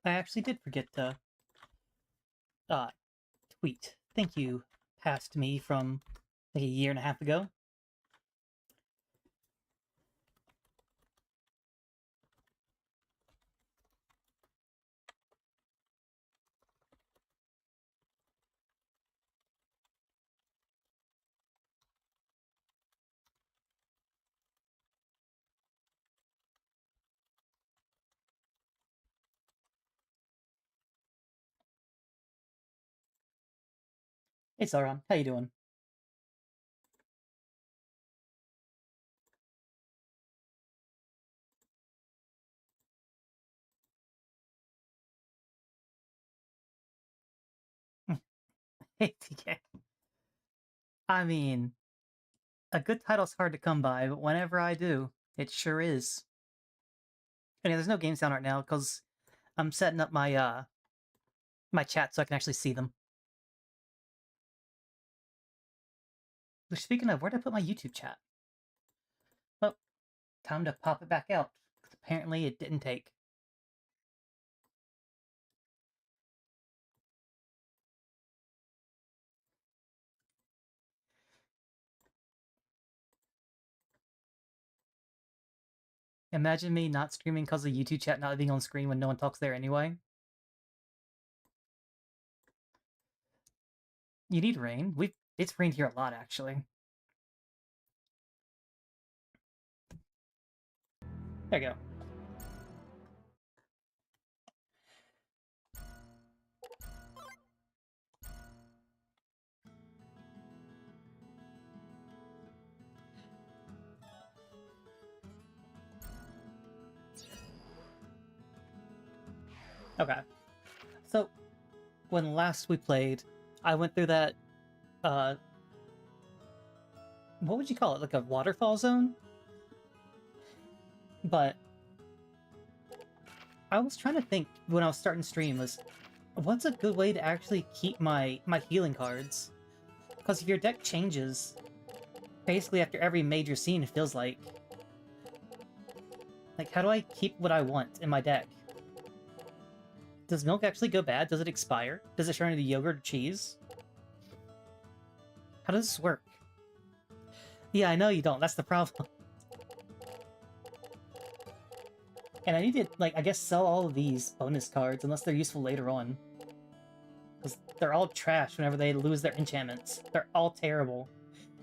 I actually did forget to uh, tweet. Thank you, past me from like a year and a half ago. Hey, Sauron, how you doing? Hey, TK. I mean, a good title's hard to come by, but whenever I do, it sure is. And there's no game sound right now because I'm setting up my chat so I can actually see them. Which, speaking of, where did I put my YouTube chat? Well, time to pop it back out. 'Cause apparently it didn't take. Imagine me not streaming because of YouTube chat not being on screen when no one talks there anyway. You need rain. It's rained here a lot actually. There you go. Okay. So when last we played, I went through that uh what would you call it? Like a waterfall zone? But I was trying to think when I was starting stream was what's a good way to actually keep my healing cards? Because if your deck changes basically after every major scene, it feels like how do I keep what I want in my deck? Does milk actually go bad? Does it expire? Does it turn into yogurt or cheese? How does this work? Yeah, I know you don't. That's the problem. And I need to, like, I guess sell all of these bonus cards unless they're useful later on. Because they're all trash whenever they lose their enchantments. They're all terrible.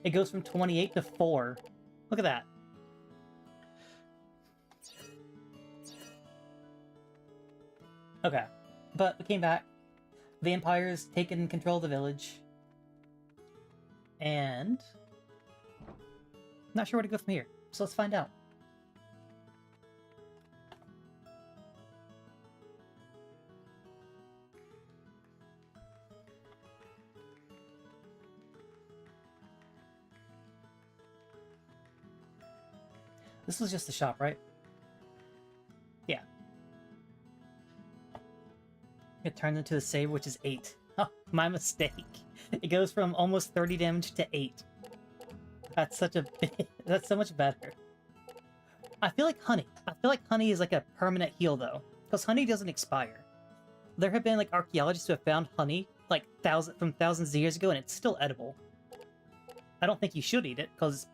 It goes from 28 to 4. Look at that. Okay. But we came back. Vampires taken control of the village. And not sure where to go from here. So let's find out. This was just the shop, right? Yeah. It turns into a save, which is 8. Oh, my mistake. It goes from almost 30 damage to 8. That's such a big... That's so much better. I feel like honey. I feel like honey is like a permanent heal, though. Because honey doesn't expire. There have been, like, archaeologists who have found honey, like, from thousands of years ago, and it's still edible. I don't think you should eat it, because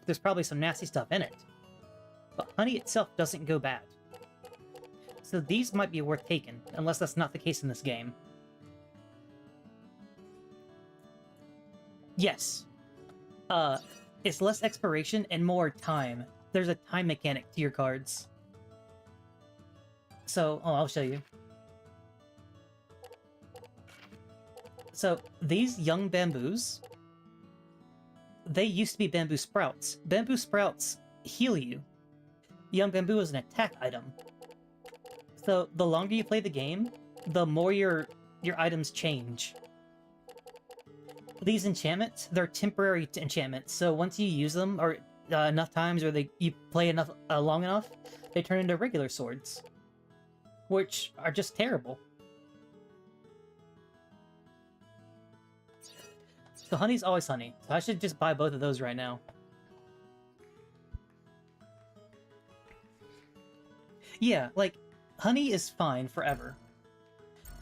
there's probably some nasty stuff in it. But honey itself doesn't go bad. So these might be worth taking, unless that's not the case in this game. Yes. It's less expiration and more time. There's a time mechanic to your cards. So, I'll show you. So, these young bamboos, they used to be bamboo sprouts. Bamboo sprouts heal you. Young bamboo is an attack item. So, the longer you play the game, the more your items change. These enchantments, they're temporary enchantments, so once you use them, or enough times, or you play enough long enough, they turn into regular swords. Which are just terrible. So honey's always honey, so I should just buy both of those right now. Yeah, like, honey is fine forever.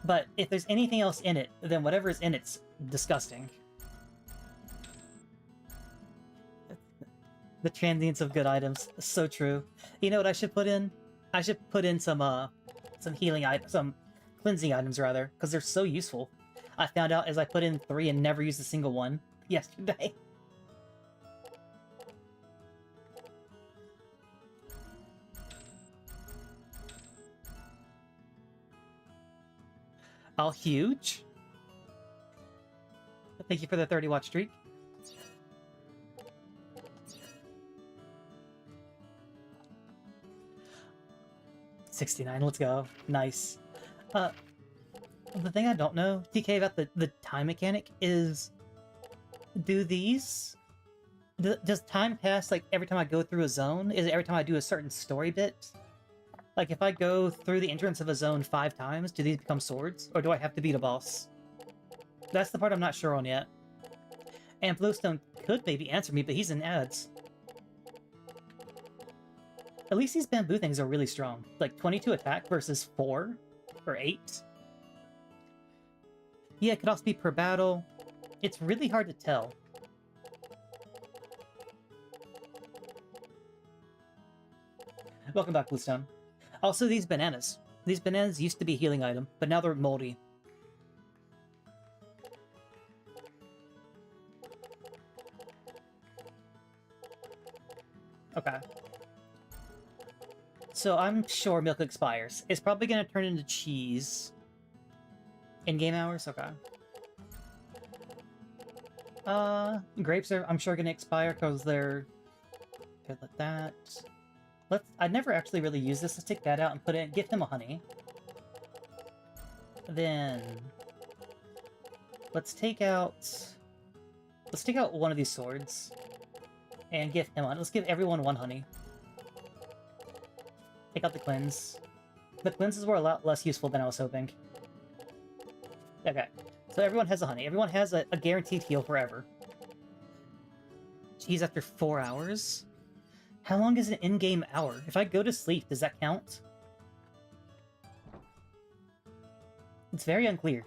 But if there's anything else in it, then whatever is in it's disgusting. The transience of good items. So true. You know what I should put in? I should put in some healing items, some cleansing items rather, because they're so useful. I found out as I put in 3 and never used a single one yesterday. All huge. Thank you for the 30 watch streak. $69, let's go. Nice. The thing I don't know, TK, about the time mechanic is, does time pass like every time I go through a zone? Is it every time I do a certain story bit? Like if I go through the entrance of a zone 5 times, do these become swords? Or do I have to beat a boss? That's the part I'm not sure on yet. And Bluestone could maybe answer me, but he's in ads. At least these bamboo things are really strong. Like 22 attack versus 4 or 8. Yeah, it could also be per battle. It's really hard to tell. Welcome back, Bluestone. Also, these bananas. These bananas used to be a healing item, but now they're moldy. Okay. So I'm sure milk expires. It's probably going to turn into cheese. In-game hours? Okay. Grapes are, I'm sure, going to expire because they're... Good like that. I'd never actually really use this. Let's take that out and put it... Give him a honey. Then... Let's take out one of these swords. And give him one. Let's give everyone 1 honey. Take out the cleanse. The cleanses were a lot less useful than I was hoping. Okay. So everyone has a honey. Everyone has a guaranteed heal forever. Jeez, after 4 hours? How long is an in-game hour? If I go to sleep, does that count? It's very unclear.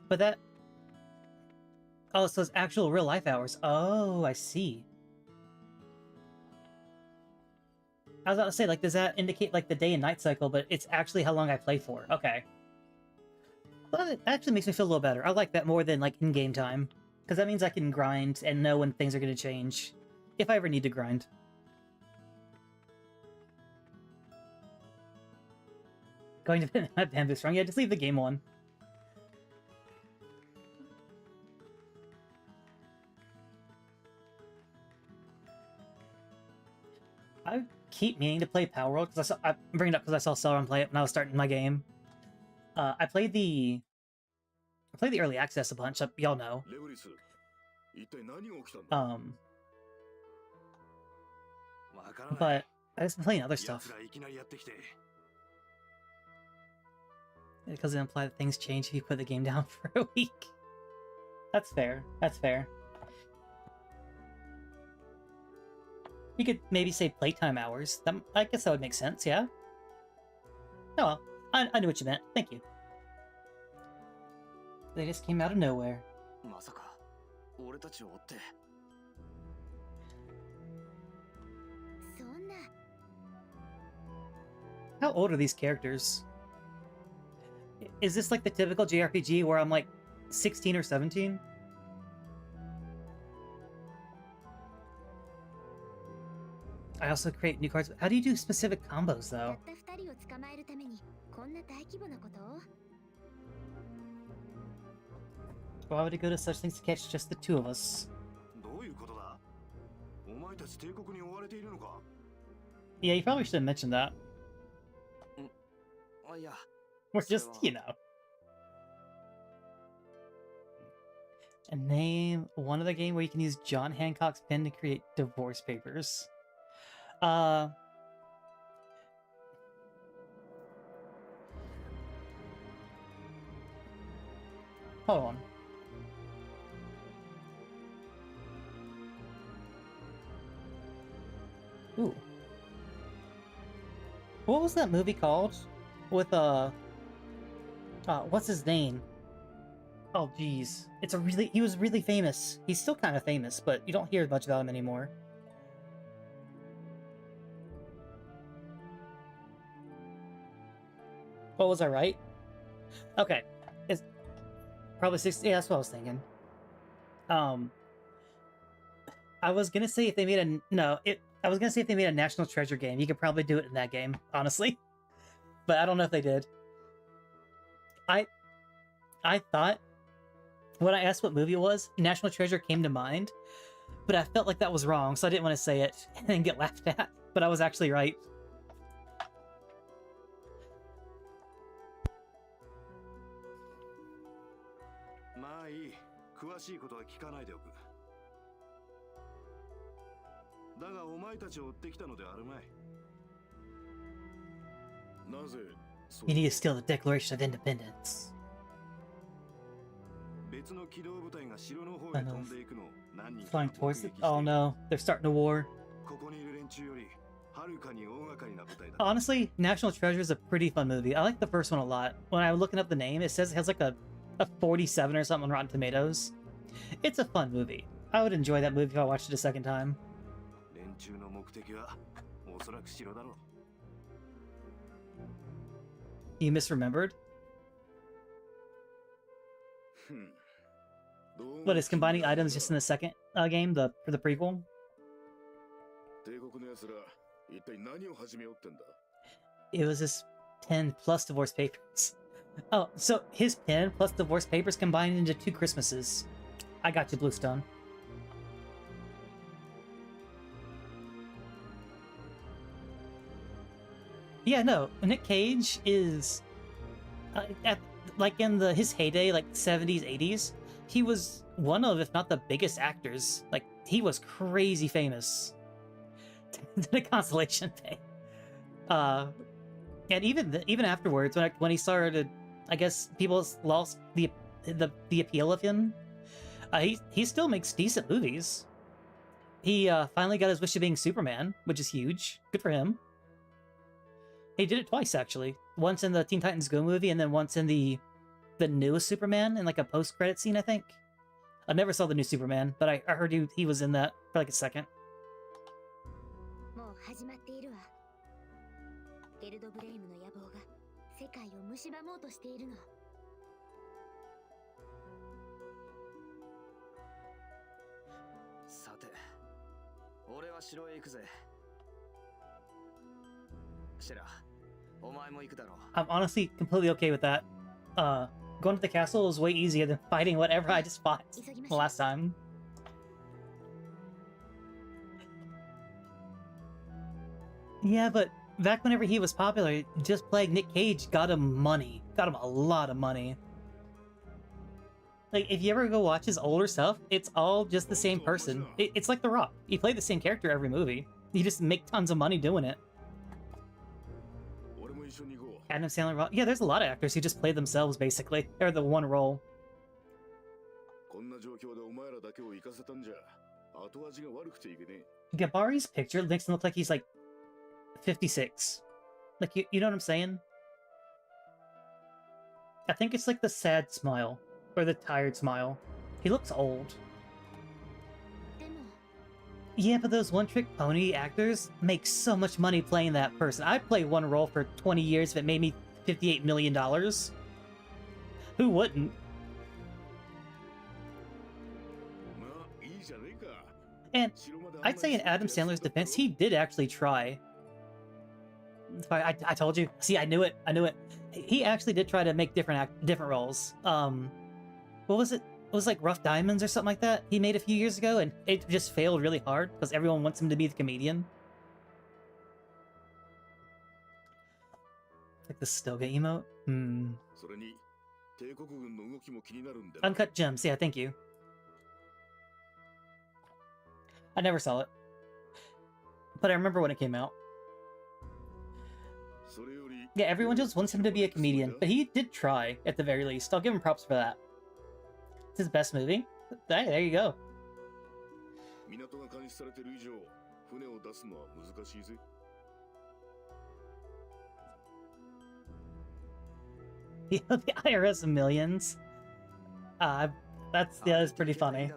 But that... Oh, so it's actual real-life hours. Oh, I see. I was about to say, like, does that indicate, like, the day and night cycle, but it's actually how long I play for. Okay. Well, that actually makes me feel a little better. I like that more than, like, in-game time. Because that means I can grind and know when things are going to change. If I ever need to grind. Going to Bamboo Strong? Yeah, just leave the game on. I keep meaning to play Power World because I bring it up because I saw Celeron play it when I was starting my game. I played the early access a bunch. Y'all know. But I just been playing other stuff because it implied that things change if you put the game down for a week. That's fair. That's fair. You could maybe say playtime hours. I guess that would make sense, yeah? Oh well, I knew what you meant. Thank you. They just came out of nowhere. How old are these characters? Is this like the typical JRPG where I'm like 16 or 17? I also create new cards. How do you do specific combos, though? Why would it go to such things to catch just the 2 of us? Yeah, you probably should have mentioned that. Or just, you know. And name one other game where you can use John Hancock's pen to create divorce papers. Hold on. Ooh. What was that movie called? With, what's his name? Oh, jeez. He was really famous. He's still kind of famous, but you don't hear much about him anymore. What was I right? Okay. It's probably 60. Yeah, that's what I was thinking. I was gonna say if they made a I was gonna say if they made a National Treasure game, you could probably do it in that game, honestly. But I don't know if they did. I thought when I asked what movie it was, National Treasure came to mind, but I felt like that was wrong, so I didn't want to say it and then get laughed at. But I was actually right. You need to steal the Declaration of Independence. I know. Flying towards it? Oh no, they're starting a war. Honestly, National Treasure is a pretty fun movie. I like the first one a lot. When I was looking up the name, it says it has like a 47 or something on Rotten Tomatoes. It's a fun movie. I would enjoy that movie if I watched it a second time. You misremembered? What is combining items just in the second game, for the prequel? It was his pen plus divorce papers. Oh, so his pen plus divorce papers combined into 2 Christmases. I got you, Bluestone. Yeah, no, Nick Cage is like in his heyday, like 70s, 80s. He was one of, if not the biggest actors. Like he was crazy famous. The consolation thing. And even afterwards, when he started, I guess people lost the appeal of him. He still makes decent movies. He finally got his wish of being Superman, which is huge. Good for him. He did it twice, actually. Once in the Teen Titans Go movie, and then once in the newest Superman, in like a post-credit scene, I think. I never saw the new Superman, but I heard he was in that for like a second. I'm honestly completely okay with that. Going to the castle is way easier than fighting whatever I just fought the last time. Yeah, but back whenever he was popular, just playing Nick Cage got him money. Got him a lot of money. Like, if you ever go watch his older stuff, it's all just the same person. It's like The Rock. You play the same character every movie. You just make tons of money doing it. Adam Sandler, yeah, there's a lot of actors who just play themselves, basically. Or the one role. Gabari's picture makes him look like he's like 56. Like, you know what I'm saying? I think it's like the sad smile. Or the tired smile. He looks old. Yeah, but those one-trick pony actors make so much money playing that person. I'd play one role for 20 years if it made me $58 million. Who wouldn't? And I'd say in Adam Sandler's defense, he did actually try. I told you. See, I knew it. I knew it. He actually did try to make different roles. What was it? It was like Rough Diamonds or something like that he made a few years ago, and it just failed really hard because everyone wants him to be the comedian. Like the Stoga emote? Uncut Gems, yeah, thank you. I never saw it. But I remember when it came out. Yeah, everyone just wants him to be a comedian, but he did try, at the very least. I'll give him props for that. It's his best movie. Hey, there you go. The IRS millions. That's pretty funny.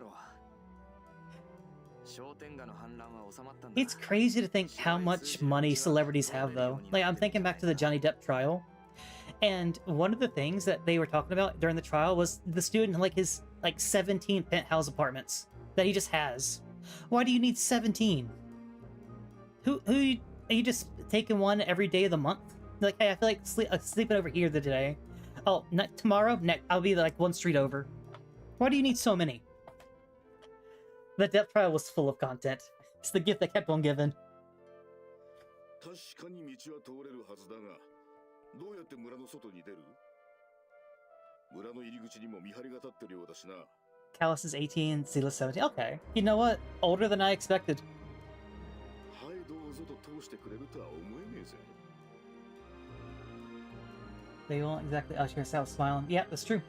It's crazy to think how much money celebrities have, though. Like, I'm thinking back to the Johnny Depp trial, and one of the things that they were talking about during the trial was the student, like, his, 17 penthouse apartments that he just has. Why do you need 17? Who are you just taking one every day of the month? Like, hey, I feel like sleeping over here today. Oh, tomorrow? I'll be, like, one street over. Why do you need so many? The Depp trial was full of content. It's the gift that kept on giving. Callus is 18, Zealous 17. Okay. You know what? Older than I expected. They won't exactly usher us out smiling. Yeah, that's true.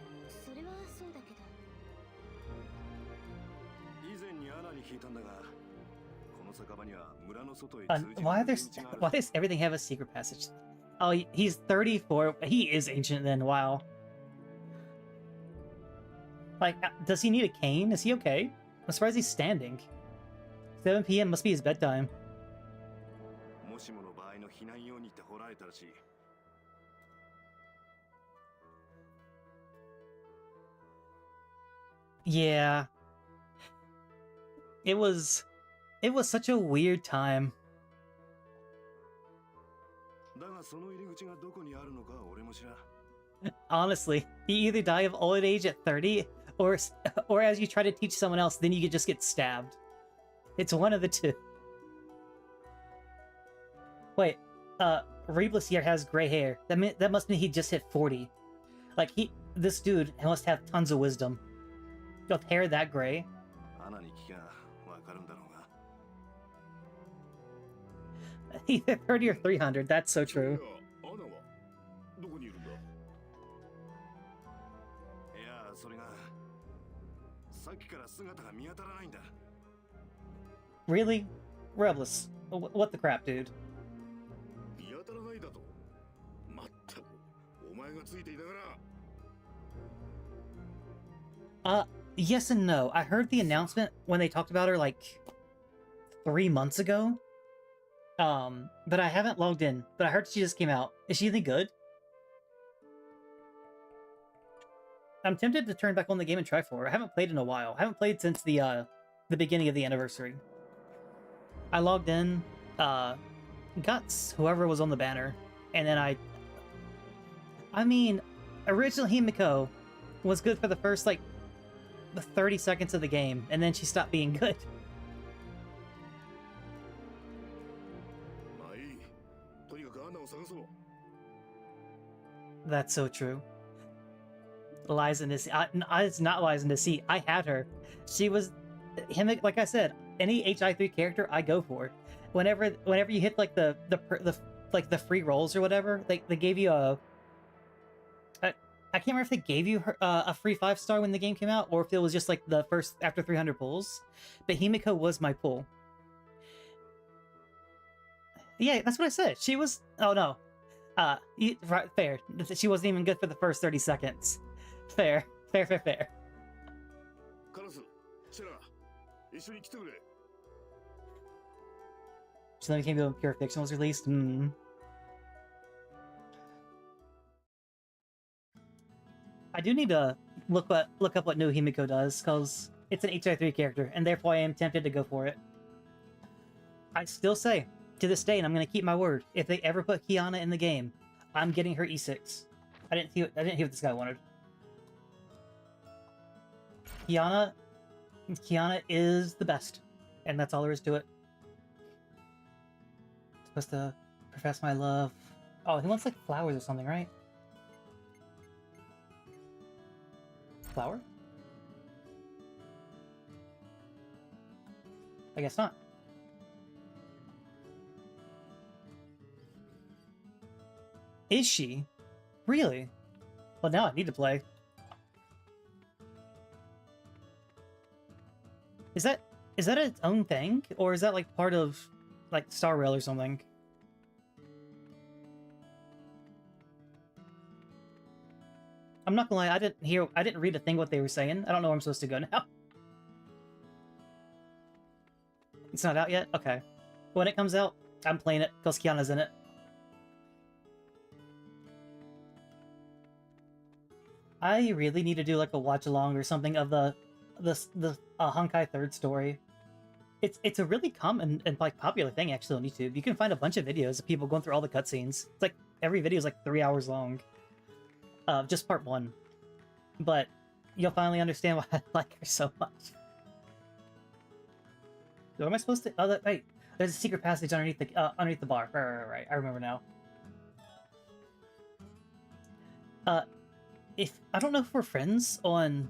Why does everything have a secret passage? Oh, he's 34. He is ancient then. Wow. Like, does he need a cane? Is he okay? I'm surprised he's standing. 7 p.m. must be his bedtime. Yeah. It was such a weird time. Honestly, you either die of old age at 30, or as you try to teach someone else, then you could just get stabbed. It's one of the two. Wait, Rebus here has gray hair. That must mean he just hit 40. Like, this dude must have tons of wisdom. With hair that gray. Either 30 or 300, that's so true. Really? Rebels. What the crap, dude? Yes and no. I heard the announcement when they talked about her, like, 3 months ago. But I haven't logged in. But I heard she just came out. Is she any good? I'm tempted to turn back on the game and try for her. I haven't played in a while. I haven't played since the beginning of the anniversary. I logged in, got whoever was on the banner, and then I mean, original Himiko was good for the first, like, the 30 seconds of the game, and then she stopped being good. That's so true. Lies in Deceit. It's not Lies in Deceit. I had her. She was like I said, any HI3 character I go for. Whenever you hit like the free rolls or whatever, they gave you a I can't remember if they gave you a free 5-star when the game came out, or if it was just like the first after 300 pulls. But Himiko was my pull. Yeah, that's what I said. She was. Oh no. Right, fair. She wasn't even good for the first 30 seconds. Fair. So then became Pure Fiction was released. I do need to look up what new Himiko does, because it's an HI3 character, and therefore I am tempted to go for it. I still say, to this day, and I'm going to keep my word, if they ever put Kiana in the game, I'm getting her E6. I didn't hear what this guy wanted. Kiana is the best, and that's all there is to it. Supposed to profess my love. Oh, he wants like flowers or something, right? Flower? I guess not. Is she? Really? Well, now I need to play. Is that its own thing? Or is that like part of like Star Rail or something. I'm not gonna lie, I didn't read a thing what they were saying. I don't know where I'm supposed to go now. It's not out yet? Okay. When it comes out, I'm playing it, because Kiana's in it. I really need to do like a watch along or something of the Honkai Third story. It's a really common and like popular thing actually on YouTube. You can find a bunch of videos of people going through all the cutscenes. It's like every video is like 3 hours long. Just part 1. But you'll finally understand why I like her so much. Where am I supposed to? Oh, wait. There's a secret passage underneath the bar. Right. I remember now. If I don't know if we're friends on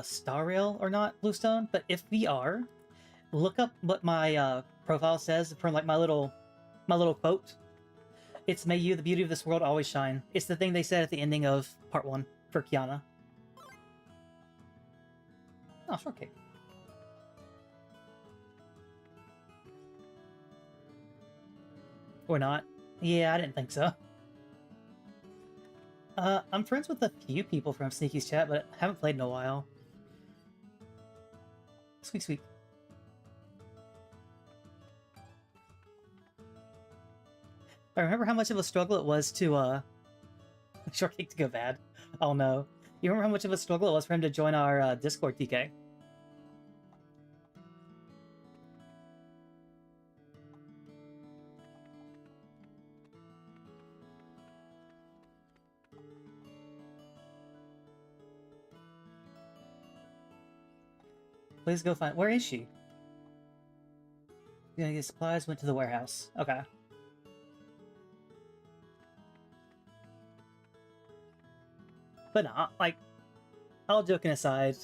Star Rail or not, Bluestone, but if we are, look up what my profile says from like my little quote. It's "May you, the beauty of this world, always shine." It's the thing they said at the ending of part 1 for Kiana. Oh, shortcake. Or not? Yeah, I didn't think so. I'm friends with a few people from Sneaky's chat, but I haven't played in a while. Squeak, squeak. I remember how much of a struggle it was to, Shortcake to go bad. Oh no. You remember how much of a struggle it was for him to join our, Discord, TK? Please go find... Where is she? Gonna get supplies, went to the warehouse. Okay. But nah, like, all joking aside,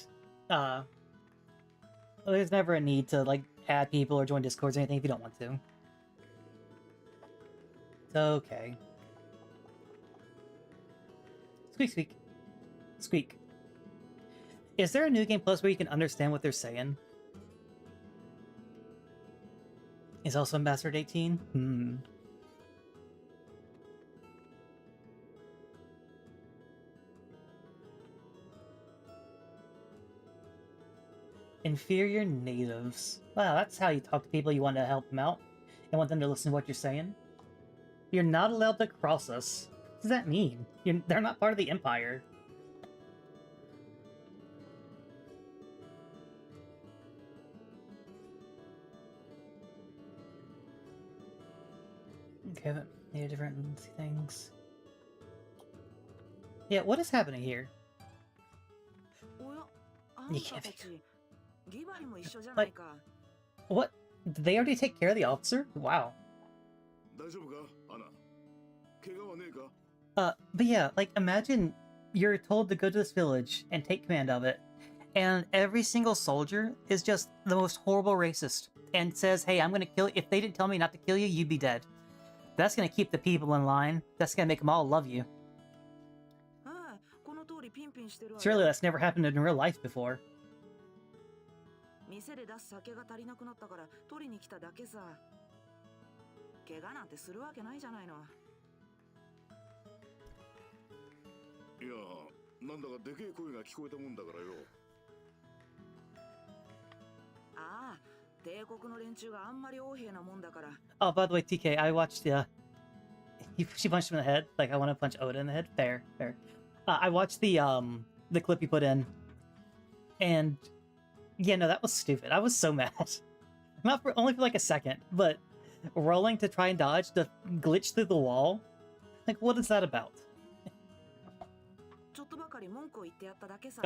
there's never a need to, like, add people or join Discords or anything if you don't want to. It's okay. Squeak, squeak. Squeak. Is there a New Game Plus where you can understand what they're saying? Is also Ambassador 18? Inferior natives. Wow, that's how you talk to people you want to help them out and want them to listen to what you're saying. You're not allowed to cross us. What does that mean? They're not part of the Empire. Okay, but maybe different things. Yeah, what is happening here? You can't be... Like, what? Did they already take care of the officer? Wow. But yeah, like, imagine you're told to go to this village and take command of it, and every single soldier is just the most horrible racist, and says, hey, I'm gonna kill you. If they didn't tell me not to kill you, you'd be dead. That's gonna keep the people in line. That's gonna make them all love you. Surely that's never happened in real life before. Oh, by the way, TK, I watched she punched him in the head. Like, I want to punch Oda in the head. Fair. I watched the clip you put in, and yeah, no, that was stupid. I was so mad. Only for like a second, but rolling to try and dodge the glitch through the wall. Like, what is that about?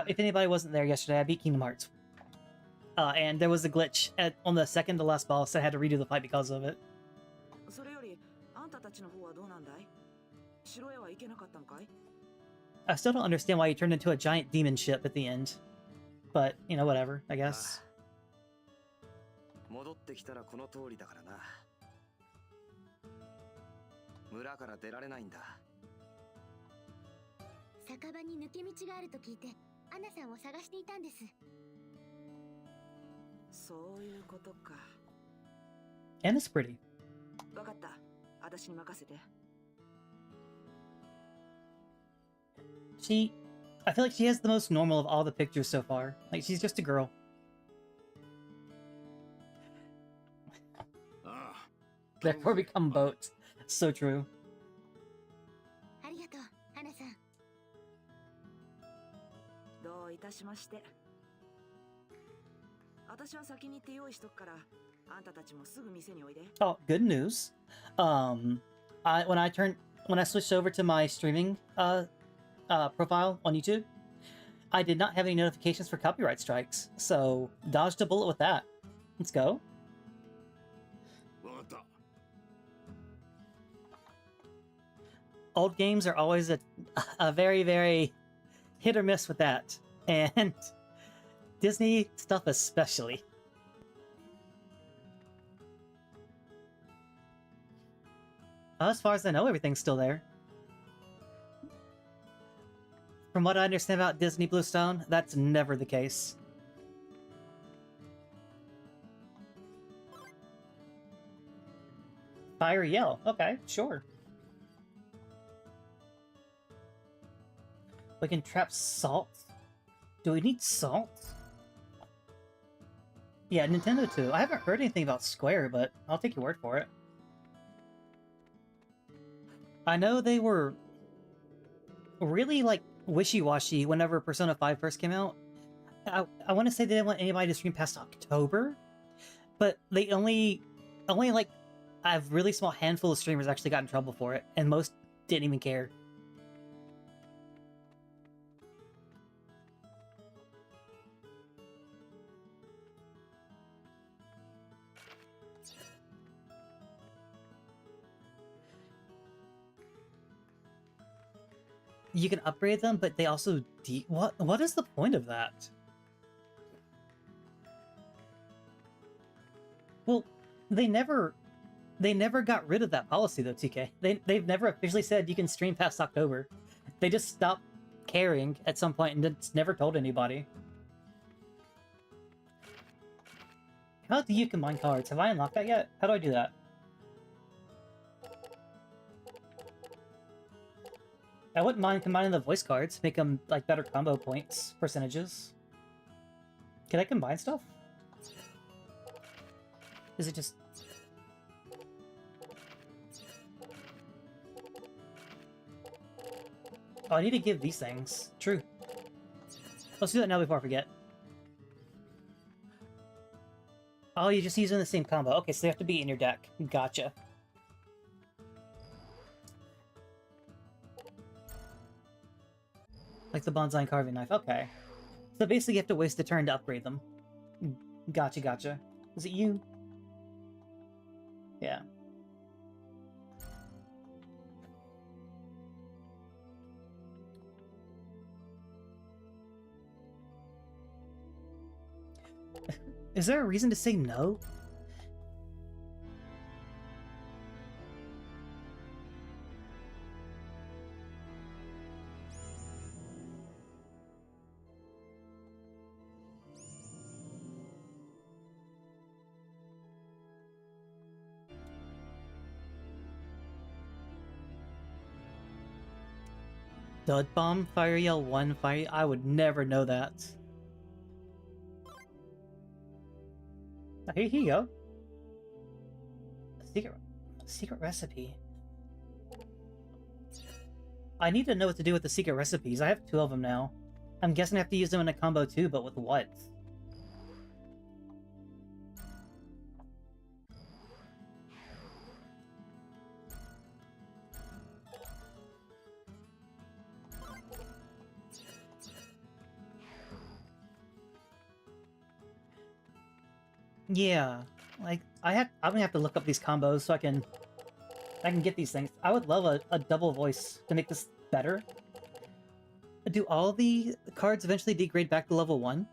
If anybody wasn't there yesterday, I beat Kingdom Hearts. And there was a glitch on the second to last boss, so I had to redo the fight because of it. I still don't understand why he turned into a giant demon ship at the end. But, you know, whatever, I guess. And it's pretty. I feel like she has the most normal of all the pictures so far. Like, she's just a girl. Therefore become boats. So true. Oh, good news. When I switched over to my streaming profile on YouTube, I did not have any notifications for copyright strikes, so dodged a bullet with that. Let's go. Old games are always a very, very hit or miss with that, and Disney stuff especially. As far as I know, everything's still there. From what I understand about Disney Bluestone, that's never the case. Fire yell. Okay, sure. We can trap salt? Do we need salt? Yeah, Nintendo too. I haven't heard anything about Square, but I'll take your word for it. I know they were really, like, wishy-washy whenever Persona 5 first came out. I want to say they didn't want anybody to stream past October, but they only like, a really small handful of streamers actually got in trouble for it, and most didn't even care. You can upgrade them, but they also what is the point of that? Well, they never got rid of that policy though, TK. They've never officially said you can stream past October. They just stopped caring at some point and it's never told anybody. How do you combine cards? Have I unlocked that yet? How do I do that? I wouldn't mind combining the voice cards, make them, like, better combo points, percentages. Can I combine stuff? Is it just... Oh, I need to give these things. True. Let's do that now before I forget. Oh, you're just using the same combo. Okay, so they have to be in your deck. Gotcha. Like the bonsai and carving knife. Okay. So basically you have to waste a turn to upgrade them. Gotcha, gotcha. Is it you? Yeah. Is there a reason to say no? Dud Bomb, Fire Yell 1, Fire... I would never know that. Here you go. Secret recipe. I need to know what to do with the secret recipes. I have 2 of them now. I'm guessing I have to use them in a combo too, but with what? Yeah, like I'm gonna have to look up these combos so I can get these things. I would love a double voice to make this better. Do all the cards eventually degrade back to level 1?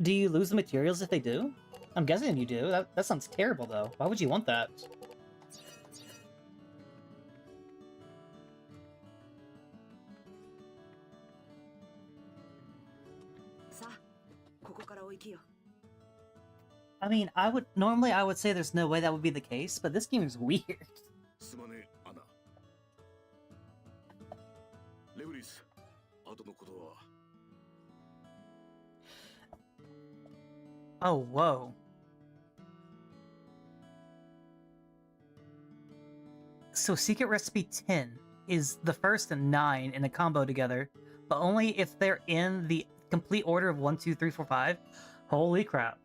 Do you lose the materials if they do? I'm guessing you do. That sounds terrible though. Why would you want that? I mean, normally I would say there's no way that would be the case, but this game is weird. Oh, whoa. So Secret Recipe 10 is the first 9 in a combo together, but only if they're in the complete order of 1, 2, 3, 4, 5. Holy crap.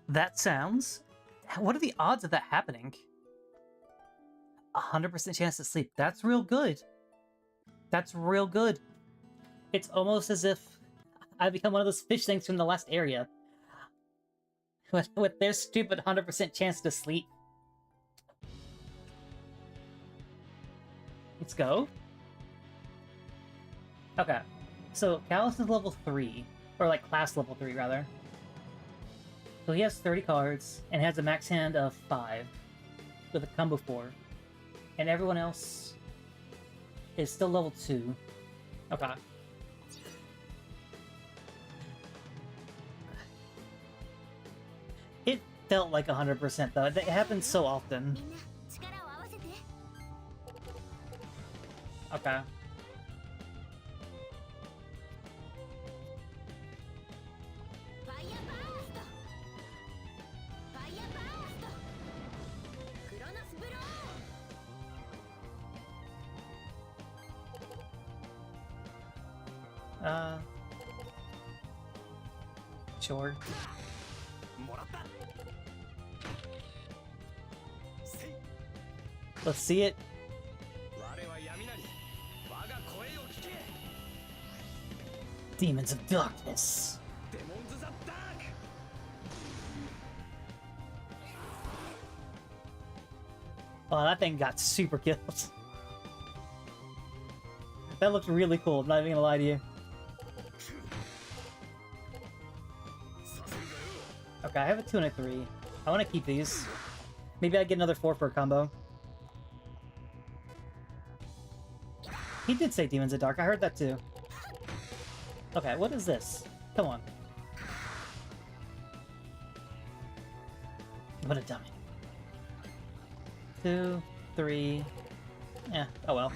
That sounds... What are the odds of that happening? 100% chance to sleep. That's real good. That's real good. It's almost as if I become one of those fish things from the last area. With their stupid 100% chance to sleep. Let's go. Okay. So, Callus is level 3. Or like class level 3, rather. So he has 30 cards, and has a max hand of 5. With a combo 4. And everyone else is still level 2. Okay. It felt like 100% though. It happens so often. Okay. Sure. Let's see it. Demons of Darkness. Oh, that thing got super killed. That looked really cool, I'm not even gonna lie to you. Okay, I have a 2 and a 3. I want to keep these. Maybe I get another 4 for a combo. He did say Demons of Dark, I heard that too. Okay, what is this? Come on. What a dummy. 2, 3... Yeah, oh well.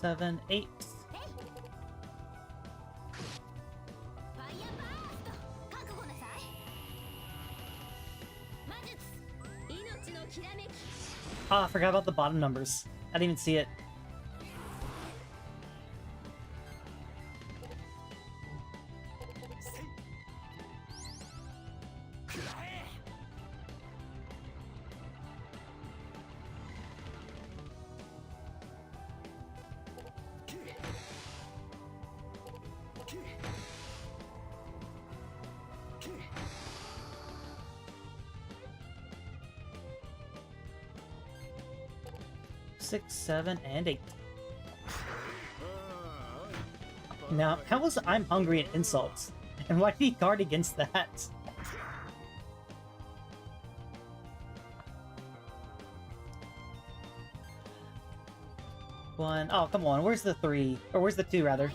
Seven, 8. Oh, I forgot about the bottom numbers. I didn't even see it. Six, 7, and 8. Now, how was I'm hungry an insult? And why did he guard against that? One. Oh, come on. Where's the 3? Or where's the 2, rather?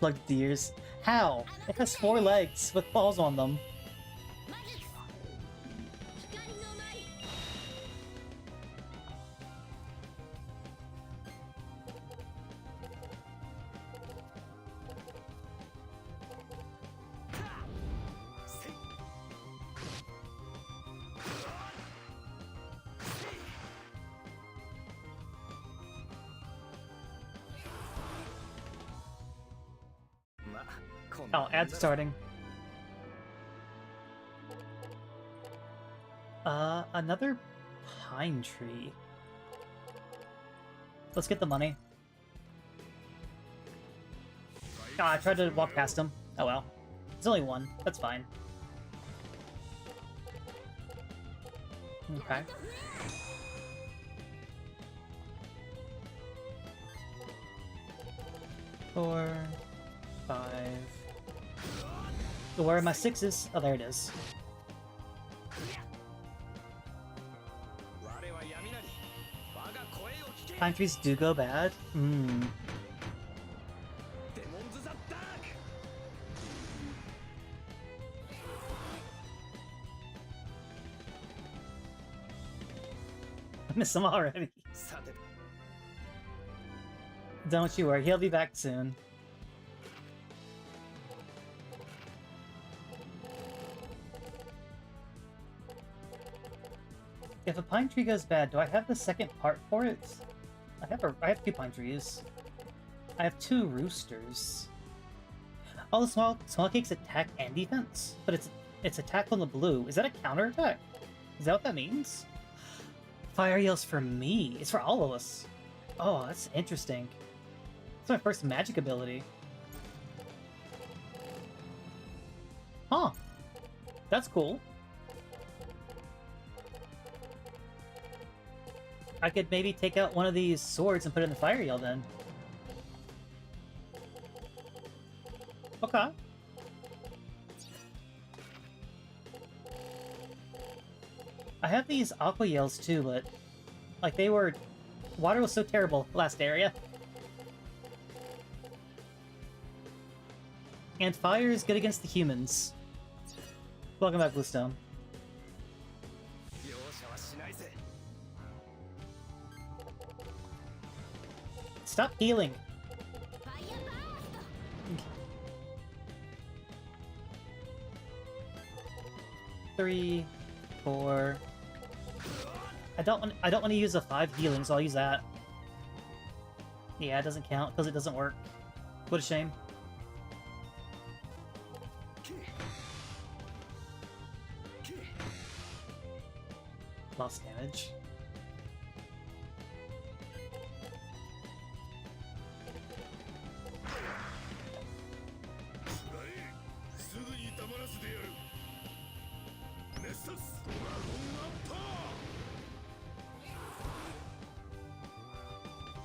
Plugged deers. How? It has 4 legs with balls on them. Oh, ad starting. Another pine tree. Let's get the money. Oh, I tried to walk past him. Oh well. It's only 1. That's fine. Okay. Four, five. Where are my sixes? Oh, there it is. Pine trees do go bad? Hmm. I miss him already. Don't you worry, he'll be back soon. If a pine tree goes bad, do I have the second part for it? I have 2 pine trees. I have 2 roosters. Oh, the small cake's attack and defense, but it's attack on the blue. Is that a counterattack? Is that what that means? Fire yells for me. It's for all of us. Oh, that's interesting. It's my first magic ability. Huh. That's cool. I could maybe take out one of these swords and put it in the fire yell then. Okay. I have these aqua yells too, but like they were... Water was so terrible last area. And fire is good against the humans. Welcome back, Bluestone. Stop healing. Three, 4. I don't want to use a 5 healing, so I'll use that. Yeah, it doesn't count because it doesn't work. What a shame. Lost damage.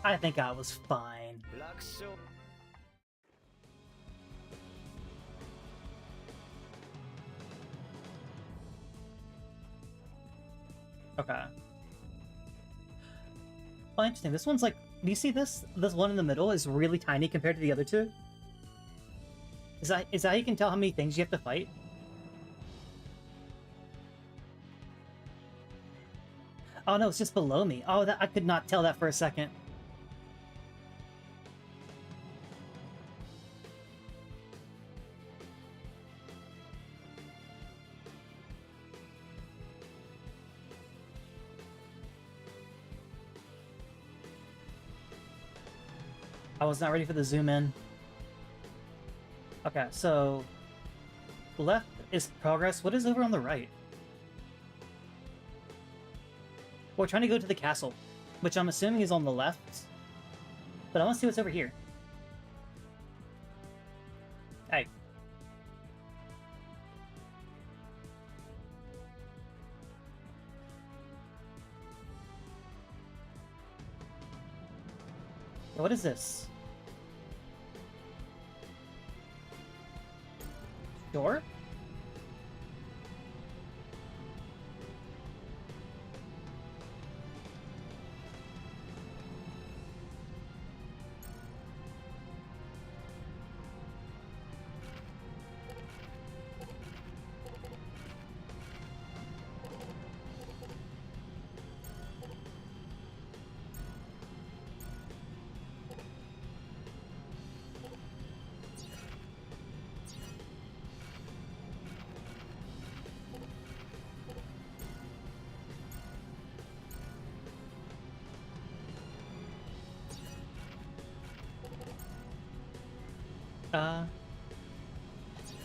I think I was fine. Okay. Well, interesting. This one's like... Do you see this? This one in the middle is really tiny compared to the other 2? Is that how you can tell how many things you have to fight? Oh no, it's just below me. Oh, I could not tell that for a second. I was not ready for the zoom in. Okay, so... Left is progress. What is over on the right? We're trying to go to the castle, which I'm assuming is on the left. But I want to see what's over here. Hey. What is this? Door?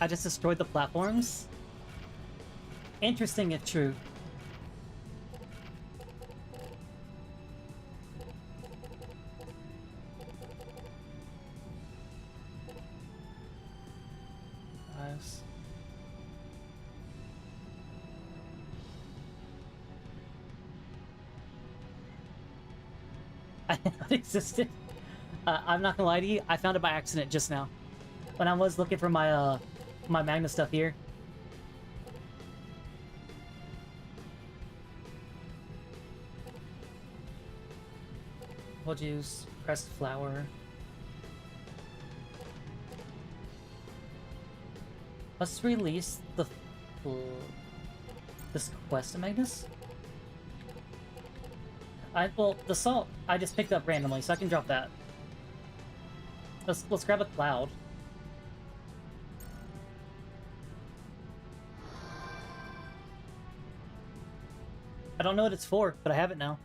I just destroyed the platforms? Interesting if true. I didn't know it existed. I'm not gonna lie to you, I found it by accident just now. When I was looking for my, my Magna stuff here. Apple juice, pressed flour. Let's release the... this quest of Magnus? Well, the salt I just picked up randomly, so I can drop that. Let's grab a cloud. I don't know what it's for, but I have it now.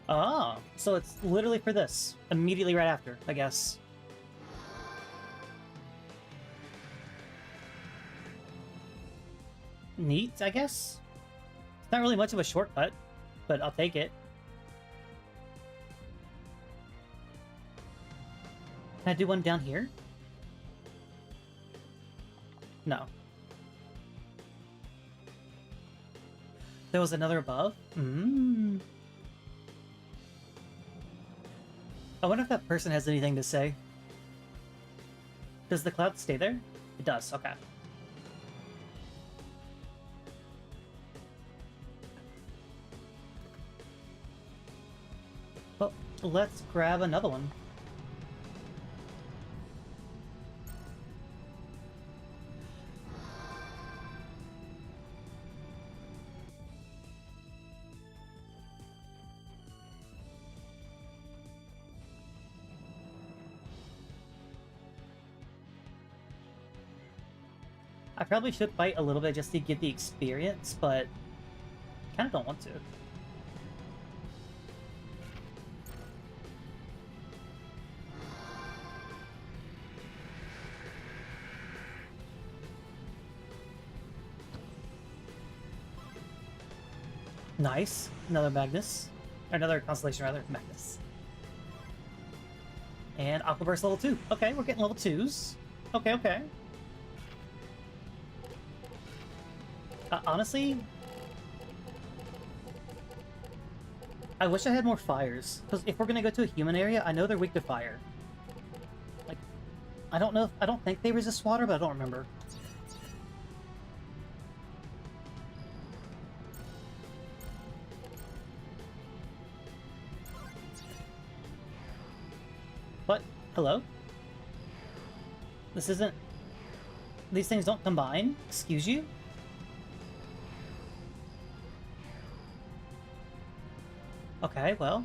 Ah, so it's literally for this. Immediately right after, I guess. Neat, I guess? It's not really much of a shortcut, but I'll take it. Can I do one down here? No. There was another above? Hmm. I wonder if that person has anything to say. Does the cloud stay there? It does, okay. Well, let's grab another one. I probably should fight a little bit just to get the experience, but I kind of don't want to. Nice. Another Magnus. Or another Constellation, rather. Magnus. And Aqua Burst level 2. Okay, we're getting level 2s. Okay, okay. Honestly, I wish I had more fires. Because if we're gonna go to a human area, I know they're weak to fire. Like, I don't know if... I don't think they resist water, but I don't remember. What? Hello? This isn't... These things don't combine? Excuse you? Okay, well...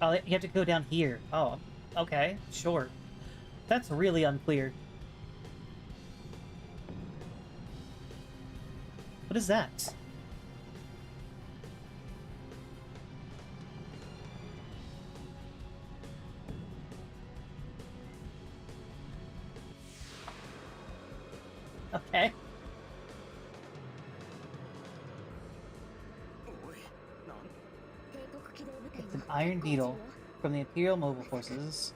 Oh, you have to go down here. Oh, okay, sure. That's really unclear. What is that? Okay. It's an iron beetle from the Imperial Mobile Forces.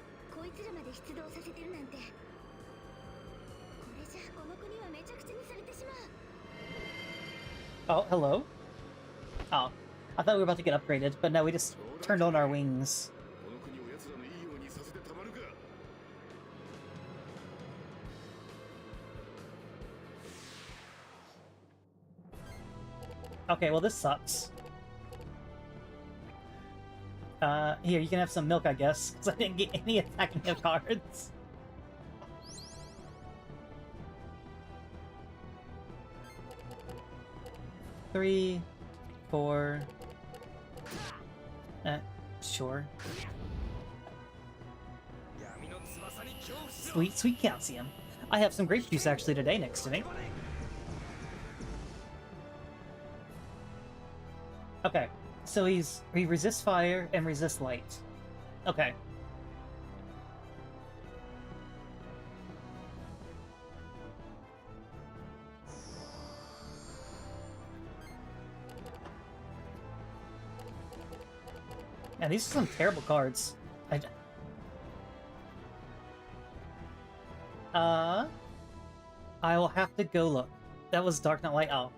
Oh, hello? Oh, I thought we were about to get upgraded, but no, we just turned on our wings. Okay, well this sucks. Here, you can have some milk, I guess, because I didn't get any attacking cards. Three, 4... sure. Sweet, sweet calcium. I have some grape juice actually today next to me. Okay, so he resists fire and resists light. Okay. And these are some terrible cards. I will have to go look. That was Dark Knight Light. Oh,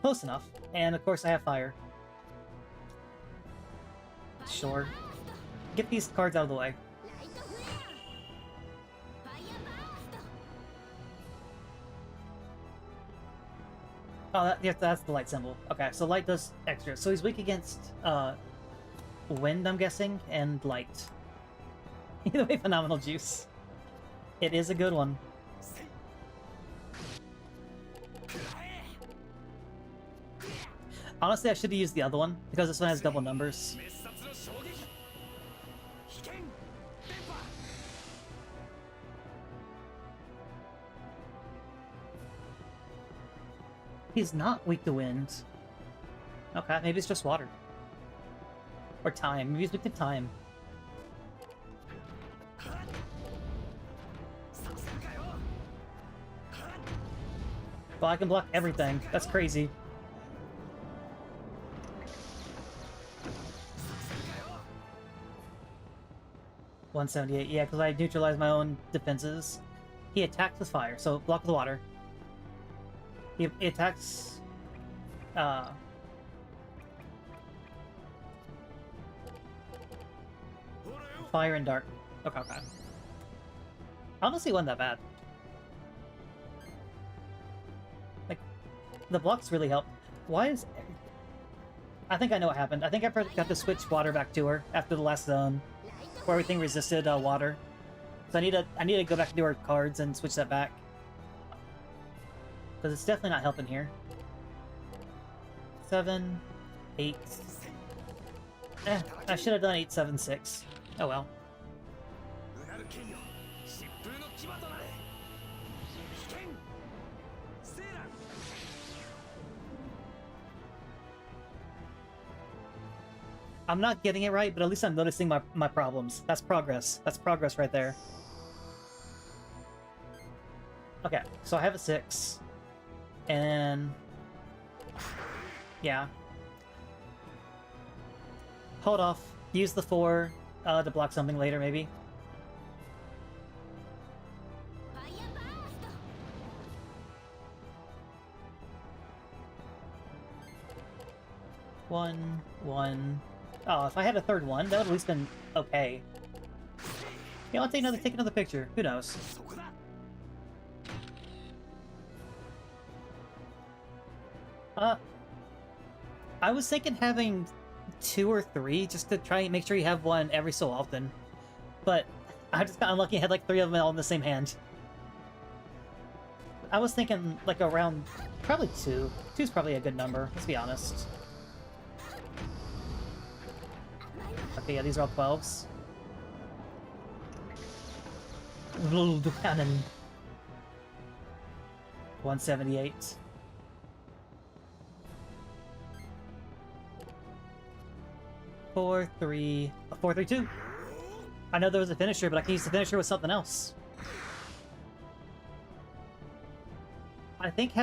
close enough. And of course I have Fire. Sure. Get these cards out of the way. Oh, yeah, that's the light symbol. Okay, so light does extra. So he's weak against wind, I'm guessing, and light. Either way, phenomenal juice. It is a good one. Honestly, I should have used the other one, because this one has double numbers. He's not weak to wind. Okay, maybe it's just water. Or time. Maybe he's weak to time. Well, I can block everything. That's crazy. $178. Yeah, because I neutralized my own defenses. He attacks with fire, so block with water. He attacks... fire and dark. Okay, okay. Honestly, wasn't that bad. Like, the blocks really help. Why is... I think I know what happened. I think I got to switch water back to her after the last zone, where everything resisted water. So I need to go back to her cards and switch that back. Because it's definitely not helping here. 7, 8. I should have done 8, 7, 6. Oh well. I'm not getting it right, but at least I'm noticing my problems. That's progress. That's progress right there. Okay, so I have a 6. And... yeah. Hold off. Use the 4 to block something later, maybe. One. Oh, if I had a third one, that would at least been okay. Yeah, I'll take another picture. Who knows? I was thinking having 2 or 3 just to try and make sure you have one every so often. But I just got unlucky and had like 3 of them all in the same hand. I was thinking like around probably 2. 2's probably a good number, let's be honest. Okay, yeah, these are all 12s. Cannon. 178. 4, 3, 4, 3, 2. I know there was a finisher, but I can use the finisher with something else. I think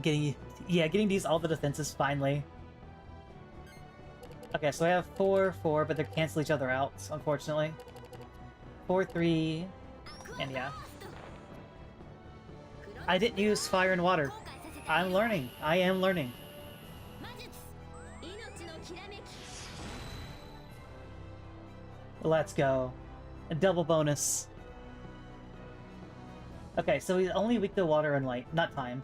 getting these all the defenses finally. Okay, so I have 4, 4, but they cancel each other out, unfortunately. 4, 3, and yeah. I didn't use fire and water. I'm learning. I am learning. Let's go. A double bonus. Okay, so he's only weak to water and light, not time.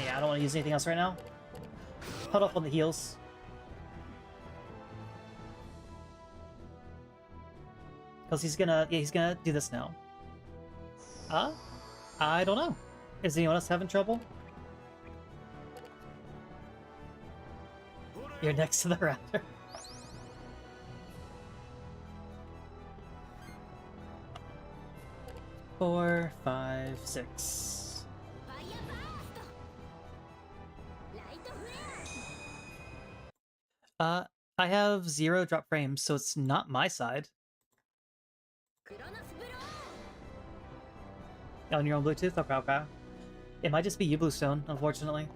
Yeah, I don't want to use anything else right now. Hold off on the heals. Because he's gonna do this now. I don't know. Is anyone else having trouble? You're next to the raptor. Four, 5, 6. I have 0 drop frames, so it's not my side. On your own Bluetooth? Okay, okay. It might just be U-Blue Stone, unfortunately.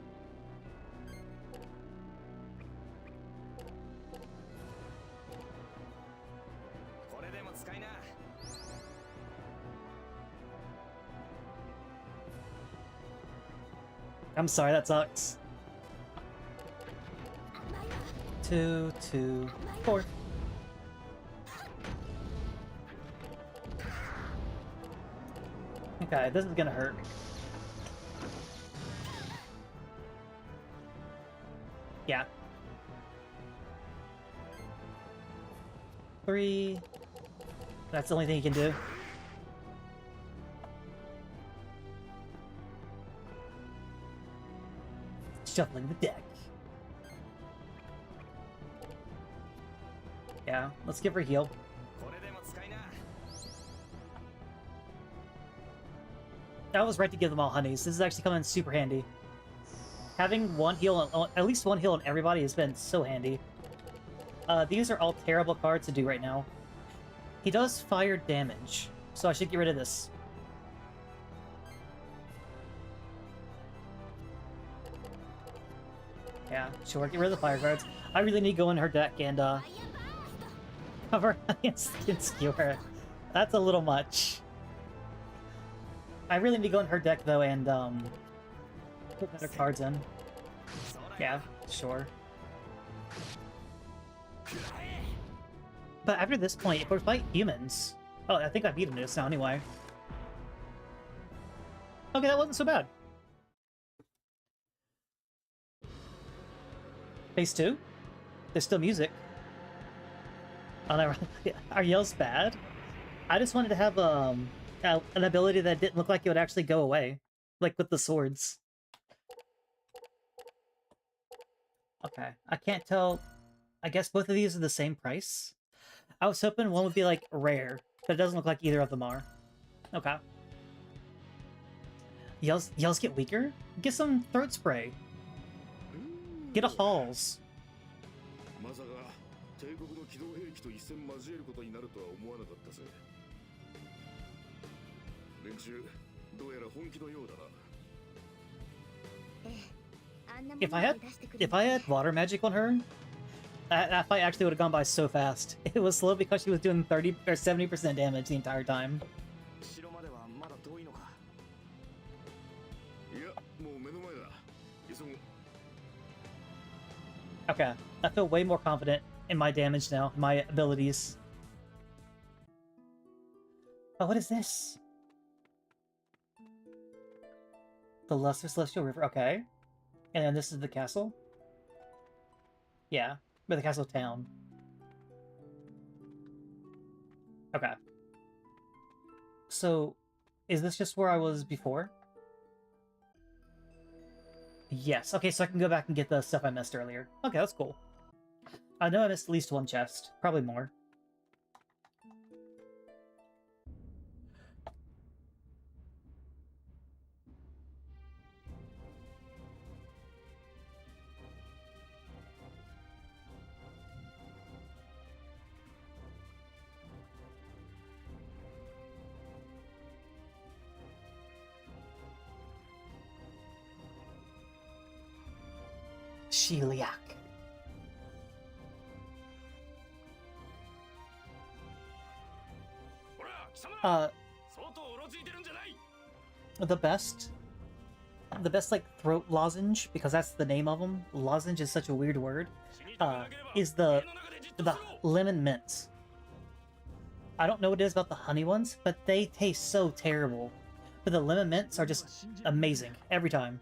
I'm sorry, that sucks. 2, 2, 4. Okay, this is gonna hurt. Yeah. 3. That's the only thing you can do. Shuffling the deck. Yeah, let's give her a heal. I was right to give them all honeys. This is actually coming in super handy. Having one heal, on, at least one heal on everybody has been so handy. These are all terrible cards to do right now. He does fire damage, so I should get rid of this. Yeah, sure, get rid of the fire cards. I really need to go in her deck and, cover against Skewer. That's a little much. I really need to go in her deck, though, and, put better cards in. Yeah, sure. But after this point, if we're fighting humans... Oh, I think I beat him just now anyway. Okay, that wasn't so bad. Phase 2? There's still music. Oh, never. Are yells bad? I just wanted to have an ability that didn't look like it would actually go away. Like with the swords. Okay, I can't tell. I guess both of these are the same price. I was hoping one would be like rare, but it doesn't look like either of them are. Okay. Yells get weaker? Get some throat spray. Get a Halls. If I had water magic on her, that fight actually would have gone by so fast. It was slow because she was doing 30 or 70% damage the entire time. Okay, I feel way more confident in my damage now, my abilities. Oh, what is this? The Lesser Celestial River, okay. And then this is the castle? Yeah, but the castle town. Okay. So, is this just where I was before? Yes, okay, so I can go back and get the stuff I missed earlier. Okay, that's cool. I know I missed at least one chest. Probably more. Shiliak. The best like throat lozenge, because that's the name of them. Lozenge is such a weird word. Is the lemon mints. I don't know what it is about the honey ones, but they taste so terrible. But the lemon mints are just amazing every time.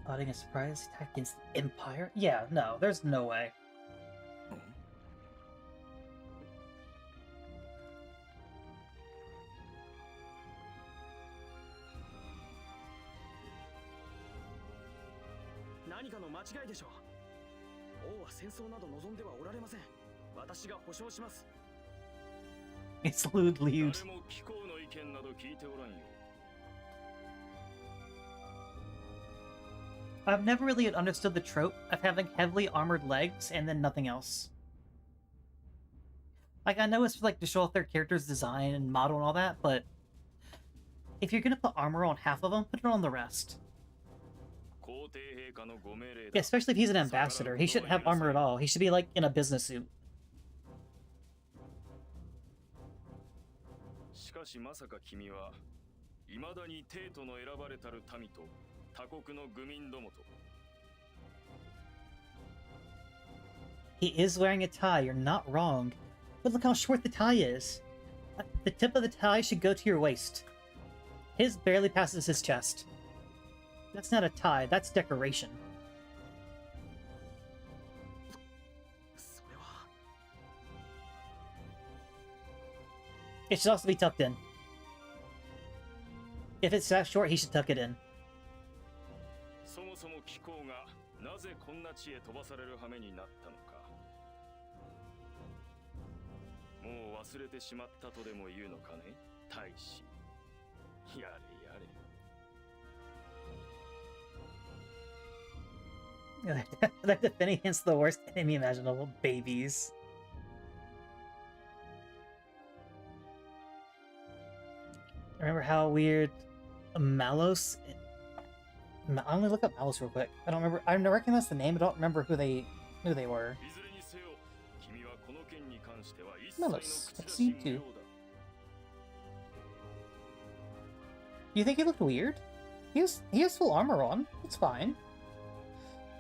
Plotting a surprise attack against the Empire? Yeah, no, there's no way. It's lewd. I've never really understood the trope of having heavily armored legs and then nothing else. Like, I know it's like to show off their character's design and model and all that, but if you're gonna put armor on half of them, put it on the rest. Yeah, especially if he's an ambassador. He shouldn't have armor at all. He should be like in a business suit. しかしまさか君は未だに帝都の選ばれたる民と他国の愚民どもと He is wearing a tie, you're not wrong. But look how short the tie is. The tip of the tie should go to your waist. His barely passes his chest. That's not a tie, that's decoration. It should also be tucked in. If it's that short, he should tuck it in. そもそも気候がなぜこんな地へ飛ばされる羽目になったのかもう忘れてしまったとでも言うのかね大使やれやれ They're defending against the worst enemy imaginable, babies. Remember how weird Malos... I'm gonna look up Malos real quick. I don't remember... I recognize the name, but I don't remember who they were. Malos, I see you too. You think he looked weird? He has full armor on. It's fine.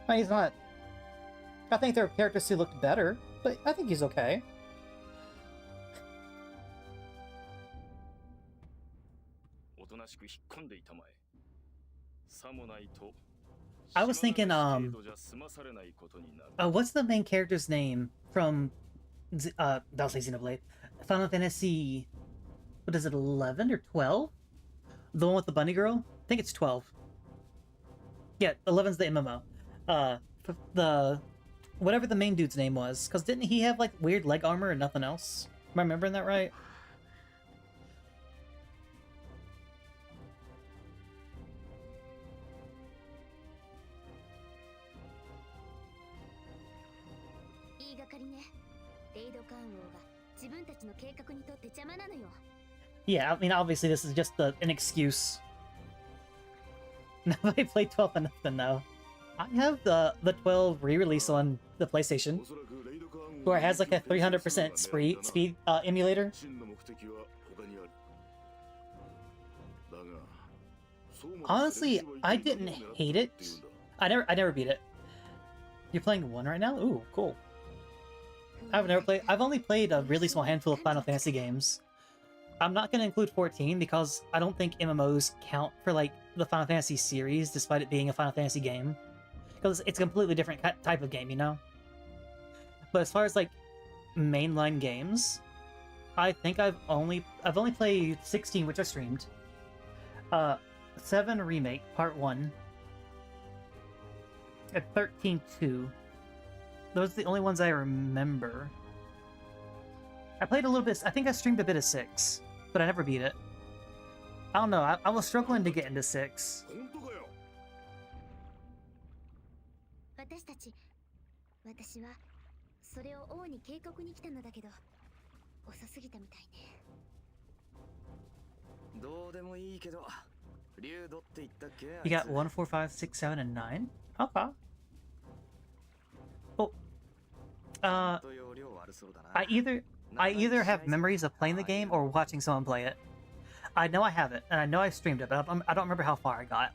I mean, he's not... I think there are characters who looked better, but I think he's okay. I was thinking, what's the main character's name from, that'll say Xenoblade, Final Fantasy, what is it, 11 or 12? The one with the bunny girl? I think it's 12. Yeah, 11's the MMO. Whatever the main dude's name was, because didn't he have, like, weird leg armor and nothing else? Am I remembering that right? Yeah, I mean, obviously this is just an excuse. Nobody played 12 enough to know. I have the 12 re-release on the PlayStation, where it has like a 300% speed emulator. Honestly, I didn't hate it. I never beat it. You're playing 1 right now? Ooh, cool. I've only played a really small handful of Final Fantasy games. I'm not going to include 14 because I don't think MMOs count for like the Final Fantasy series, despite it being a Final Fantasy game. Because it's a completely different type of game, you know? But as far as like mainline games, I think I've only played 16, which I streamed. 7 Remake, Part 1. And 13 2. Those are the only ones I remember. I played a little bit, I think I streamed a bit of 6, but I never beat it. I don't know, I was struggling to get into 6. You got 1, 4, 5, 6, 7, and 9? Okay. Oh. I either have memories of playing the game or watching someone play it. I know I have it, and I know I streamed it, but I don't remember how far I got.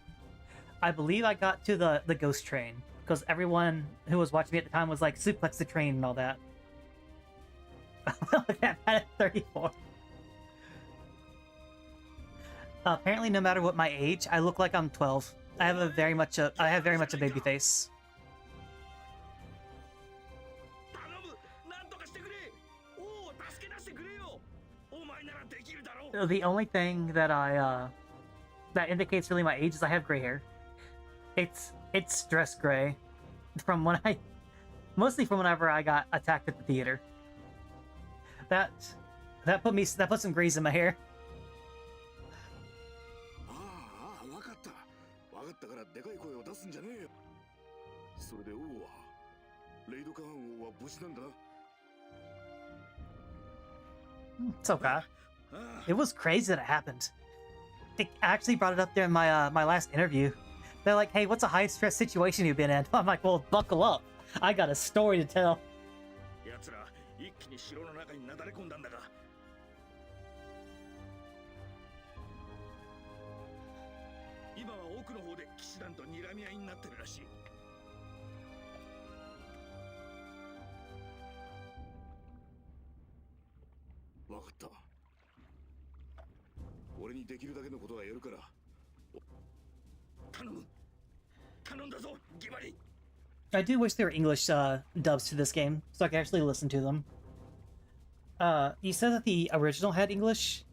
I believe I got to the ghost train, because everyone who was watching me at the time was like, suplex the train and all that. Look at that at 34. Apparently, no matter what my age, I look like I'm 12. I have very much a baby face. The only thing that that indicates really my age is I have gray hair. It's dress gray from mostly from whenever I got attacked at the theater. That put some grease in my hair. It's okay. It was crazy that it happened. They actually brought it up there in my my last interview. They're like, "Hey, what's a high stress situation you've been in?" I'm like, "Well, buckle up. I got a story to tell." 奴ら一気に城の中になだれ込んだんだが、今は奥の方で騎士団と睨み合いになってるらしい。わかった。俺にできるだけのことはやるから。頼む。頼んだぞ、ギバリ。 I do wish there were English dubs to this game, so I could actually listen to them. You said that the original had English?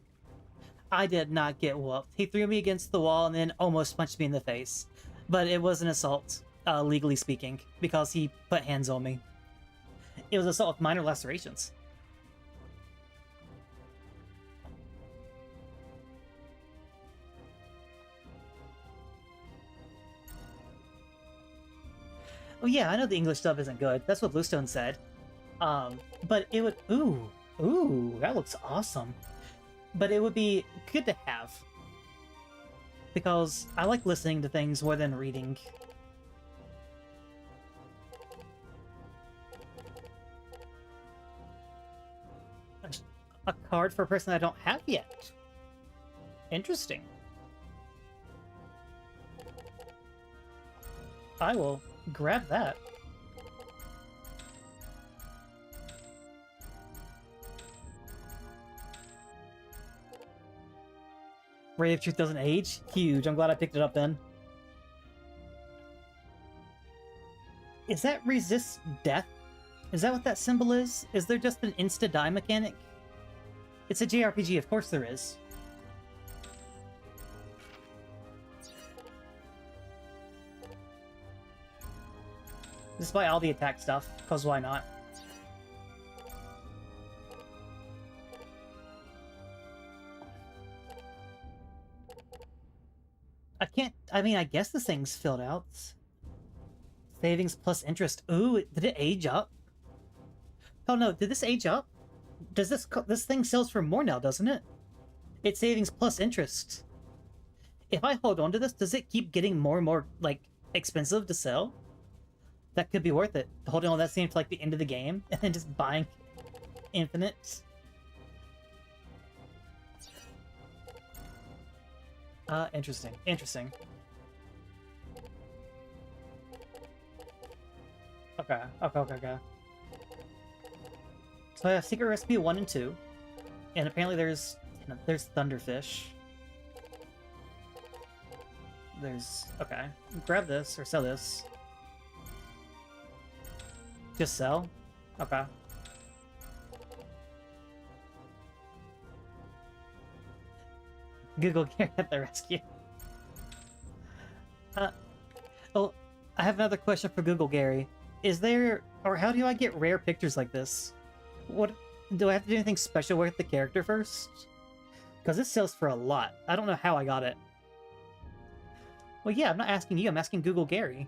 I did not get whooped. He threw me against the wall and then almost punched me in the face. But it was an assault, legally speaking, because he put hands on me. It was assault with minor lacerations. Oh yeah, I know the English dub isn't good. That's what Bluestone said. But it would... Ooh, that looks awesome. But it would be good to have. Because I like listening to things more than reading. A card for a person I don't have yet. Interesting. I will grab that. Ray of Truth doesn't age? Huge. I'm glad I picked it up then. Is that resist death? Is that what that symbol is? Is there just an insta-die mechanic? It's a JRPG, of course there is. Just buy all the attack stuff, because why not? I mean, I guess this thing's filled out. Savings plus interest. Ooh, did it age up? Oh no, did this age up? Does this thing sells for more now, doesn't it? It's savings plus interest. If I hold on to this, does it keep getting more and more, like, expensive to sell? That could be worth it. Holding on that same for, like, the end of the game, and then just buying infinite. Interesting. Interesting. Okay. So I have Secret Recipe 1 and 2. And apparently there's Thunderfish. There's... Okay. Grab this, or sell this. Just sell? Okay. Google Gear at the rescue. Oh, I have another question for Google Gary. Is there, or how do I get rare pictures like this? What, do I have to do anything special with the character first? Because this sells for a lot. I don't know how I got it. Well, yeah, I'm not asking you, I'm asking Google Gary.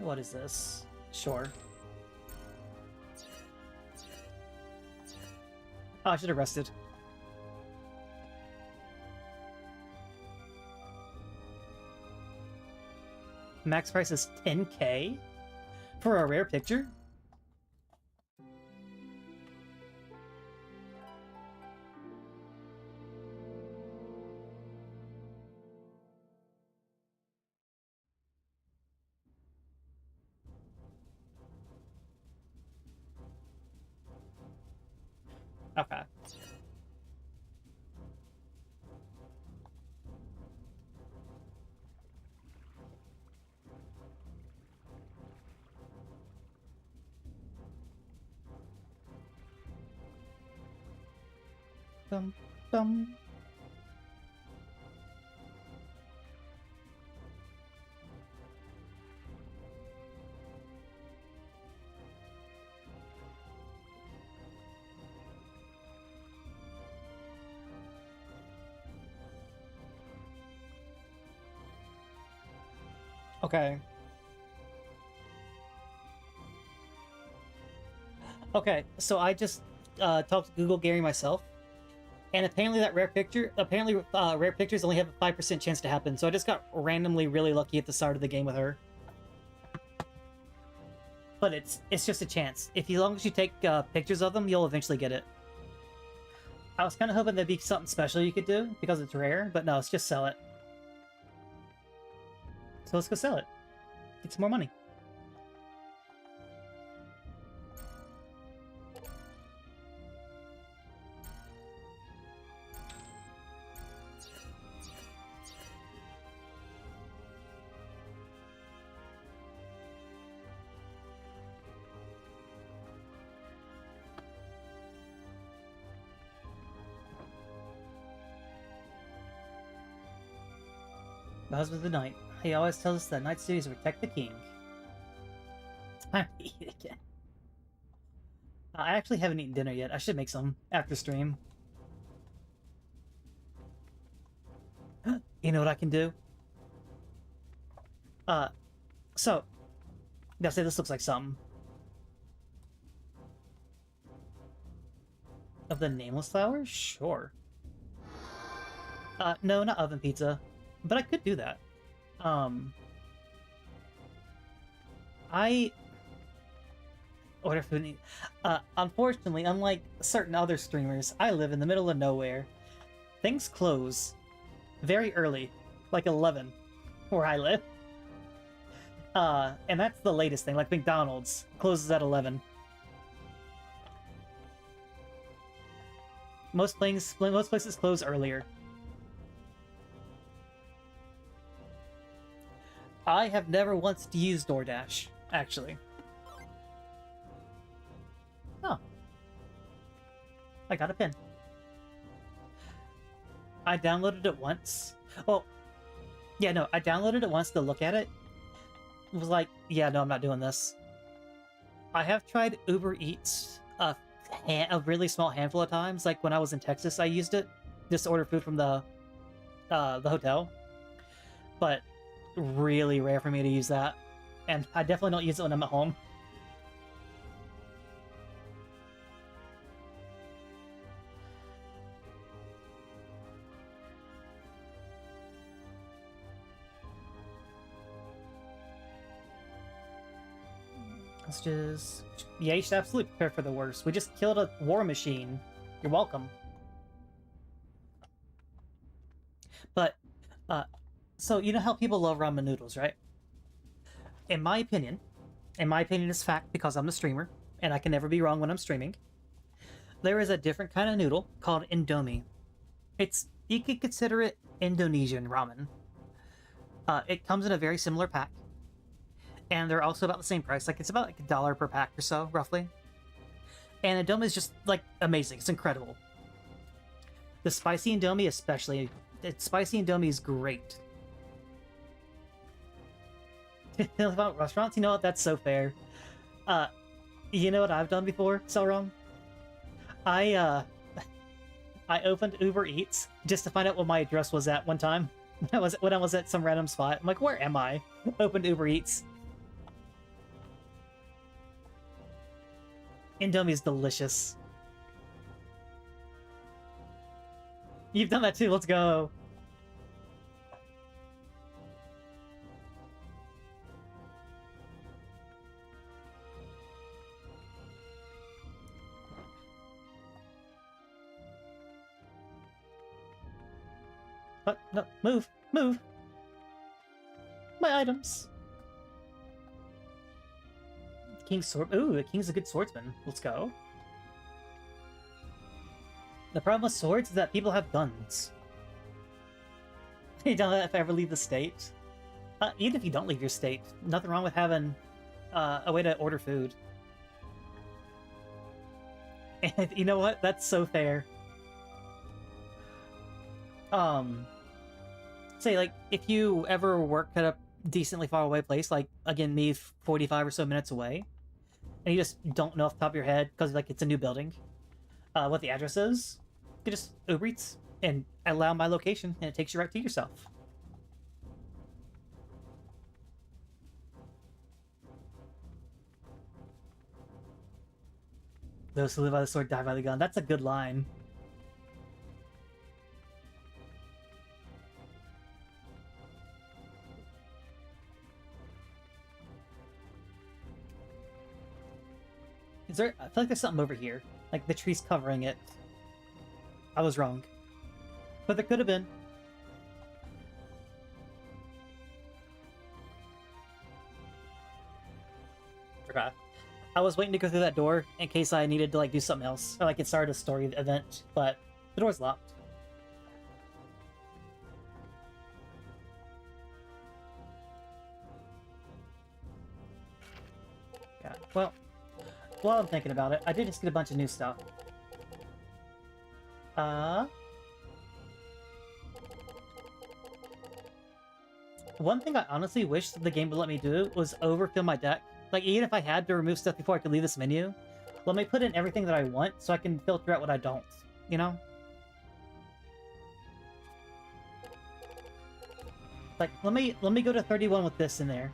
What is this? Sure. Oh, I should have rested. Max price is 10K? For a rare picture? Okay. Dum, dum. Okay. Okay, so I just talked to Google Gary myself, and apparently rare pictures only have a 5% chance to happen, so I just got randomly really lucky at the start of the game with her. But it's just a chance. If as long as you take pictures of them, you'll eventually get it. I was kind of hoping there'd be something special you could do, because it's rare, but no, it's just sell it. So let's go sell it. Get some more money. The husband of the night. He always tells us that night's duty is to protect the king. It's time to eat again. I actually haven't eaten dinner yet. I should make some after stream. You know what I can do? So, I'll say this looks like something. Of the nameless flowers? Sure. No, not oven pizza. But I could do that. I order food. Unfortunately, unlike certain other streamers, I live in the middle of nowhere. Things close very early, like 11, where I live. And that's the latest thing. Like McDonald's closes at 11. Most places close earlier. I have never once used DoorDash, actually. Oh. I got a pin. I downloaded it once. Well, yeah, no, I downloaded it once to look at it. It was like, yeah, no, I'm not doing this. I have tried Uber Eats a really small handful of times. Like when I was in Texas, I used it just to order food from the hotel. But really rare for me to use that, and I definitely don't use it when I'm at home. Let's just... Yeah, you should absolutely prepare for the worst. We just killed a war machine. You're welcome. But, so you know how people love ramen noodles, right? In my opinion is fact because I'm the streamer, and I can never be wrong when I'm streaming, there is a different kind of noodle called Indomie. You could consider it Indonesian ramen. It comes in a very similar pack, and they're also about the same price. Like, it's about like $1 per pack or so, roughly. And Indomie is just, like, amazing. It's incredible. The spicy Indomie especially. Spicy Indomie is great. About restaurants? You know what? That's so fair. You know what I've done before, Selrom? I opened Uber Eats just to find out what my address was at one time. When I was at some random spot. I'm like, where am I? Opened Uber Eats. Indomie is delicious. You've done that too, let's go. What? No, move! Move! My items! King's sword. Ooh, the king's a good swordsman. Let's go. The problem with swords is that people have guns. You don't have to ever leave the state. Even if you don't leave your state, nothing wrong with having a way to order food. And you know what? That's so fair. Say, like, if you ever work at a decently far away place, like, again, me 45 or so minutes away, and you just don't know off the top of your head, because, like, it's a new building, what the address is, you can just Uber Eats and allow my location, and it takes you right to yourself. Those who live by the sword die by the gun. That's a good line. Is there... I feel like there's something over here. Like the tree's covering it. I was wrong. But there could have been. Okay. I was waiting to go through that door in case I needed to like do something else. Or like it started a story event, but the door's locked. Yeah, well, while I'm thinking about it, I did just get a bunch of new stuff. One thing I honestly wish the game would let me do was overfill my deck. Like, even if I had to remove stuff before I could leave this menu, let me put in everything that I want so I can filter out what I don't, you know? Like, let me go to 31 with this in there.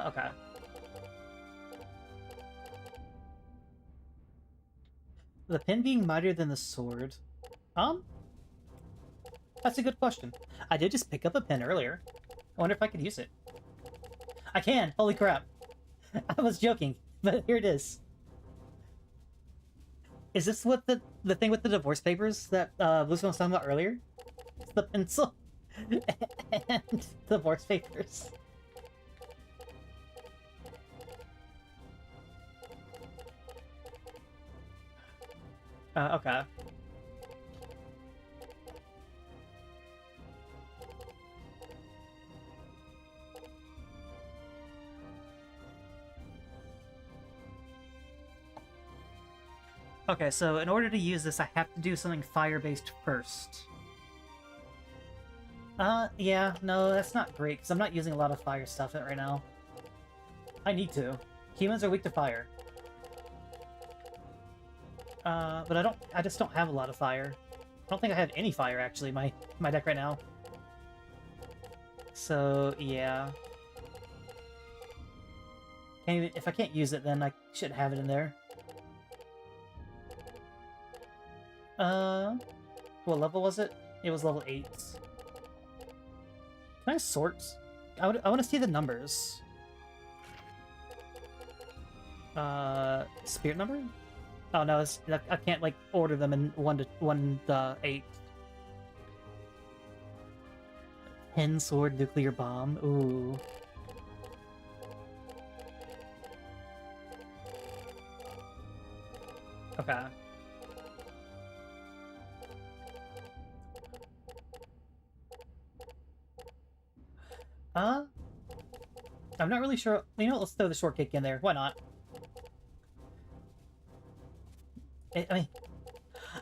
Okay. The pen being mightier than the sword? That's a good question. I did just pick up a pen earlier. I wonder if I could use it. I can! Holy crap! I was joking, but here it is. Is this what the thing with the divorce papers that Lucian was talking about earlier? It's the pencil and divorce papers. Okay. Okay, so in order to use this, I have to do something fire-based first. Yeah, no, that's not great, because I'm not using a lot of fire stuff right now. I need to. Humans are weak to fire. But I just don't have a lot of fire. I don't think I have any fire, actually, in my deck right now. So, yeah. If I can't use it, then I shouldn't have it in there. What level was it? It was level 8. Can I sort? I want to see the numbers. Spirit number? Oh no, I can't like order them in 1 to 8. 10 sword nuclear bomb. Ooh. Okay. I'm not really sure. You know what? Let's throw the shortcake in there. Why not? I mean,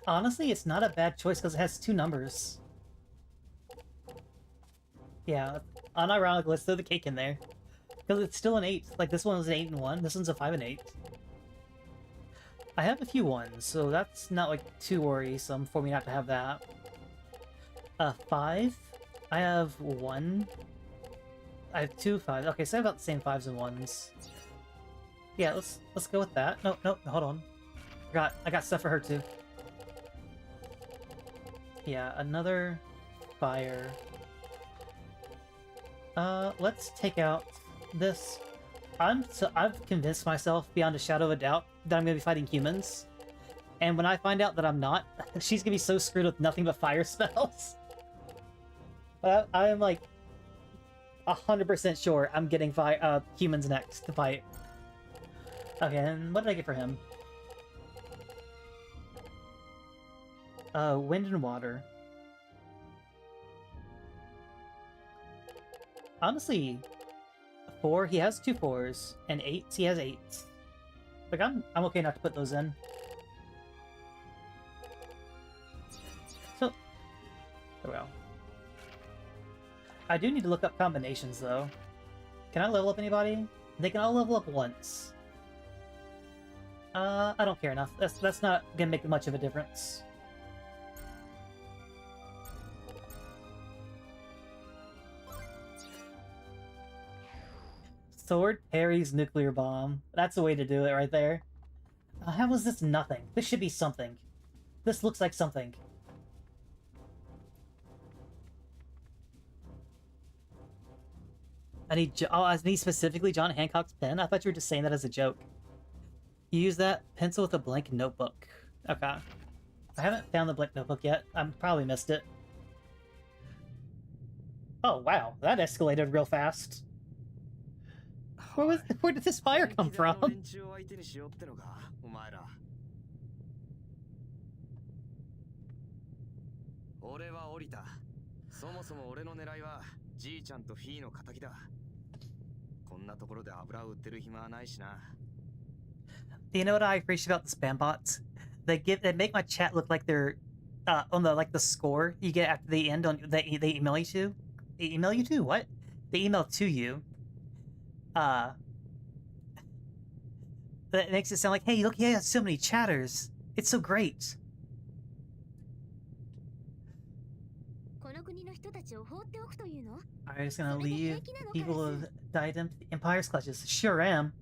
honestly, it's not a bad choice because it has 2 numbers. Yeah, unironic, let's throw the cake in there. Because it's still an 8. Like, this one was an 8 and 1. This one's a 5 and 8. I have a few 1s, so that's not, like, too worrisome for me not to have that. 5? I have 1. I have 2 5s. Okay, so I have about the same 5s and 1s. Yeah, let's go with that. No, hold on. I got stuff for her too. Yeah, another fire. Let's take out this. I've convinced myself beyond a shadow of a doubt that I'm gonna be fighting humans. And when I find out that I'm not, she's gonna be so screwed with nothing but fire spells. But I am like 100% sure I'm getting humans next to fight. Okay, and what did I get for him? Wind and water. Honestly, 4, he has 2 4s, and 8s, he has 8s. Like, I'm okay not to put those in. So, there we go. I do need to look up combinations, though. Can I level up anybody? They can all level up once. I don't care enough. That's not gonna make much of a difference. Sword parries nuclear bomb. That's a way to do it right there. How is this nothing? This should be something. This looks like something. I need specifically John Hancock's pen? I thought you were just saying that as a joke. You use that pencil with a blank notebook. Okay. I haven't found the blank notebook yet. I probably missed it. Oh, wow. That escalated real fast. Where did this fire come from? 俺は降りた。そもそも俺の狙いはじいちゃんとフィーの仇だ。こんなところで油を売ってる暇はないしな。You know what I appreciate about the spam bots? They make my chat look like they're on the score you get after the end on they email you to. They email you to what? They email to you. That makes it sound like, hey, look, he has so many chatters. It's so great. Are you just gonna leave people of diadem to the Empire's clutches? Sure am.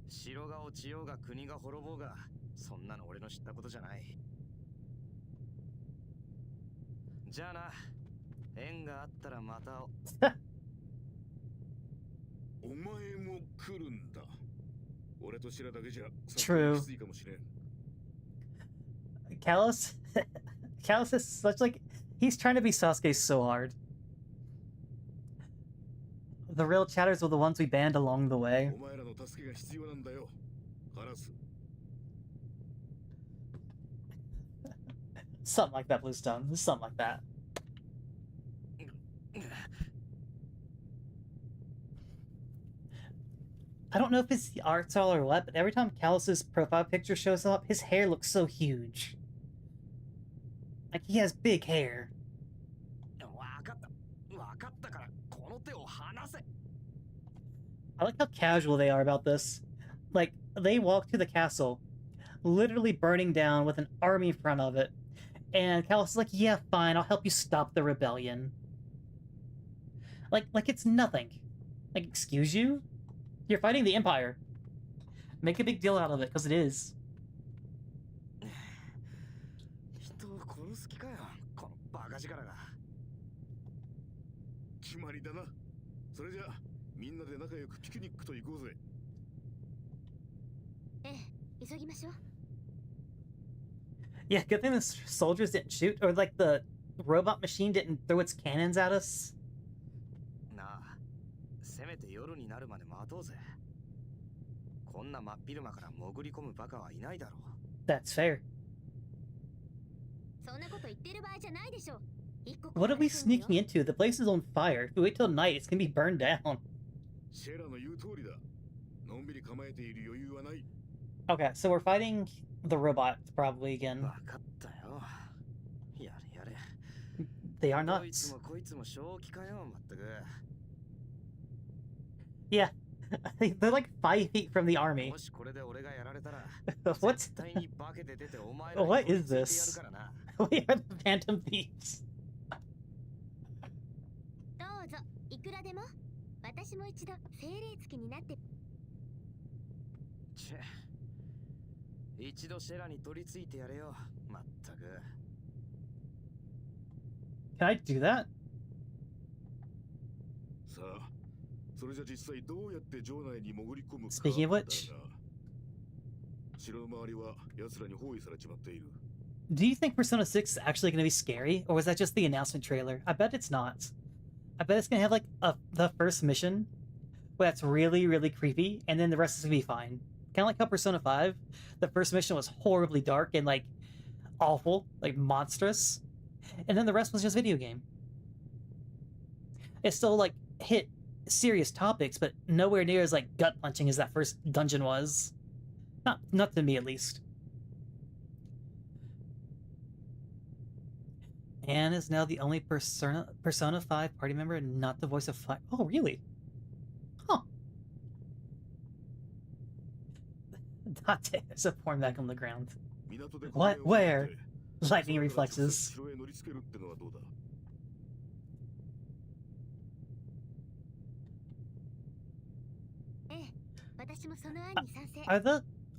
城が落ちようが国が滅ぼうが、そんなの俺の知ったことじゃない。じゃあな、縁があったらまた。お前も来るんだ。俺と白だけじゃ True. Callus is such like he's trying to be Sasuke so hard. The real chatters were the ones we banned along the way. Something like that, Bluestone. Something like that. I don't know if it's the art style or what, but every time Callus's profile picture shows up, his hair looks so huge. Like, he has big hair. I like how casual they are about this. Like, they walk to the castle, literally burning down with an army in front of it. And Callus is like, yeah, fine, I'll help you stop the rebellion. Like it's nothing. Like, excuse you? You're fighting the Empire. Make a big deal out of it, because it is. Yeah, good thing the soldiers didn't shoot, or like the robot machine didn't throw its cannons at us. That's fair. What are we sneaking into? The place is on fire. If we wait till night, it's gonna be burned down. Okay, so we're fighting the robot probably again. They are nuts. Yeah, they're like 5 feet from the army. What is this? We are the Phantom Thieves. Can I do that? Speaking of which, do you think Persona 6 is actually going to be scary, or was that just the announcement trailer? I bet it's not. I bet it's going to have like the first mission where that's really, really creepy, and then the rest is going to be fine. Kind of like how Persona 5, the first mission was horribly dark and like awful, like monstrous, and then the rest was just video game. It still like hit serious topics, but nowhere near as like gut punching as that first dungeon was. Not to me at least. Anne is now the only Persona 5 party member not the voice of Fire. Oh, really? Huh. Date, there's a porn back on the ground. 港で What? この絵を Where? 見て Lightning それから直接 reflexes. 城へ乗り付けるってのはどうだ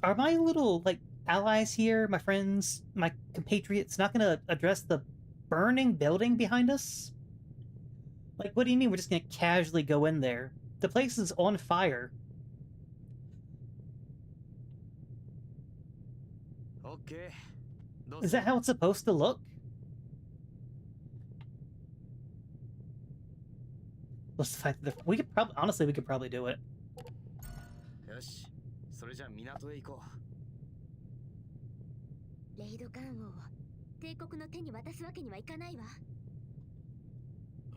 Are my little, like, allies here, my friends, my compatriots, not gonna address the burning building behind us? Like, what do you mean we're just gonna casually go in there? The place is on fire. Okay. Is that how it's supposed to look? Let's fight the... We could probably... Honestly, we could probably do it. よし、それじゃあ港へ行こレイド艦王を帝国の手に渡すわけにはいかないわ。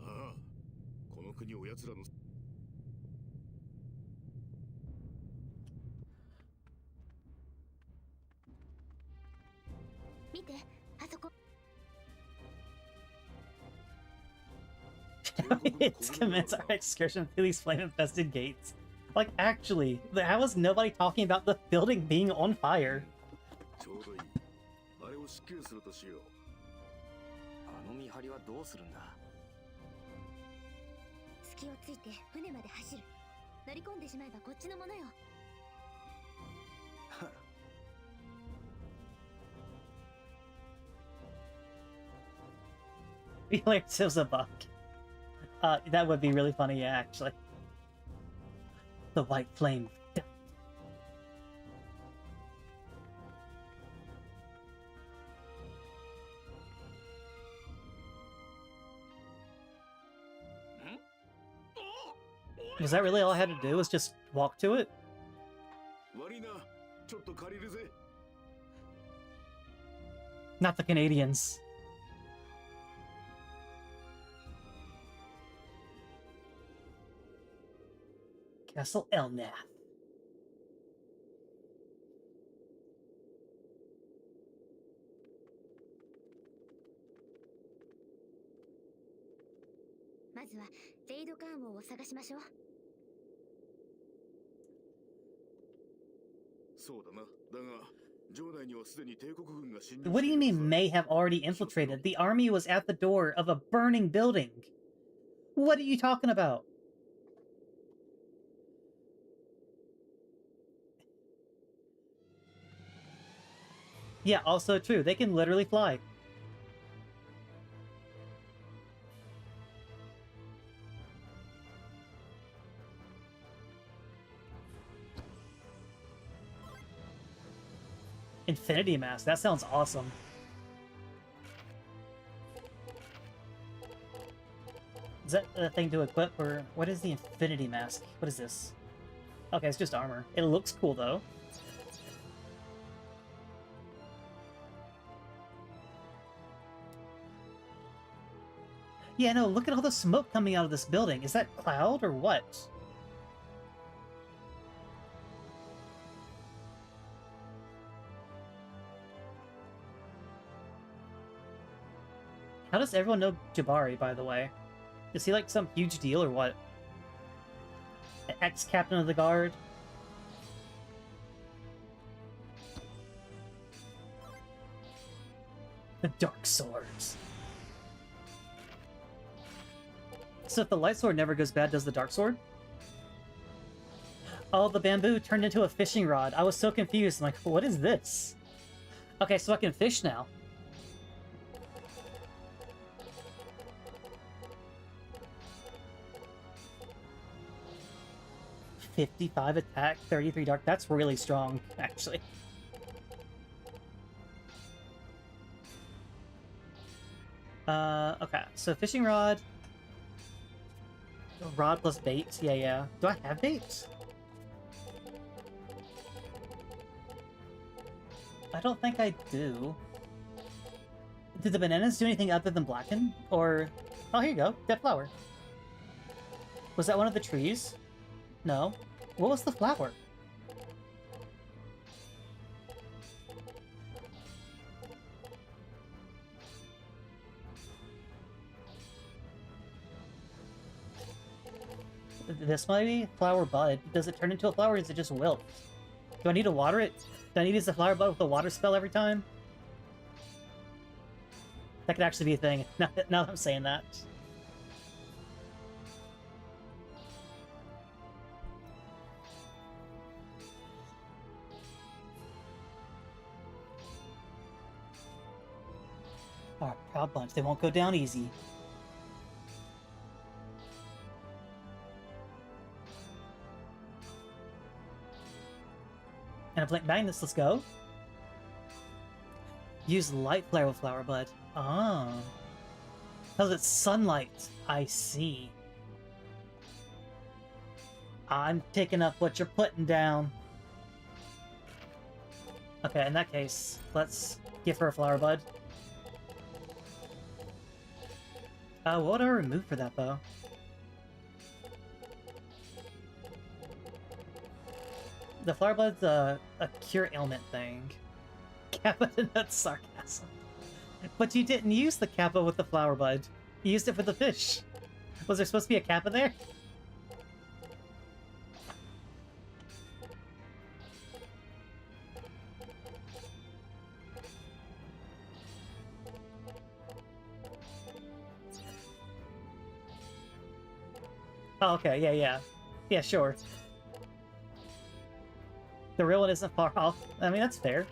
ああこの国を奴らの 見て、あそこ。It's commence our excursion through these flame-infested gates. Like, actually, how is nobody talking about the building being on fire? ちょうどいいあれを失敬するとしようう。あの見張りはどうするんだ。隙をついて船まで走る。乗り込んでしまえばこっちのものよ。We learned ourselves a buck. That would be really funny, yeah, actually. The white flame. Was that really all I had to do? Was just walk to it? 悪いなちょっと借りるぜ Not the Canadians. Castle Elnath. What do you mean may have already infiltrated? The army was at the door of a burning building. What are you talking about? Yeah, also true. They can literally fly. Infinity Mask. That sounds awesome. Is that a thing to equip, or what is the Infinity Mask? What is this? Okay, it's just armor. It looks cool, though. Yeah, no, look at all the smoke coming out of this building. Is that cloud or what? How does everyone know Jabari, by the way? Is he like some huge deal or what? Ex-captain of the guard? The Dark Swords. So if the light sword never goes bad, does the dark sword? Oh, the bamboo turned into a fishing rod. I was so confused. I'm like, what is this? Okay, so I can fish now. $55 attack, 33 dark. That's really strong, actually. Okay, so fishing rod. Rod plus bait. Yeah. Do I have bait? I don't think I do. Did the bananas do anything other than blacken? Or... Oh, here you go. Dead flower. Was that one of the trees? No. What was the flower? This might be flower bud. Does it turn into a flower or does it just wilt? Do I need to water it? Do I need to use the flower bud with a water spell every time? That could actually be a thing, now that I'm saying that. Our Proud Bunch, they won't go down easy. And a Blink Magnus, let's go. Use Light Flare with Flower Bud. Ah. Because it's sunlight. I see. I'm picking up what you're putting down. Okay, in that case, let's give her a Flower Bud. What would I remove for that, though? The Flower Bud's a cure ailment thing. Kappa Nut sarcasm. But you didn't use the Kappa with the Flower Bud. You used it for the fish. Was there supposed to be a Kappa there? Oh, okay, yeah. Yeah, sure. The real one isn't far off. I mean, that's fair.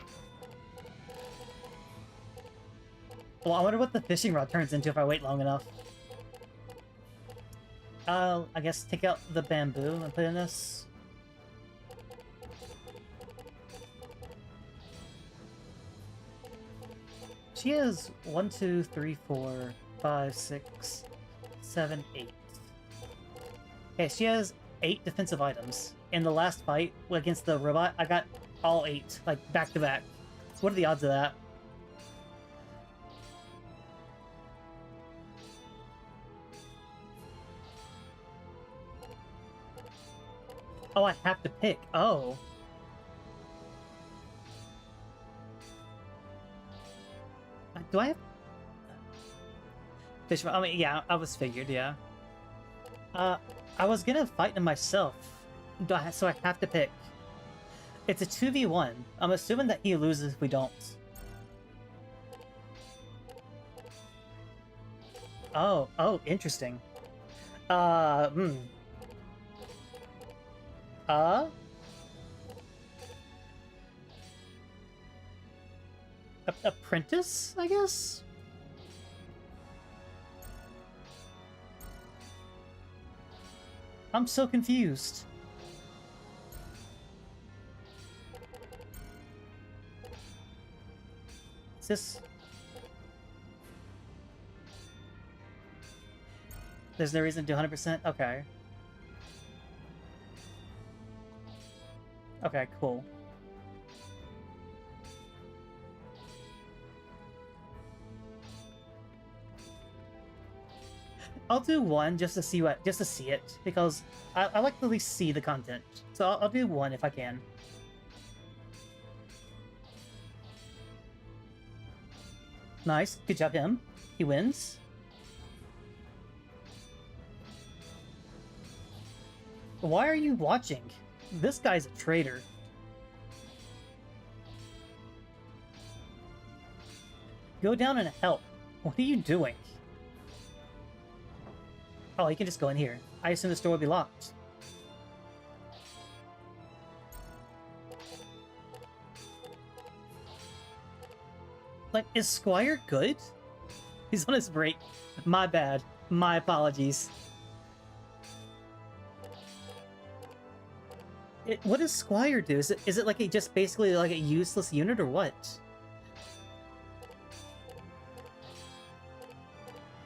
Well, I wonder what the fishing rod turns into if I wait long enough. I guess take out the bamboo and put in this. She has 1, 2, 3, 4, 5, 6, 7, 8. Okay, she has 8 defensive items. In the last fight against the robot, I got all 8, like, back to back. So what are the odds of that? Oh, I have to pick. Oh. Do I have... Fish... I mean, yeah, I was figured, yeah. I was gonna fight him myself. So I have to pick. It's a 2v1. I'm assuming that he loses if we don't. Oh, interesting. Apprentice, I guess? I'm so confused. Is this... There's no reason to do 100%? Okay. Okay, cool. I'll do one just to see it, because I like to at least see the content. So I'll do one if I can. Nice, good job him. He wins. Why are you watching? This guy's a traitor. Go down and help. What are you doing? Oh, you can just go in here. I assume this door will be locked. Like, is Squire good? He's on his break. My bad. My apologies. What does Squire do? Is it like just basically like a useless unit or what?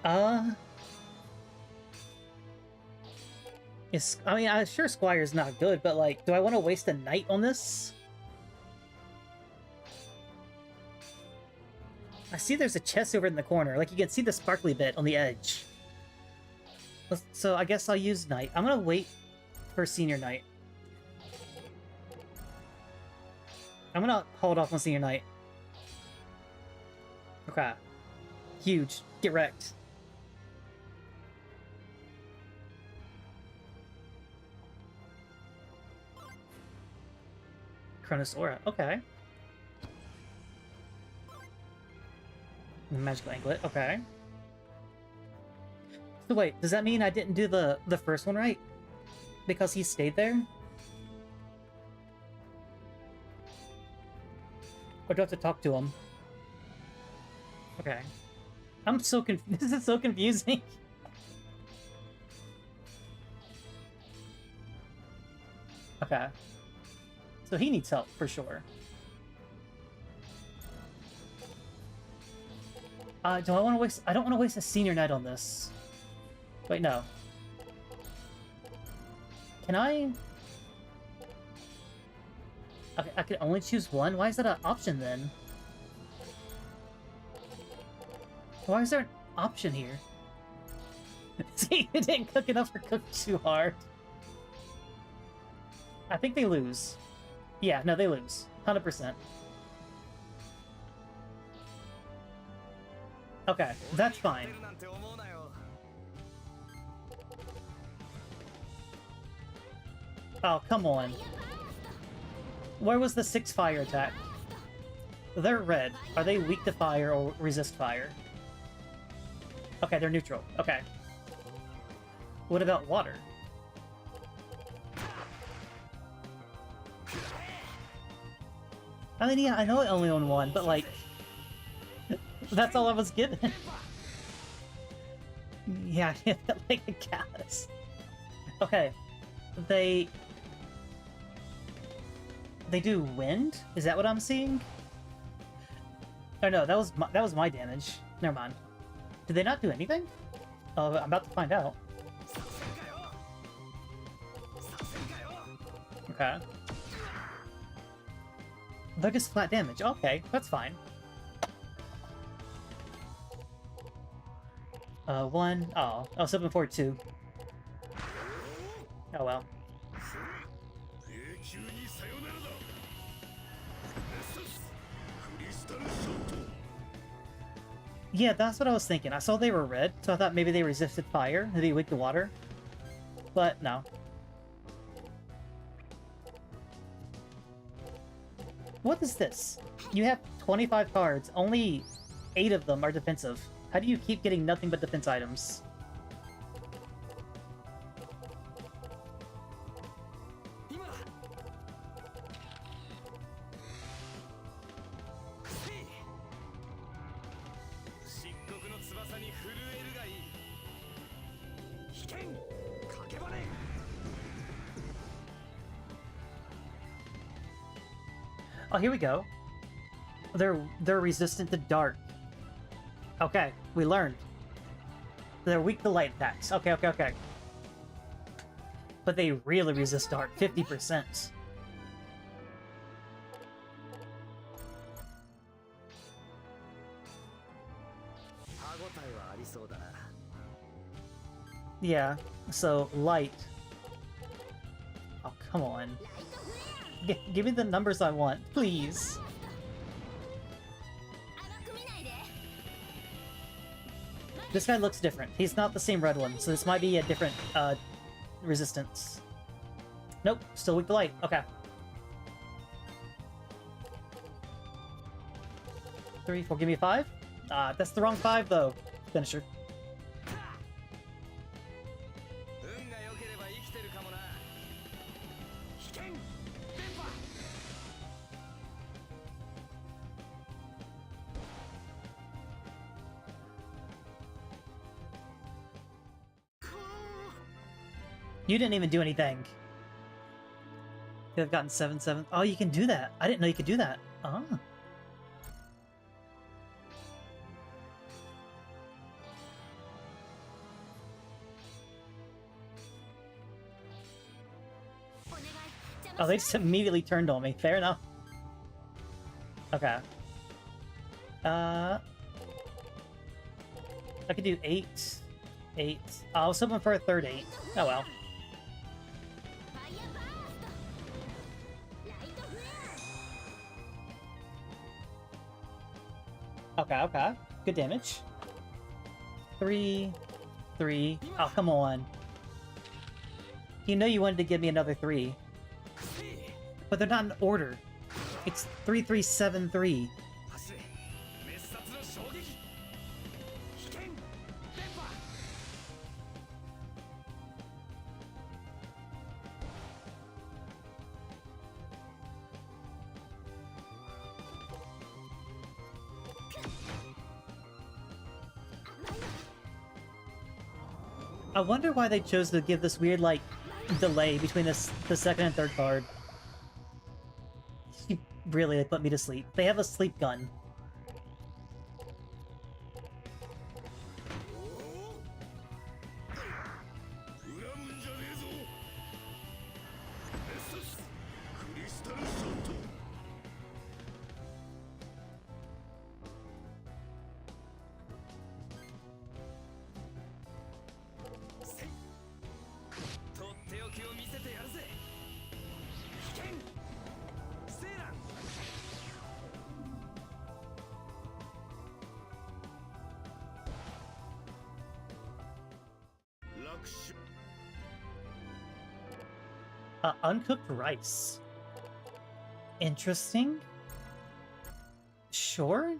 I mean, I'm sure Squire's not good, but like, do I want to waste a night on this? I see there's a chest over in the corner. Like, you can see the sparkly bit on the edge. So I guess I'll use night. I'm gonna wait for senior night. I'm gonna hold off on senior night. Okay. Huge. Get wrecked. Chronosaura. Okay. Magical anklet. Okay. So wait, does that mean I didn't do the first one right? Because he stayed there? Or do I have to talk to him? Okay. I'm so confused. This is so confusing. Okay. So he needs help, for sure. Do I want to waste... I don't want to waste a senior night on this. Wait, no. Can I... Okay, I can only choose one? Why is that an option, then? Why is there an option here? See, you didn't cook enough or cook too hard. I think they lose. Yeah, no, they lose. 100%. Okay, that's fine. Oh, come on. Where was the 6 fire attack? They're red. Are they weak to fire or resist fire? Okay, they're neutral. Okay. What about water? I mean, yeah, I know I only own one, but like... that's all I was given. Yeah, I felt like a callus. Okay. They do wind? Is that what I'm seeing? Oh no, that was my damage. Never mind. Did they not do anything? Oh, I'm about to find out. Okay. They're just flat damage. Okay, that's fine. 1. Oh, I was hoping for 2. Oh well. Yeah, that's what I was thinking. I saw they were red, so I thought maybe they resisted fire, maybe weak to water. But no. What is this? You have 25 cards, only 8 of them are defensive. How do you keep getting nothing but defense items? Oh, here we go. They're resistant to dark. Okay, we learned. They're weak to light attacks. Okay, okay, okay. But they really resist dark. 50%. Yeah, so light. Oh, come on. Give me the numbers I want, please. This guy looks different. He's not the same red one, so this might be a different resistance. Nope, still weak to light. Okay. 3, 4, give me a 5. That's the wrong 5 though. Finisher. You didn't even do anything. You've gotten 7/7. Oh, you can do that. I didn't know you could do that. Oh. Oh, they just immediately turned on me. Fair enough. Okay. I could do 8. 8. I was hoping for a third 8. Oh well. Okay, okay. Good damage. 3, 3. Oh, come on. You know you wanted to give me another 3. But they're not in order. It's 3373. 走れ滅殺の衝撃危険電波 I wonder why they chose to give this weird, like, delay between the second and third card. Really, they put me to sleep. They have a sleep gun. Uncooked rice. Interesting. Sure.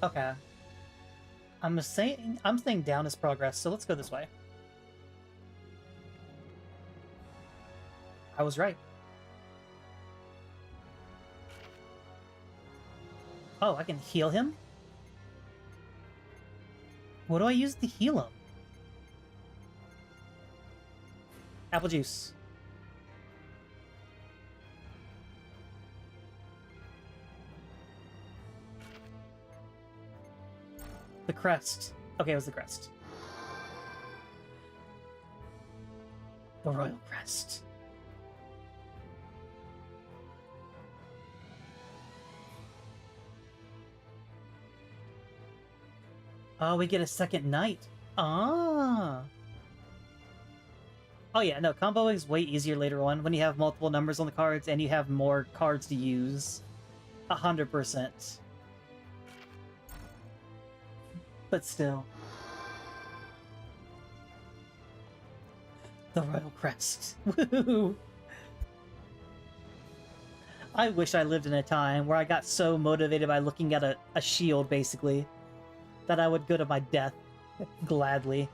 Okay. I'm saying down is progress, so let's go this way. I was right. Oh, I can heal him? What do I use to heal him? Apple juice. The crest. Okay, it was the crest. The royal crest. Oh, we get a second night. Ah. Oh yeah, no, comboing is way easier later on when you have multiple numbers on the cards and you have more cards to use. 100%. But still. The Royal Crest. Woohoo! I wish I lived in a time where I got so motivated by looking at a shield, basically, that I would go to my death gladly.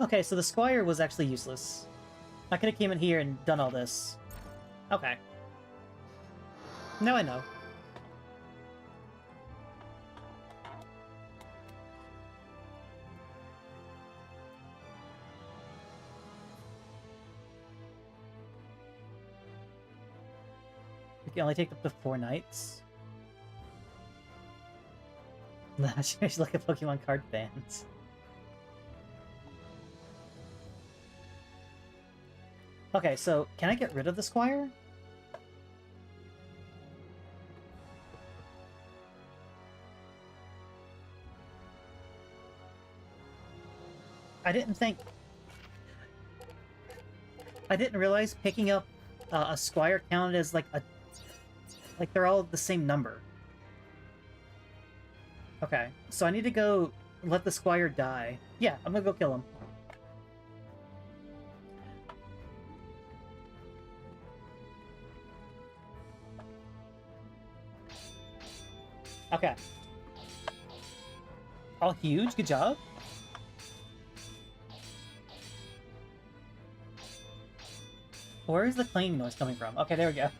Okay, so the Squire was actually useless. I could have came in here and done all this. Okay. Now I know. We can only take up to 4 nights. I should look at Pokemon card bans. Okay, so can I get rid of the Squire? I didn't realize picking up a Squire counted as like they're all the same number. Okay, so I need to go let the Squire die. Yeah, I'm gonna go kill him. Okay. All huge, good job. Where is the clanging noise coming from? Okay, there we go.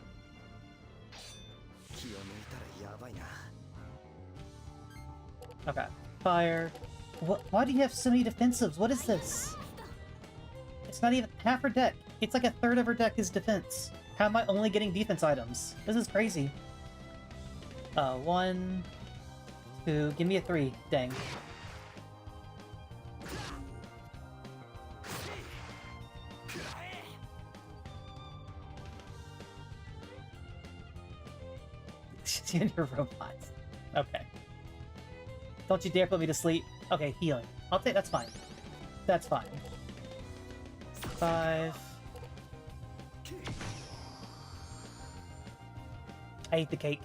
Okay. Fire. What? Why do you have so many defensives? What is this? It's not even half her deck. It's like a third of her deck is defense. How am I only getting defense items? This is crazy. 1, 2, give me a 3. Dang. And your robots. Okay. Don't you dare put me to sleep. Okay, healing. I'll take. That's fine. That's fine. 5. I ate the cake.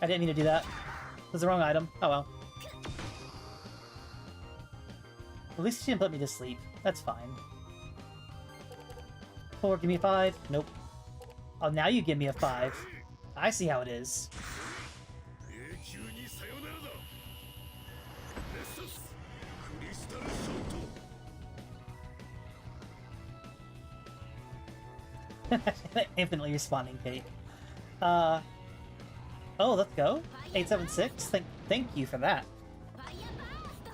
I didn't mean to do that. was the wrong item. Oh well. At least she didn't put me to sleep. That's fine. 4, give me a 5. Nope. Oh, now you give me a 5. I see how it is. 永久にさよならだ。レッサスクリスタルショット。 Infinitely responding, Kate. Oh, let's go. 876. Thank you for that. ファイヤーバースト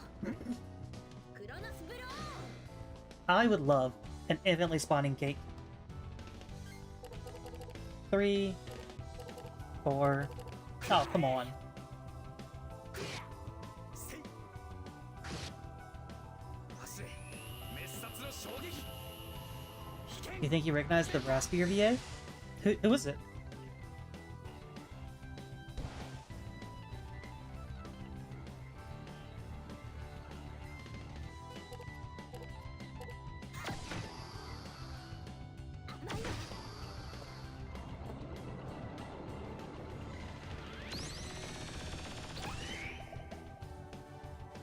クロノスブロー I would love an infinitely spawning cake. 3, 4. Oh, come on. せい走れ滅殺の衝撃引け You think you recognize the raspier VA? Who is it?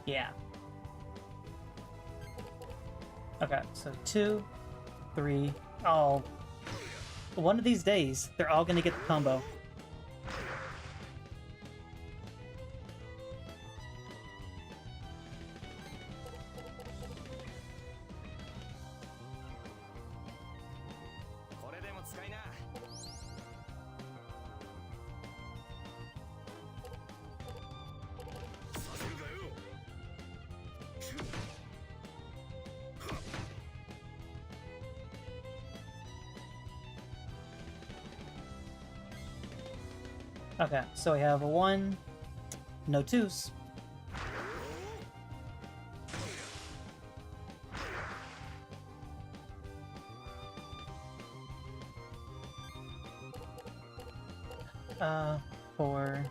Yeah. Okay, so 2, 3. Oh. One of these days, they're all gonna get the combo. Okay, so we have a 1, no 2s. Uh, 4.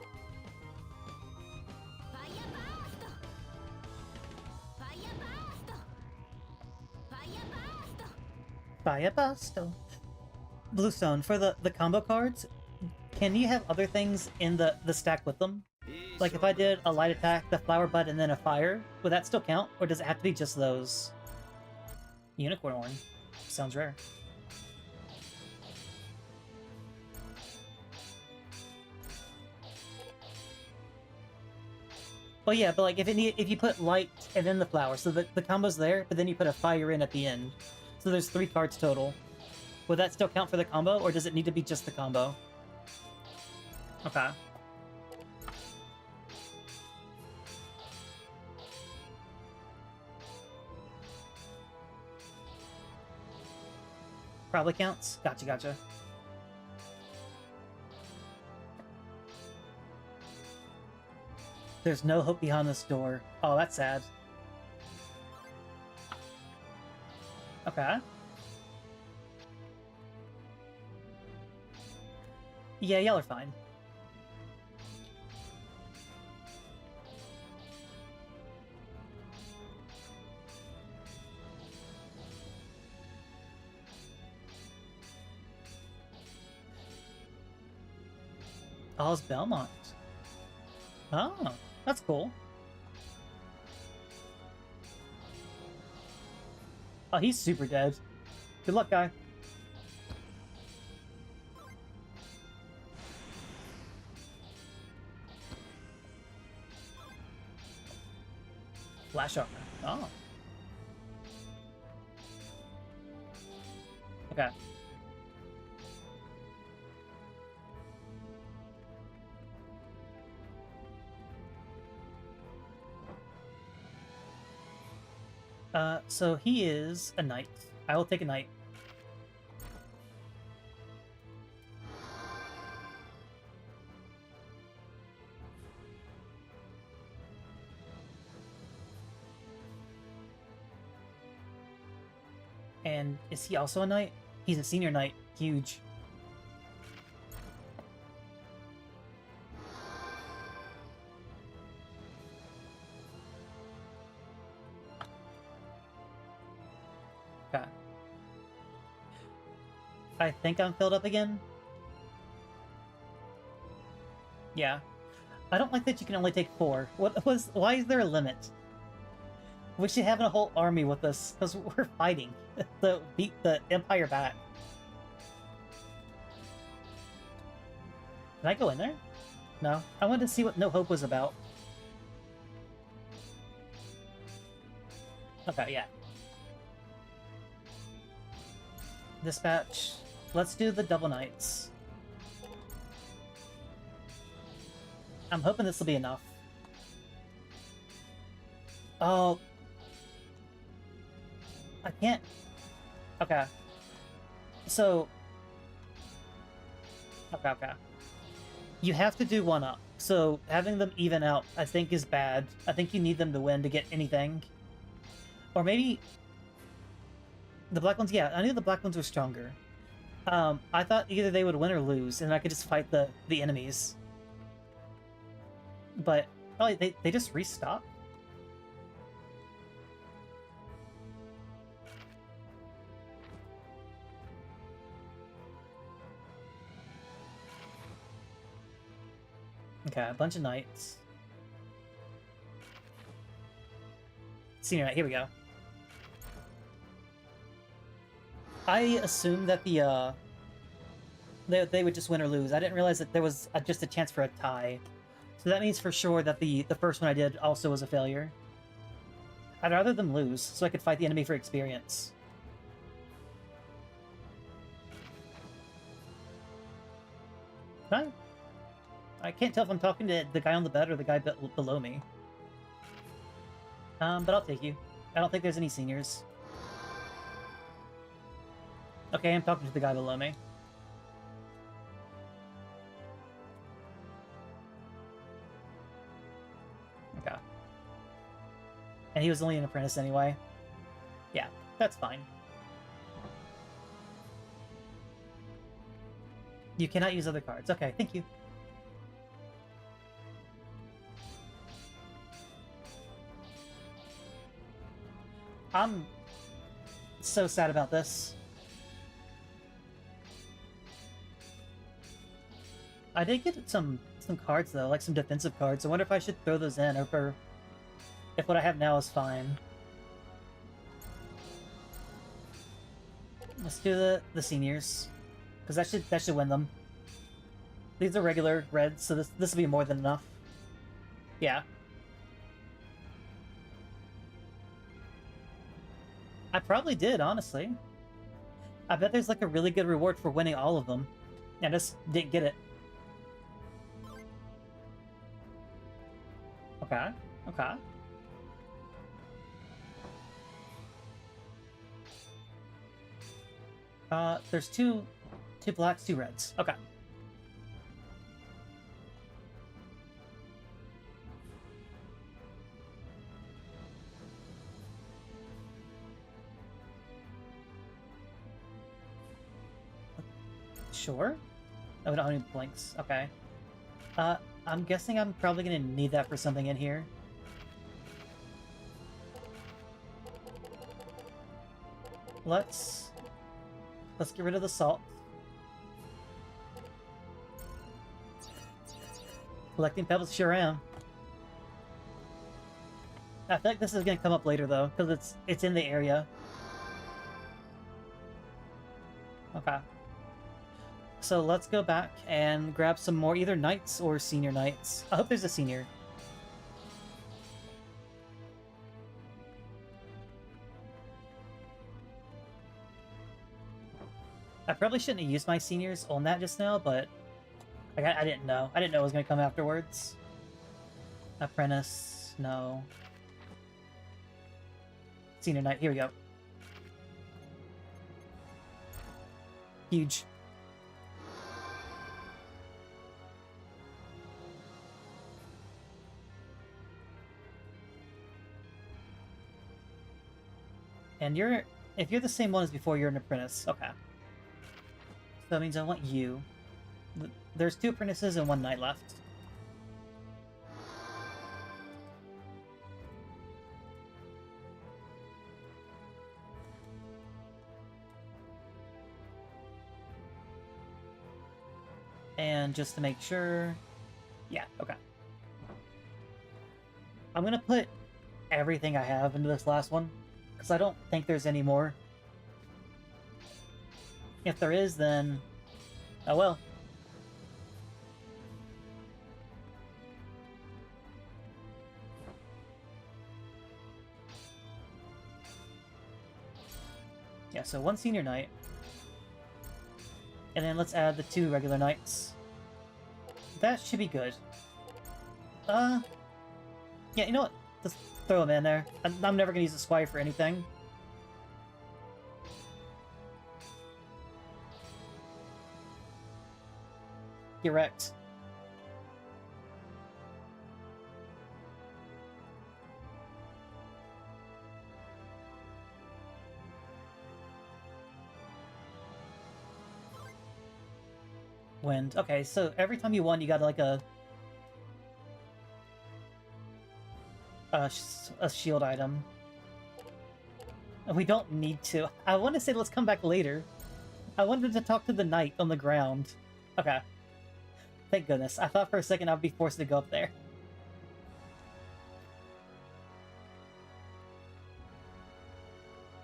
ファイヤーバーストファイヤーバーストファイヤーバースト Fire Basto. Bluestone, for the combo cards, can you have other things in the stack with them? Like if I did a light attack, the flower bud, and then a fire, would that still count? Or does it have to be just those? Unicorn horn. Sounds rare. Well, yeah, but like if you put light and then the flower, so the combo's there, but then you put a fire in at the end, so there's 3 cards total. Would that still count for the combo, or does it need to be just the combo? Okay. Probably counts. Gotcha. There's no hope behind this door. Oh, that's sad. Okay. Yeah, y'all are fine. Oz Belmont. Oh, that's cool. Oh, he's super dead. Good luck, guy. Flash armor. Oh. Okay. So he is a knight. I will take a knight. And is he also a knight? He's a senior knight. Huge. Okay. I think I'm filled up again. Yeah. I don't like that you can only take 4. Why is there a limit? We should have a whole army with us, because we're fighting to beat the Empire back. Can I go in there? No. I wanted to see what No Hope was about. Okay, yeah. Dispatch. Let's do the double knights. I'm hoping this will be enough. Oh. I can't... Okay. So... Okay. You have to do one up. So having them even out, I think, is bad. I think you need them to win to get anything. Or maybe... The black ones, yeah, I knew the black ones were stronger. I thought either they would win or lose, and I could just fight the enemies. But, oh, they just restock? Okay, a bunch of knights. Senior knight, here we go. I assumed that they would just win or lose. I didn't realize that there was just a chance for a tie. So that means for sure that the first one I did also was a failure. I'd rather them lose, so I could fight the enemy for experience. Huh? I can't tell if I'm talking to the guy on the bed or the guy below me. But I'll take you. I don't think there's any seniors. Okay, I'm talking to the guy below me. Okay. And he was only an apprentice anyway. Yeah, that's fine. You cannot use other cards. Okay, thank you. I'm so sad about this. I did get some cards though, like some defensive cards. I wonder if I should throw those in, or if what I have now is fine. Let's do the seniors, because that should win them. These are regular reds, so this will be more than enough. Yeah. I probably did, honestly. I bet there's like a really good reward for winning all of them. I just didn't get it. Okay, okay. There's two blacks, 2 reds. Okay. Sure. Oh, we don't have any blanks. Okay. I'm guessing I'm probably gonna need that for something in here. Let's get rid of the salt. Collecting pebbles, sure am. I feel like this is gonna come up later though, because it's in the area. Okay. So let's go back and grab some more either knights or senior knights. I hope there's a senior. I probably shouldn't have used my seniors on that just now, but like, I didn't know. I didn't know it was going to come afterwards. Apprentice, no. Senior knight, here we go. Huge. And if you're the same one as before, you're an apprentice. Okay. So that means I want you. There's 2 apprentices and 1 knight left. And just to make sure... Yeah, okay. I'm gonna put everything I have into this last one, because I don't think there's any more. If there is, then... oh well. Yeah, so 1 senior night. And then let's add the 2 regular nights. That should be good. Yeah, you know what? Just throw them in there. I'm never gonna use the Squire for anything. Get wrecked. Wind. Okay, so every time you won, you got like a shield item. And we don't need to. I want to say let's come back later. I wanted to talk to the knight on the ground. Okay. Thank goodness. I thought for a second I'd be forced to go up there.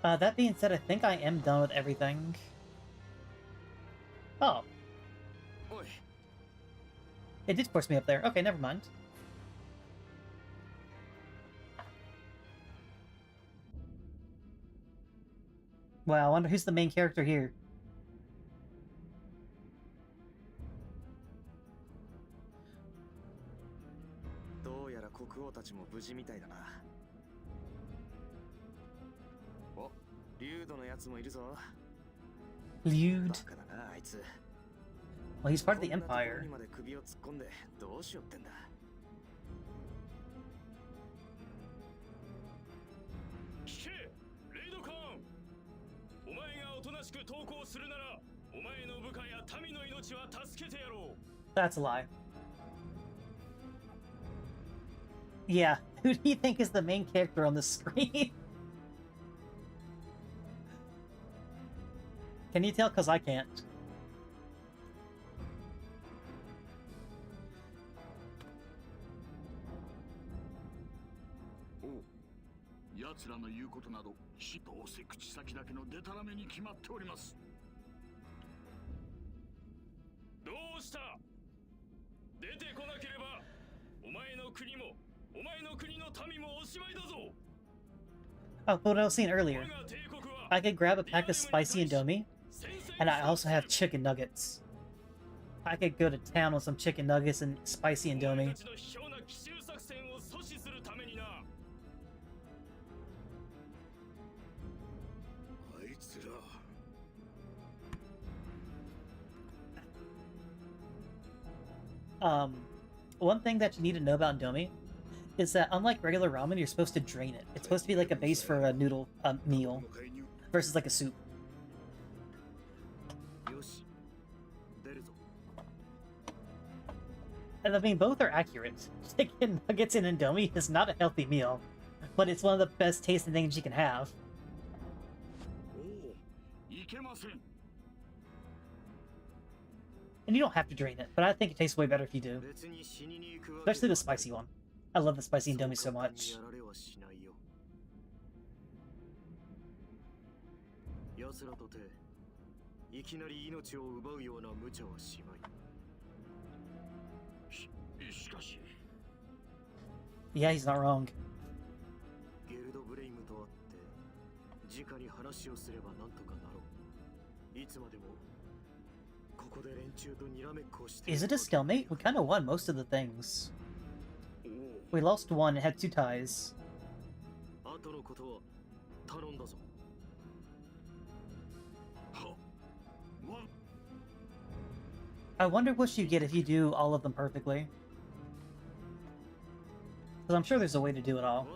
That being said, I think I am done with everything. Oh. Oi. It did force me up there. Okay, never mind. Wow, I wonder who's the main character here. Liud. Well, he's part of the Empire. That's a lie. Yeah, who do you think is the main character on the screen? Can you tell? Because I can't. Oh, what I was saying earlier. I could grab a pack of spicy Indomie, and I also have chicken nuggets. I could go to town with some chicken nuggets and spicy Indomie. One thing that you need to know about Indomie is that unlike regular ramen, you're supposed to drain it. It's supposed to be like a base for a noodle meal versus like a soup. And I mean, both are accurate. Chicken nuggets and Indomie is not a healthy meal, but it's one of the best tasting things you can have. And you don't have to drain it, but I think it tastes way better if you do. Especially the spicy one. I love the spicy Indomie so much. Yeah, he's not wrong. Is it a stalemate? We kind of won most of the things. We lost one and had 2 ties. I wonder what you get if you do all of them perfectly. Because I'm sure there's a way to do it all.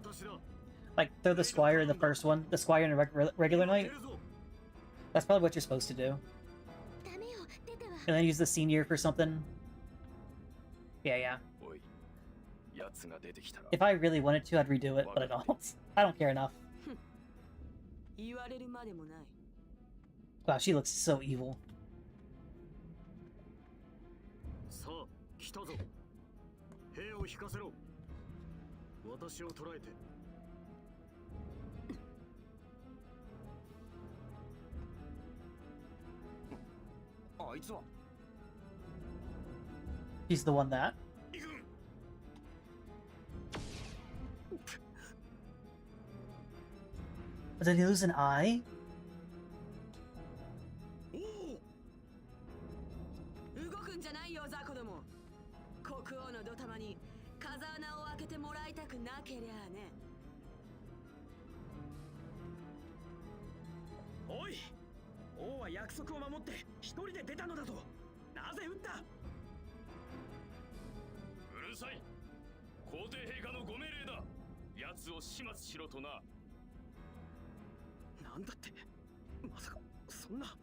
Like, throw the Squire in the first one, the Squire in a regular night. That's probably what you're supposed to do. And then use the senior for something. Yeah. If I really wanted to, I'd redo it, but I don't. I don't care enough. Wow, she looks so evil. 私を捕らえて。あいつは He's the one that. 行くん Did he lose an eye? おお動くんじゃないよザコども。国王のドタマに風穴を開けてもらいたくなけりゃあね。おい、王は約束を守って一人で出たのだぞ。なぜ撃った？うるさい。皇帝陛下のご命令だ。奴を始末しろとな。なんだって、まさかそんな。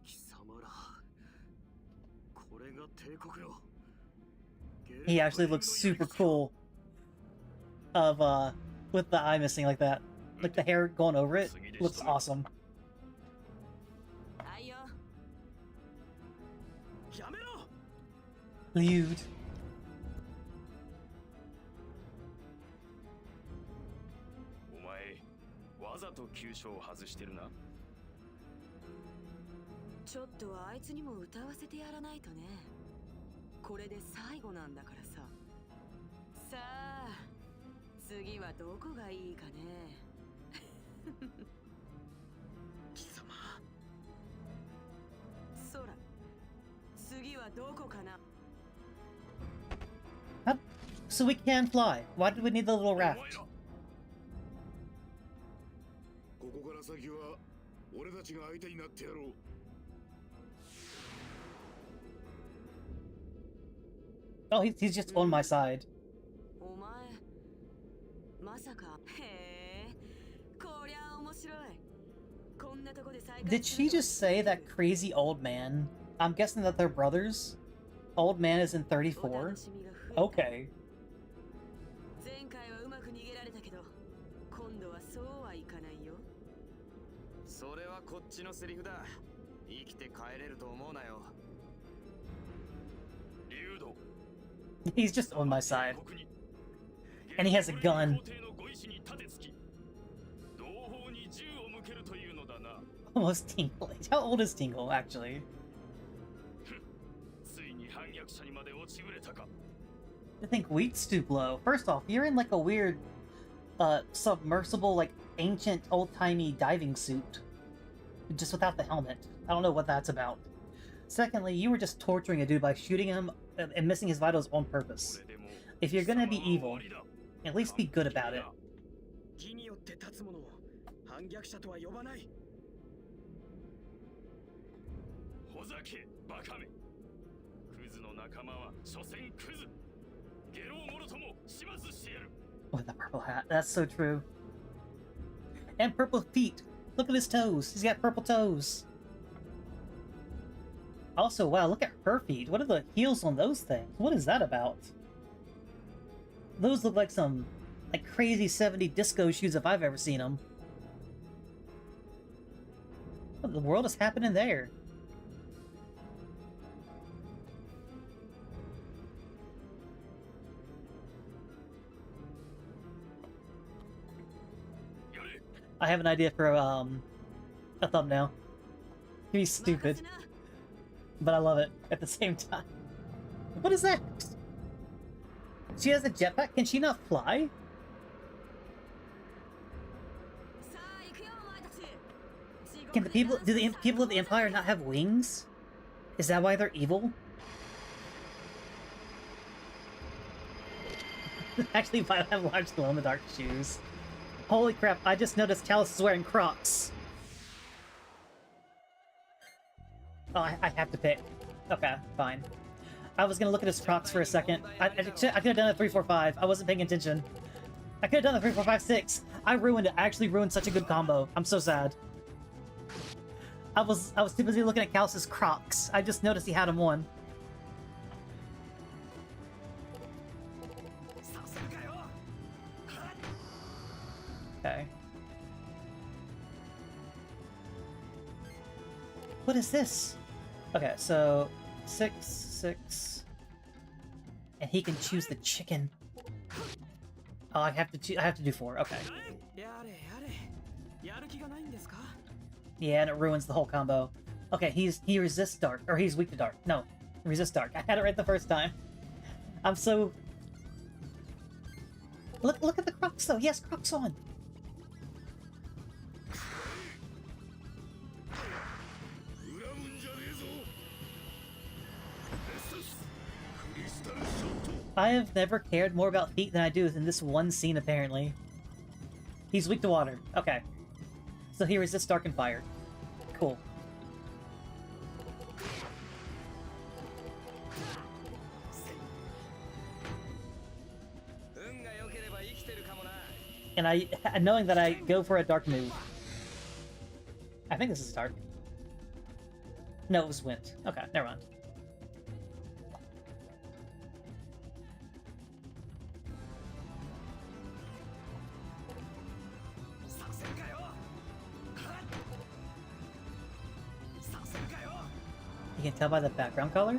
貴様ら、これが帝国の。 He actually looks super cool. Of with the eye missing like that, like the hair going over it, looks awesome. はいよ。やめろ。 Lewd. お前、わざと急所を外してるな。ちょっとはあいつにも歌わせてやらないとね。これで最後なんだからさ。さあ、次はどこがいいかね。貴様。そら、次はどこかな。 So we can fly. Why did we need the little お前 raft? ら、ここから先は俺たちが相手になってやろう。 Oh, he's just on my side. お前、まさか。へえ、こりゃ面白い。こんなとこで再会 Did she just say that crazy old man? I'm guessing that they're brothers. Old man is in 34. Okay. 前回はうまく逃げられたけど、今度はそうはいかないよ。それはこっちのセリフだ。生きて帰れると思うなよ。竜道。 He's just on my side. 国に And he has a gun. 皇帝のご意志に立てつき、同胞に銃を向けるというのだな。 Almost Tingle. How old is Tingle, actually? ついに反逆者にまで落ちぶれたか。 I think wheat stoop low. First off, you're in like a weird, submersible, like ancient, old-timey diving suit, just without the helmet. I don't know what that's about. Secondly, you were just torturing a dude by shooting him and missing his vitals on purpose. これでも If you're gonna be 貴様は終 evil, わりだ。 at least be good about it. 義によって立つ者を反逆者とは呼ばない。ほざけ、バカめ。クズの仲間は所詮クズ。ゲロウもろとも始末してやる。 With the purple hat. That's so true. And purple feet. Look at his toes. He's got purple toes. Also, wow, look at her feet. What are the heels on those things? What is that about? Those look like some, like, crazy 70 disco shoes if I've ever seen them. What in the world is happening there? I have an idea for, a thumbnail. He's stupid, 任せな。 but I love it at the same time. What is that? She has a jetpack? Can she not fly? さあ行くよお前たち。 Can the people, do the people of the Empire not have wings? Is that why they're evil? Actually, I have large glow-in-the-dark shoes. Holy crap, I just noticed Callus is wearing Crocs. Oh, I have to pick. Okay, fine. I was gonna look at his Crocs for a second. I could have done a 3-4-5. I wasn't paying attention. I could have done a 3-4-5-6. I ruined it. I actually ruined such a good combo. I'm so sad. I was too busy looking at Callus's Crocs. I just noticed he had them on. さすがかよ。 Okay. What is this? Okay, so 6, 6. And he can choose the chicken. Oh, I have to do 4. Okay. やれやれ。やる気がないんですか? Yeah, and it ruins the whole combo. Okay, he resists dark, or he's weak to dark. No, resist dark. I had it right the first time. I'm so... Look at the Crocs though. Yes, Crocs on. 恨むんじゃねえぞ。レッサスクリスタルショット。 I have never cared more about heat than I do in this one scene, apparently. He's weak to water. Okay. So he resists dark and fire. Cool. And knowing that I go for a dark move. I think this is dark. No, it was wind. Okay, never mind. You can tell by the background color?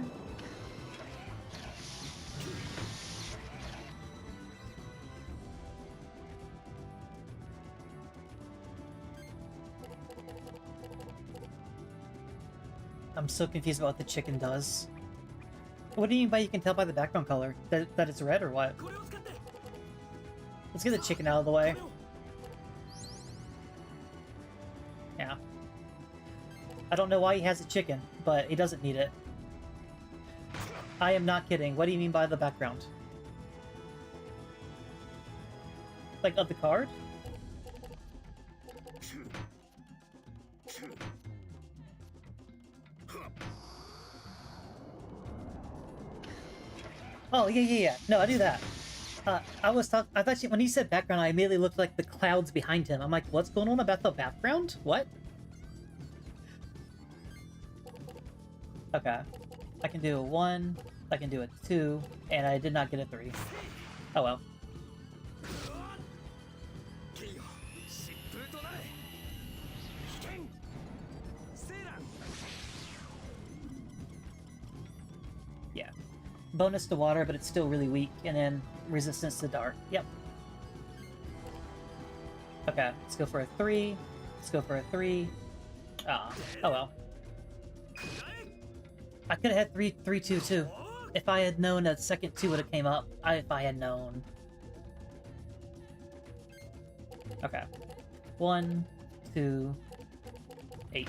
I'm so confused about what the chicken does. What do you mean by you can tell by the background color? That it's red or what? Let's get the chicken out of the way. Yeah. I don't know why he has a chicken, but he doesn't need it. I am not kidding. What do you mean by the background? Like, of the card? Oh, yeah. No, I do that. I thought when he said background, I immediately looked like the clouds behind him. I'm like, what's going on about the background? What? Okay. I can do a 1, I can do a 2, and I did not get a 3. Oh well. Yeah. Bonus to water, but it's still really weak, and then resistance to dark. Yep. Okay, let's go for a 3. Let's go for a 3. Ah, oh well. I could have had 3-2 too. If I had known a second 2 would have came up. If I had known. Okay. 1, 2, 8.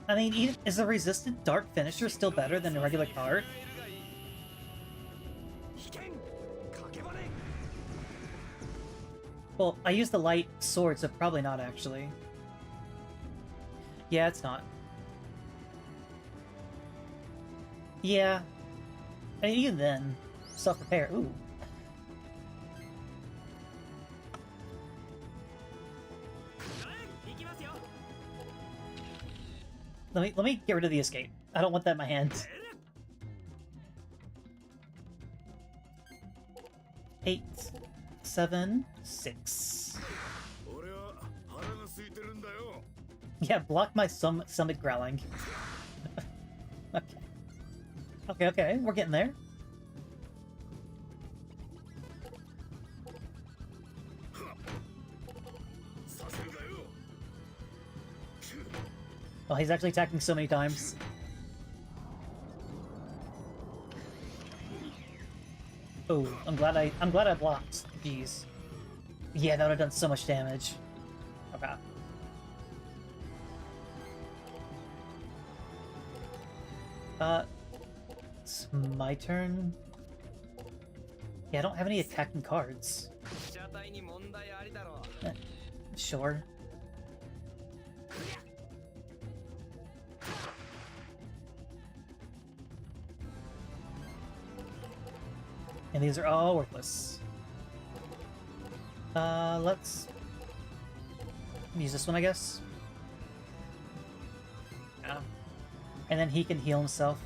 I mean, is the resistant dark finisher still better than a regular card? Well, I used the light sword, so probably not, actually. Yeah, it's not. Yeah. I mean, even then, self-repair. Ooh. Let me get rid of the escape. I don't want that in my hand. 8, 7, 6. Yeah, block my stomach growling. Okay, we're getting there. Oh, he's actually attacking so many times. Oh, I'm glad I blocked. Jeez. Yeah, that would have done so much damage. Okay. It's my turn. Yeah, I don't have any attacking cards. Sure. And these are all worthless. Let's use this one, I guess. Yeah. And then he can heal himself.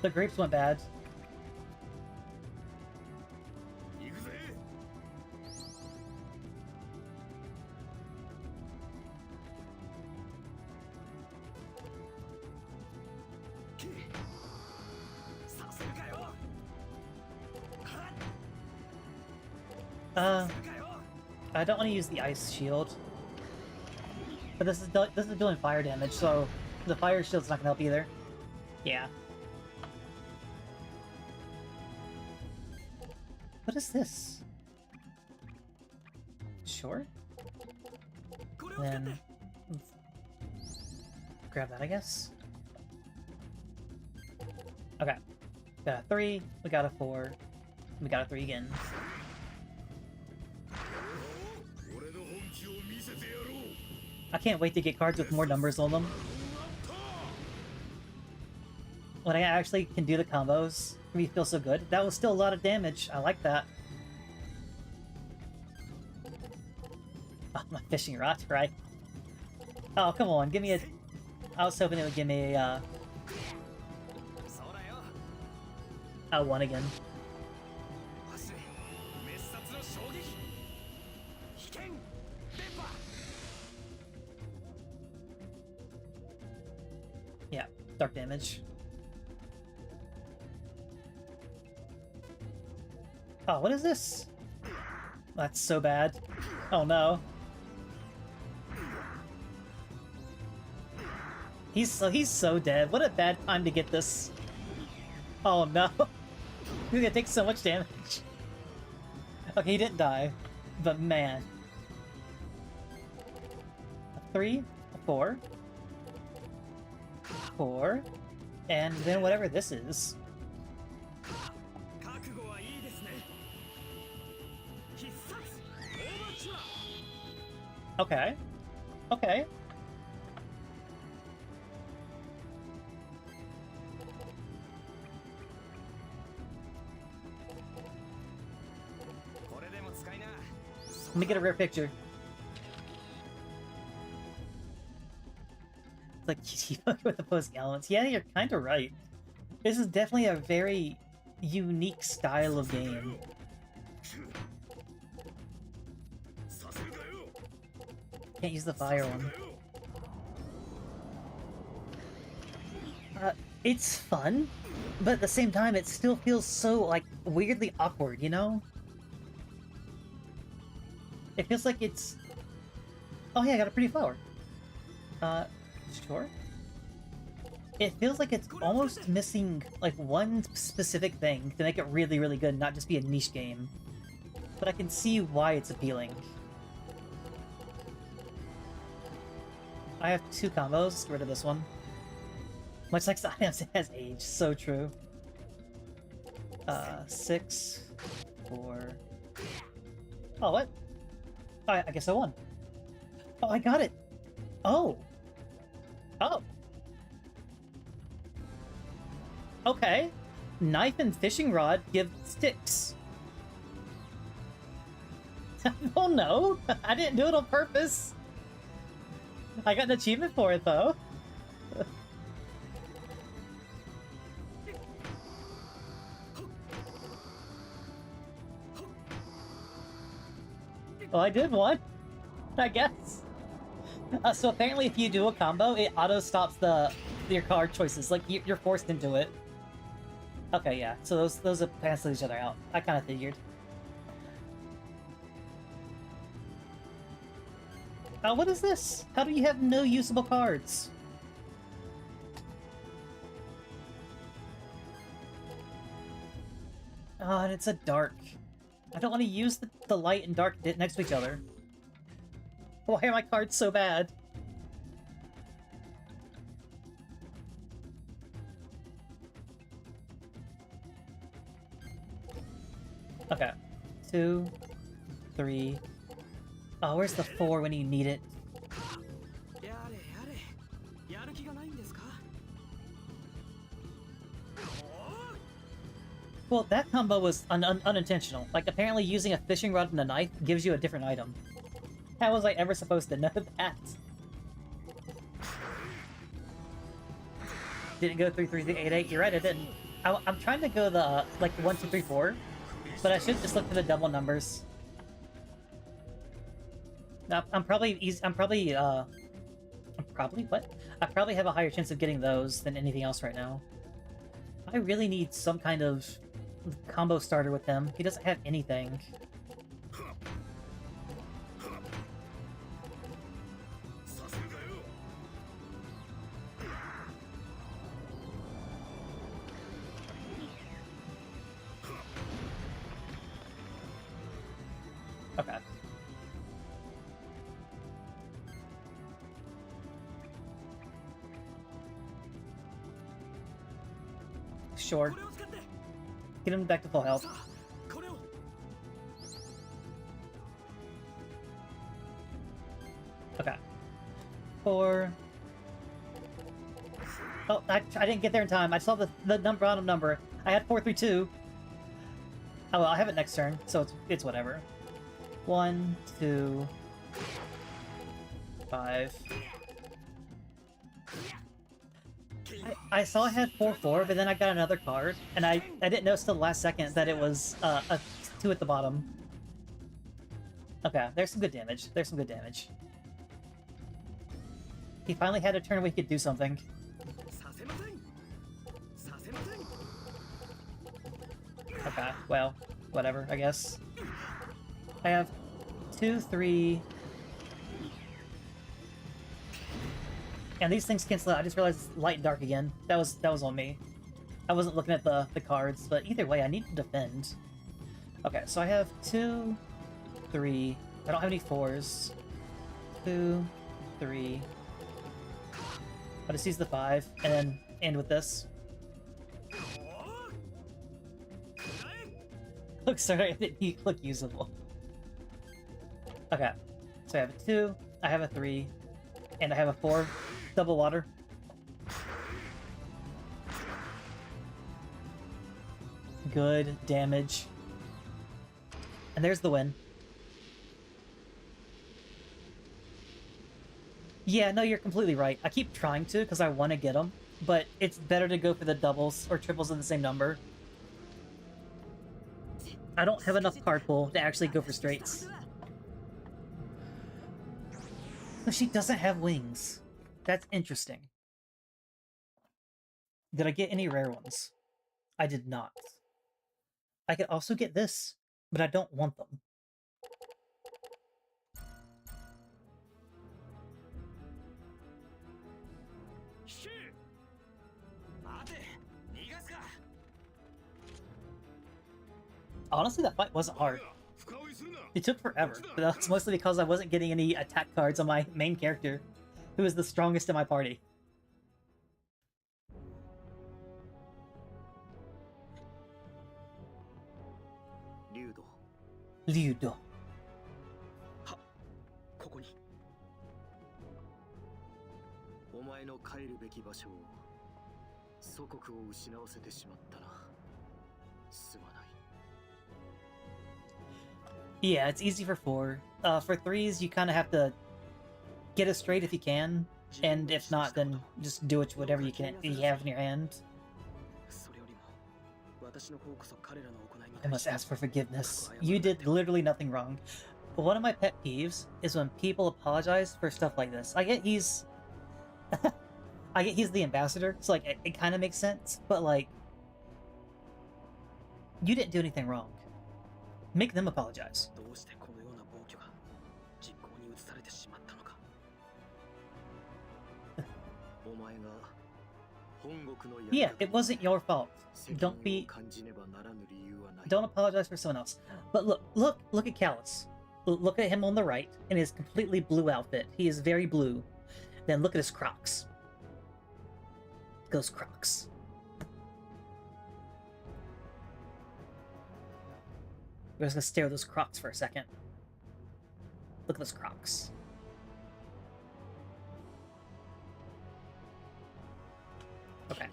The grapes went bad. 行くぜ。させるかよ。 I don't want to use the ice shield, but this is doing fire damage, so the fire shield's not gonna help either. Yeah. What is this? Sure. Then grab that, I guess. Okay. Got a 3, we got a 4, we got a 3 again. 俺の本気を見せてやろう。 I can't wait to get cards with more numbers on them. When I actually can do the combos, we feel so good. That was still a lot of damage. I like that. Oh, my fishing rod, right? Oh, come on, give me a... I was hoping it would give me a, そうだよ。 1 again. 走れ。滅殺の衝撃。危険。電波。 Yeah, dark damage. Oh, what is this? That's so bad. Oh no. He's so dead. What a bad time to get this. Oh no. He's gonna take so much damage. Okay, he didn't die. But man. A 3, a 4. 4. And then whatever this is. 覚悟はいいですね。必殺。大町は。 Okay. Okay. Let me get a rare picture. It's like with opposing elements. Yeah, you're kind of right. This is definitely a very unique style of game. させるかよ。 Can't use the fire one. It's fun, but at the same time, it still feels so, like, weirdly awkward, you know? It feels like it's... Oh yeah, I got a pretty flower. Sure. It feels like it's almost missing, like, one specific thing to make it really, really good, not just be a niche game. But I can see why it's appealing. I have 2 combos, get rid of this one. Much like Science has aged, so true. 6, 4... Oh, what? I guess I won. Oh, I got it! Oh! Oh! Okay. Knife and fishing rod give sticks. Oh no! I didn't do it on purpose! I got an achievement for it, though. Well, I did one, I guess. So apparently if you do a combo, it auto-stops your card choices. Like, you're forced into it. Okay, yeah. So those cancel each other out. I kind of figured. What is this? How do you have no usable cards? Oh, and it's a dark. I don't want to use the light and dark next to each other. Why are my cards so bad? Okay. 2, 3. Oh, where's the 4 when you need it? やれやれ。やる気がないんですか? Well, that combo was unintentional. Like, apparently using a fishing rod and a knife gives you a different item. How was I ever supposed to know that? Did it go 3-3-8-8? You're right, it didn't. I'm trying to go the like 1, 2, 3, 4, but I should just look for the double numbers. No, I'm probably what? I probably have a higher chance of getting those than anything else right now. I really need some kind of combo starter with him. He doesn't have anything. Okay. Sure. Get him back to full health. Okay. 4. Oh, I didn't get there in time. I saw the bottom number. I had 432. Oh well, I have it next turn, so it's whatever. 1, 2, 5. I saw I had 4-4, but then I got another card, and I didn't notice till the last second that it was a 2 at the bottom. Okay, there's some good damage. There's some good damage. He finally had a turn where he could do something. Okay, well, whatever, I guess. I have 2, 3... And these things cancel out. I just realized it's light and dark again. That was on me. I wasn't looking at the cards, but either way, I need to defend. Okay, so I have 2, 3... I don't have any 4s. 2, 3... I'll just use the 5, and then end with this. Look, sorry, it didn't look usable. Okay, so I have a 2, I have a 3, and I have a 4. Double water. Good damage. And there's the win. Yeah, no, you're completely right. I keep trying to because I want to get them, but it's better to go for the doubles or triples of the same number. I don't have enough card pool to actually go for straights. So she doesn't have wings. That's interesting. Did I get any rare ones? I did not. I could also get this, but I don't want them. Honestly, that fight wasn't hard. It took forever, but that's mostly because I wasn't getting any attack cards on my main character, who is the strongest in my party. Ryudo. Yeah, it's easy for 4. For 3s, you kind of have to get it straight if you can, and if not, then just do it whatever you have in your hand. I must ask for forgiveness. You did literally nothing wrong. But one of my pet peeves is when people apologize for stuff like this. I get he's... I get he's the ambassador, so like it kind of makes sense, but like... You didn't do anything wrong. Make them apologize. Yeah, it wasn't your fault. Don't apologize for someone else. But look at Callus. Look at him on the right in his completely blue outfit. He is very blue. Then look at his Crocs. Those Crocs. We're just gonna stare at those Crocs for a second. Look at those Crocs. Okay.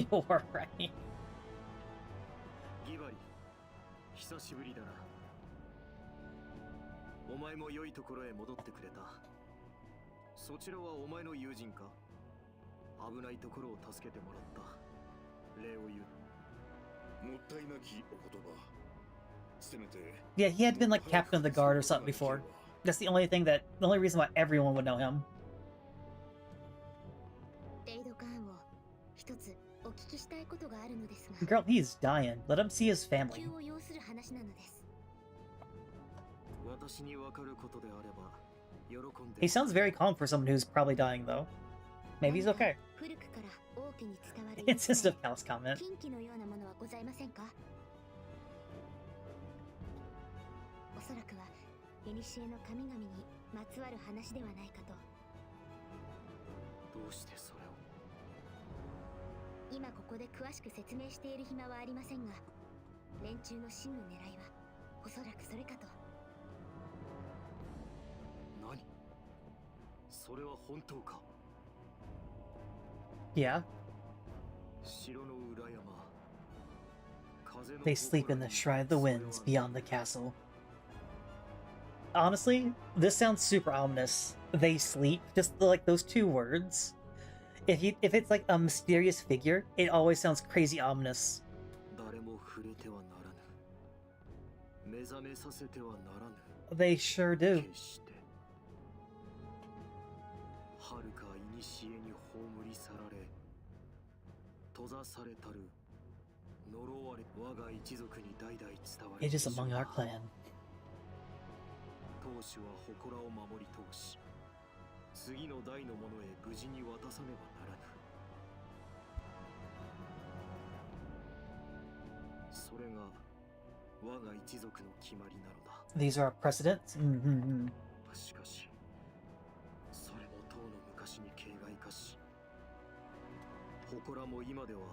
You're right. 久しぶりだな。お前も良いところへ戻ってくれた。そちらはお前の友人か？危ないところを助けてもらった。礼を言う。もったいなきお言葉。せめて Yeah, he had been like captain of the guard or something before. That's the only reason why everyone would know him. レイドカーンを一つお聞きしたいことがあるのですが、 Girl, he's dying. Let him see his family. 急を要する話なのです。私にわかることであれば喜んで。 He sounds very calm for someone who's probably dying, though. Maybe he's okay. 古くから王家に伝わる It's just a Cal's comment. 禁忌のようなものはございませんか？おそらくは古の神々にまつわる話ではないかと。どうしてそれを。今ここで詳しく説明している暇はありませんが、連中の真の狙いはおそらくそれかと。何？それは本当か？ Yeah. 城の裏山。 They sleep in the Shrine of the Winds beyond the castle. Honestly, this sounds super ominous. They sleep, just like those two words. If it's like a mysterious figure, it always sounds crazy ominous. 誰も触れてはならぬ。目覚めさせてはならぬ。 They sure do. 決して遥か古に葬り去られ閉ざされたる呪われ我が一族に代々伝わる It is among our clan. 当主は祠を守り通し次の代の者へ無事に渡さねばならぬ。それが我が一族の決まりなのだ。 These are our precedents? Mm-hmm. しかしそれも当の昔に形骸化し祠も今ではも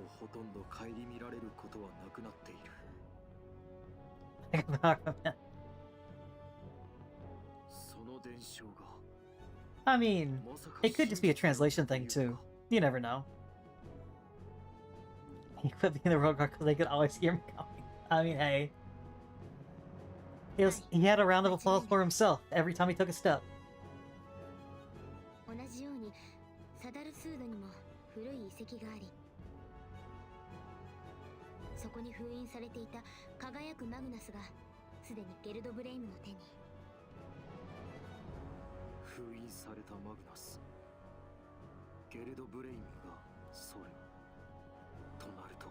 うほとんど顧みられることはなくなっている。その伝承が I mean, まさか it could just be a translation thing too. You never know. He put me in the road because they could always hear me coming. I mean, hey. He had a round of applause for himself every time he took a step. 同じようにサダルスードにも古い遺跡があり、そこに封印されていた輝くマグナスがすでにゲルドブレイムの手に。封印されたマグナスゲルドブレイムがそれとなると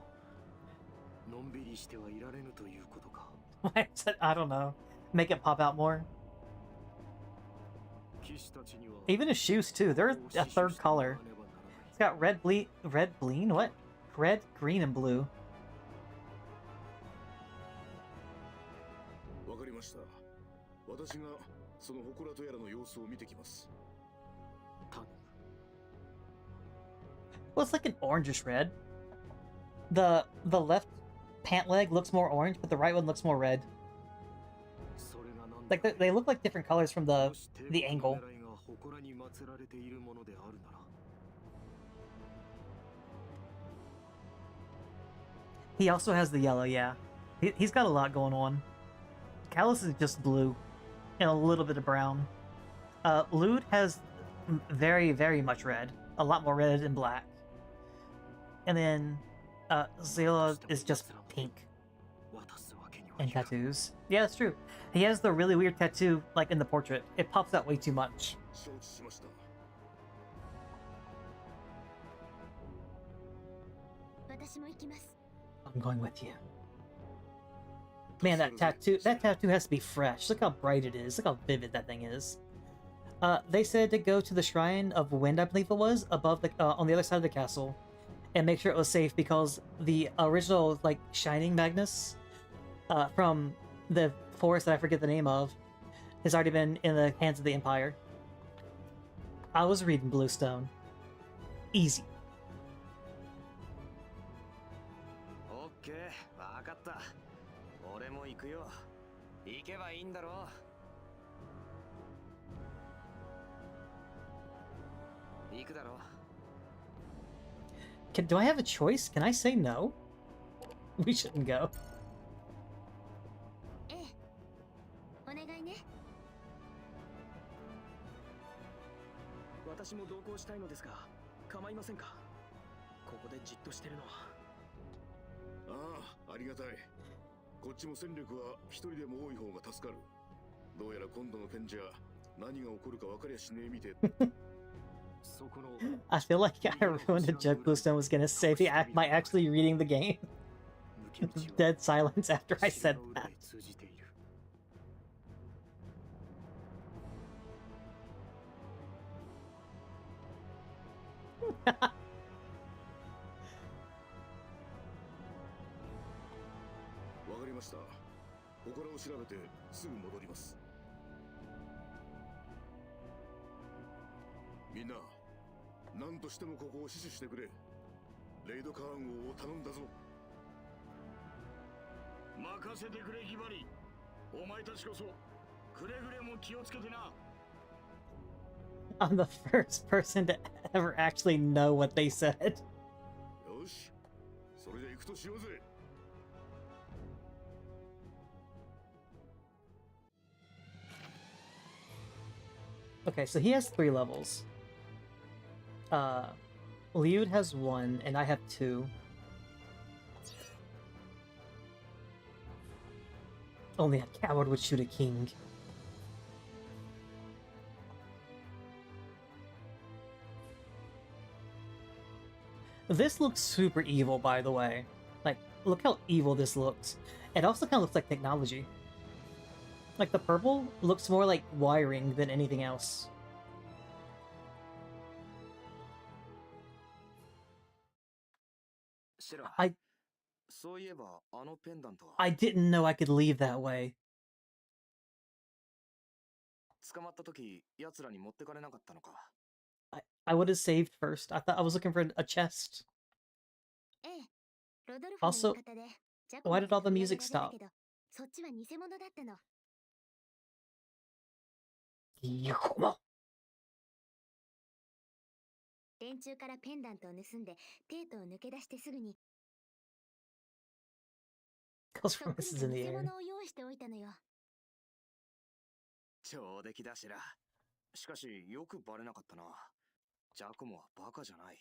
のんびりしてはいられぬということか。I don't know. Make it pop out more. 騎士たちには Even his shoes too. They're a third color. It's got red bleen? What? Red, green, and blue. わかりました。私がその祠とやらの様子を見てきます。 Well, it's like an orangish red. The left pant leg looks more orange, but the right one looks more red. Like they look like different colors from the angle. He also has the yellow, yeah. He's got a lot going on. Callus is just blue and a little bit of brown. Lude has very, very much red. A lot more red and black. And then Zela is just pink. And tattoos. Yeah, that's true. He has the really weird tattoo, like in the portrait. It pops out way too much. 承知しました。私も行きます。 I'm going with you. Man, that tattoo has to be fresh. Look how bright it is. Look how vivid that thing is. They said to go to the Shrine of Wind, I believe it was, above the on the other side of the castle, and make sure it was safe because the original like Shining Magnus, from the forest that I forget the name of, has already been in the hands of the Empire. I was reading Bluestone. Easy. オッケー、わかった。俺も行くよ。行けばいいんだろう。行くだろう。Do I have a choice? Can I say no? We shouldn't go. ええ、お願いね。私も同行したいのですが、構いませんか？ここでじっとしてるのは。ああ、ありがたい。こっちも戦力は一人でも多い方が助かる。どうやら今度の件じゃ何が起こるか分かりゃしねえみて。そこの I feel like I ruined a joke Bluestone was gonna say by actually reading the game. 抜け道は Dead silence after I 城 said の裏 that. へ通じている。わかりました。祠を調べてすぐ戻ります。みんな、何としてもここを死守してくれ。レイドカーン王を頼んだぞ。任せてくれヒバリ。お前たちこそくれぐれも気をつけてな。 I'm the first person to ever actually know what they said. よし、それじゃ行くとしようぜ。Okay, so he has 3 levels. Liud has 1, and I have 2. Only a coward would shoot a king. This looks super evil, by the way. Like, look how evil this looks. It also kind of looks like technology. Like, the purple looks more like wiring than anything else. シェラ、 I そういえばあのペンダントは I didn't know I could leave that way. 捕まった時奴らに持ってかれなかったのか。 I would have saved first. I thought I was looking for a chest. ええ。ロドルフの Also, 言い方で、ジャコモ why に did all the 取り上 music げられた stop? けど、そっちは偽物だったの。Yokomo. 連中からペンダントを盗んで、テートを抜け出してすぐに、 Ghost そっくり promises と in the 偽 air. 物を用意しておいたのよ。上出来だシェラ。しかしよくバレなかったな。ジャコモはバカじゃない。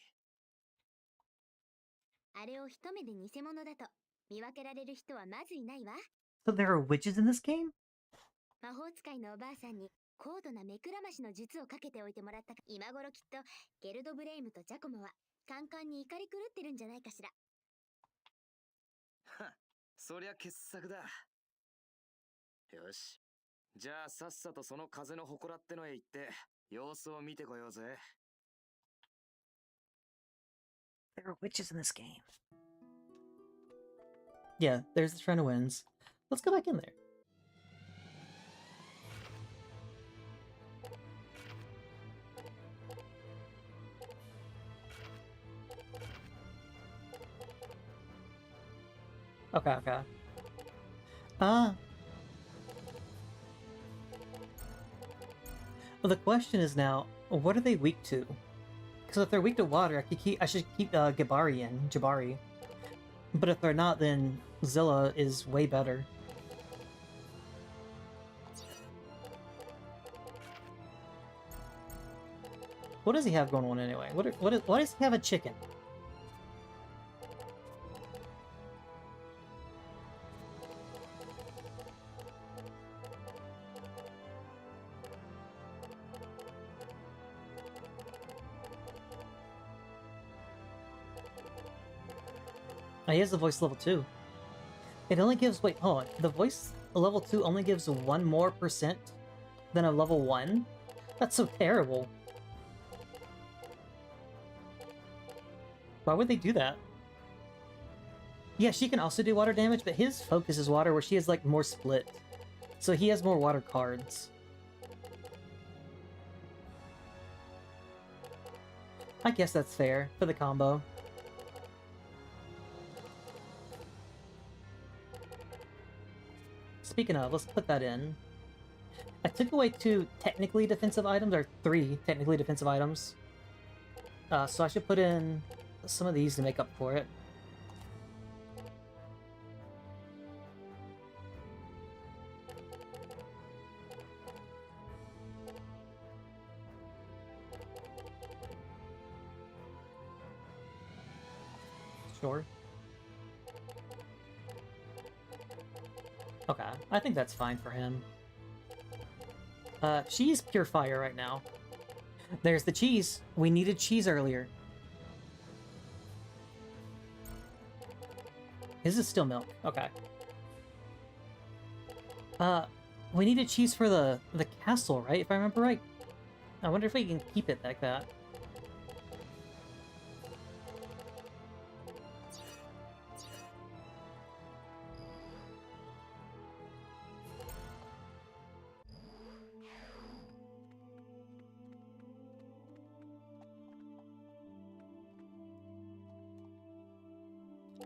あれを一目で偽物だと見分けられる人はまずいないわ。 So there are witches in this game? 魔法使いのおばあさんに高度な目くらましの術をかけておいてもらったか。今頃きっとゲルドブレイムとジャコモはカンカンに怒り狂ってるんじゃないかしら。は、そりゃ傑作だ。よし。じゃあさっさとその風の祠ってのへ行って様子を見てこようぜ。 There are witches in this game. Yeah, there's the Shrine of Winds. Let's go back in there. Okay. Well, the question is now, what are they weak to? Because if they're weak to water, I should keep Jabari. But if they're not, then Zilla is way better. What does he have going on anyway? Why does he have a chicken? Oh, he has the voice level 2. It only gives, wait, hold on. The voice level 2 only gives 1 more % than a level 1? That's so terrible. Why would they do that? Yeah, she can also do water damage, but his focus is water, where she has, like, more split. So he has more water cards. I guess that's fair for the combo. Speaking of, let's put that in. I took away 2 technically defensive items, or 3 technically defensive items. So I should put in some of these to make up for it. Sure. Okay, I think that's fine for him. She's pure fire right now. There's the cheese. We needed cheese earlier. His is still milk. Okay. We needed cheese for the castle, right? If I remember right. I wonder if we can keep it like that.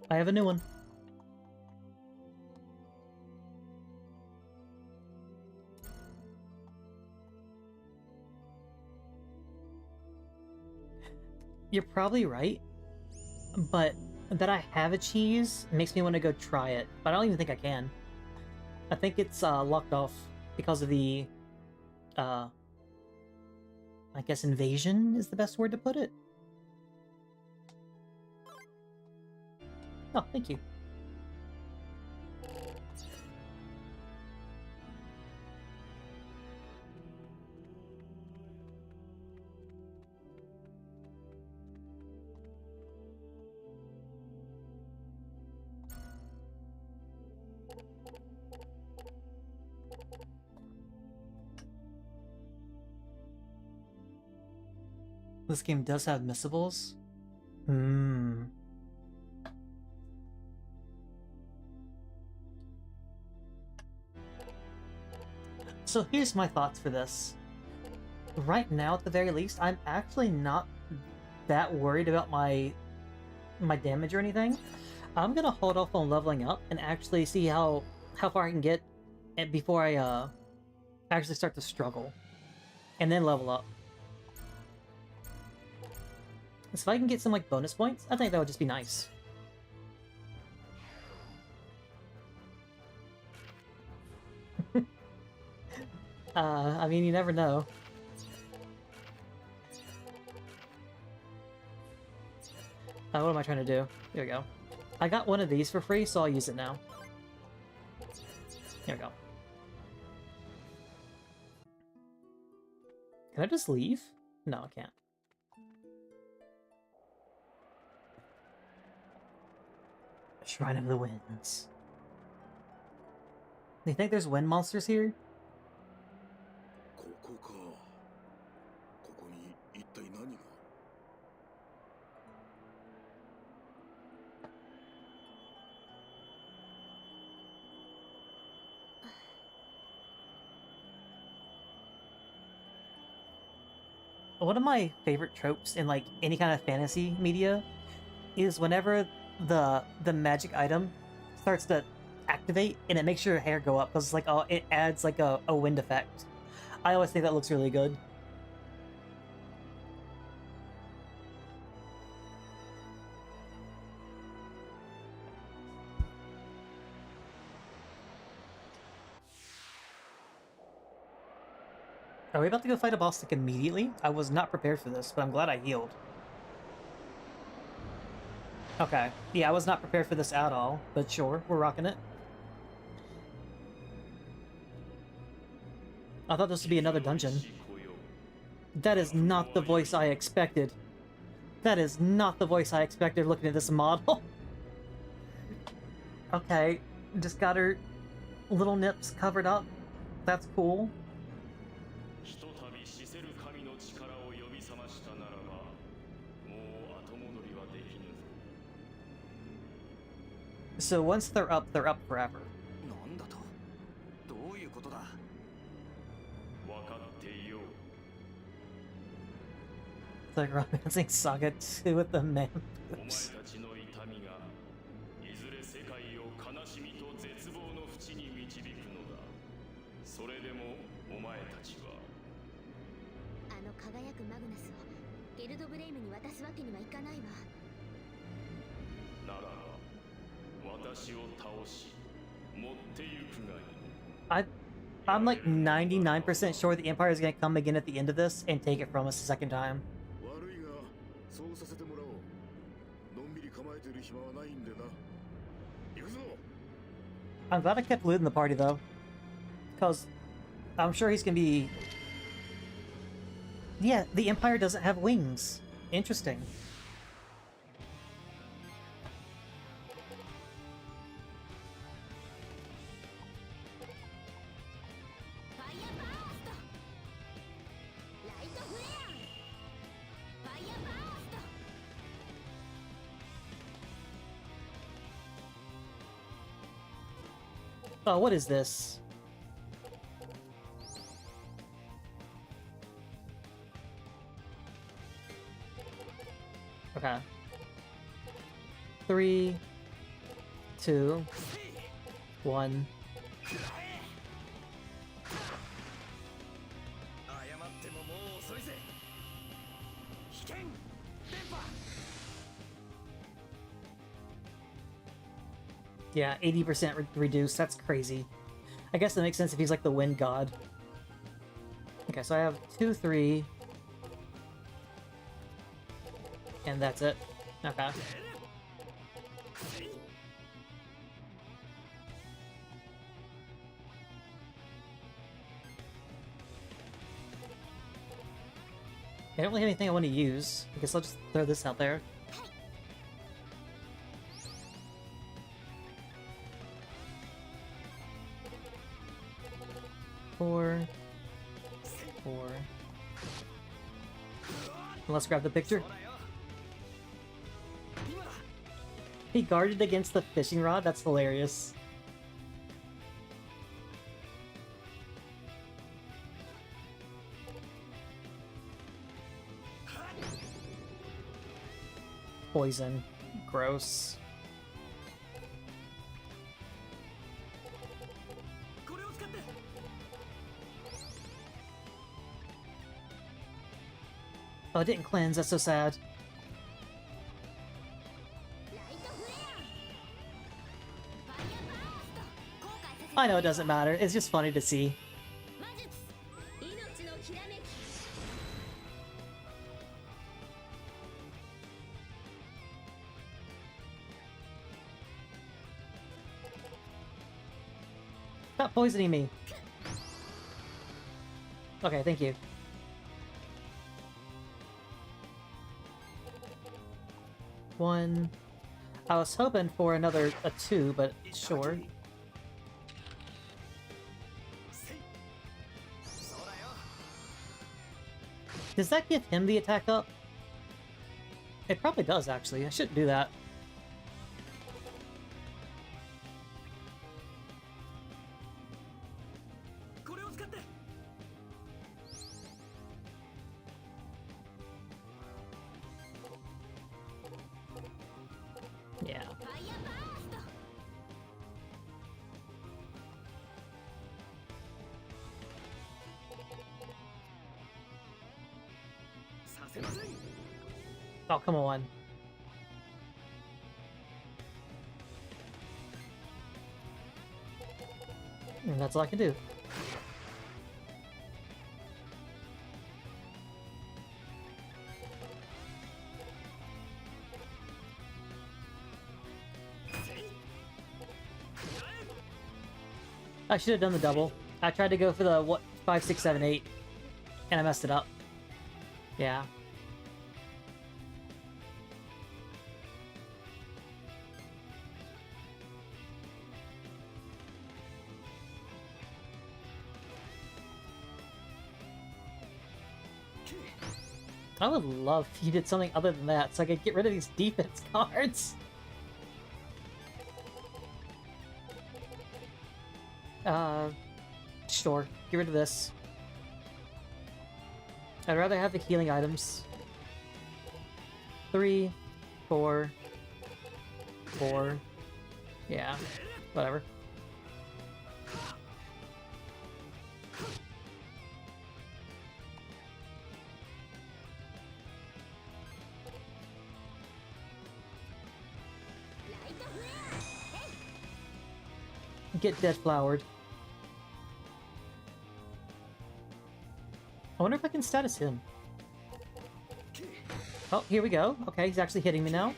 I have a new one. You're probably right, but that I have a cheese makes me want to go try it, but I don't even think I can. I think it's locked off because of the, I guess invasion is the best word to put it. Oh, thank you. This game does have missables? Hmm. So here's my thoughts for this. Right now, at the very least, I'm actually not that worried about my damage or anything. I'm gonna hold off on leveling up and actually see how far I can get before I actually start to struggle, and then level up. So if I can get some like bonus points, I think that would just be nice. I mean, you never know. What am I trying to do? Here we go. I got one of these for free, so I'll use it now. Here we go. Can I just leave? No, I can't. Shrine of the Winds. Do you think there's wind monsters here? ここか。ここに一体何が。One of my favorite tropes in like any kind of fantasy media is whenever the magic item starts to activate and it makes your hair go up because like it adds like a wind effect. I always think that looks really good. Are we about to go fight a boss like immediately? I was not prepared for this, but I'm glad I healed. Okay. Yeah, I was not prepared for this at all, but sure, we're rocking it. I thought this would be another dungeon. That is not the voice I expected. That is not the voice I expected looking at this model. Okay, just got her little nips covered up. That's cool. So once they're up forever. なんだとどういうことだ It's like Romancing Saga 2 with the man boobs. I'm like 99% sure the Empire is going to come again at the end of this and take it from us a second time. 悪いがそうさせてもらおう。のんびり構えてる暇はないんでな。行くぞ。 I'm glad I kept Lud in the party, though. Because I'm sure he's gonna be... Yeah, the Empire doesn't have wings. Interesting. Oh, what is this? Okay. 3, 2, 1. 謝ってももう遅いぜ。危険電波。 Yeah, 80% reduced. That's crazy. I guess that makes sense if he's like the wind god. Okay, so I have 2, 3. And that's it. Okay. I don't really have anything I want to use. I guess I'll just throw this out there. Four. Let's grab the picture. He guarded against the fishing rod? That's hilarious. Poison. Gross. Oh, it didn't cleanse. That's so sad. I know it doesn't matter. It's just funny to see. Stop poisoning me. Okay, thank you. One. I was hoping for a 2, but sure. Does that give him the attack up? It probably does, actually. I shouldn't do that. Yeah. Oh, come on. And that's all I can do. I should have done the double. I tried to go for the 5, 6, 7, 8, and I messed it up. Yeah. I would love if you did something other than that, so I could get rid of these defense cards. Sure. Get rid of this. I'd rather have the healing items. 3, 4, 4. Yeah, whatever. Get dead flowered. I wonder if I can status him. Oh, here we go. Okay, he's actually hitting me now.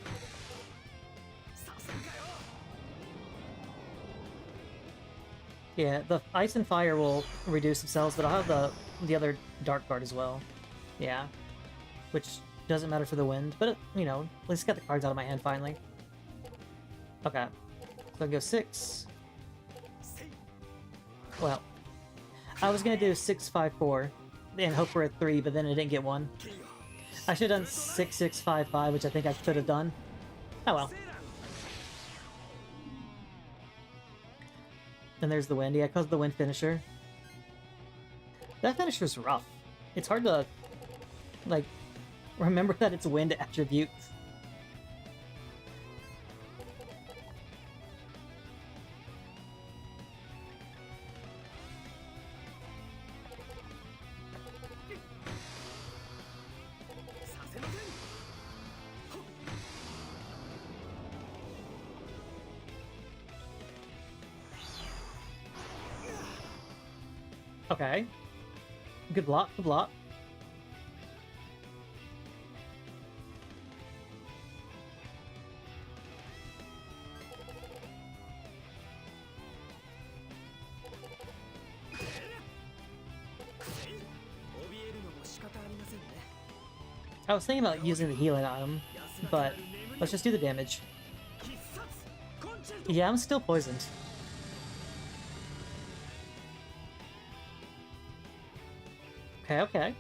Yeah, the ice and fire will reduce themselves, but I'll have the other dark card as well. Yeah. Which doesn't matter for the wind, but, you know, at least get the cards out of my hand finally. Okay. So I go 6. Well, I was gonna do 6, 5, 4 and hope for a 3, but then I didn't get one. I should have done 6, 6, 5, 5, which I think I could have done. Oh well. And there's the wind. Yeah, because of the wind finisher. That finisher's rough. It's hard to, like, remember that it's wind attributes. Okay. Good block, good block. I was thinking about using the healing item, but let's just do the damage. Yeah, I'm still poisoned. Okay, okay.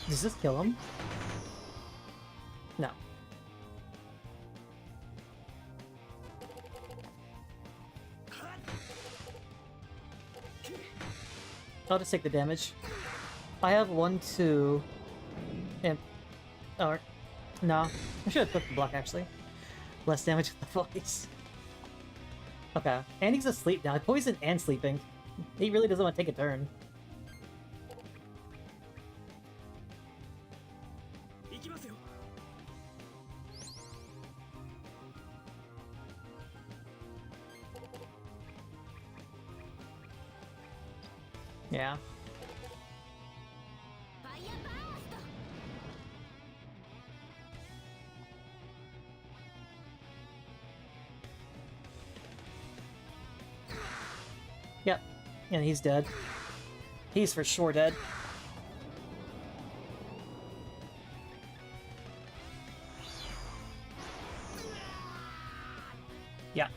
Does this kill him? No. I'll just take the damage. I have 1, 2... and... or... no. I should have took the block, actually. Less damage with the voice. Okay. And he's asleep now. Poisoned and sleeping. He really doesn't want to take a turn. Yeah. Yep. And he's dead. He's for sure dead. Yeah.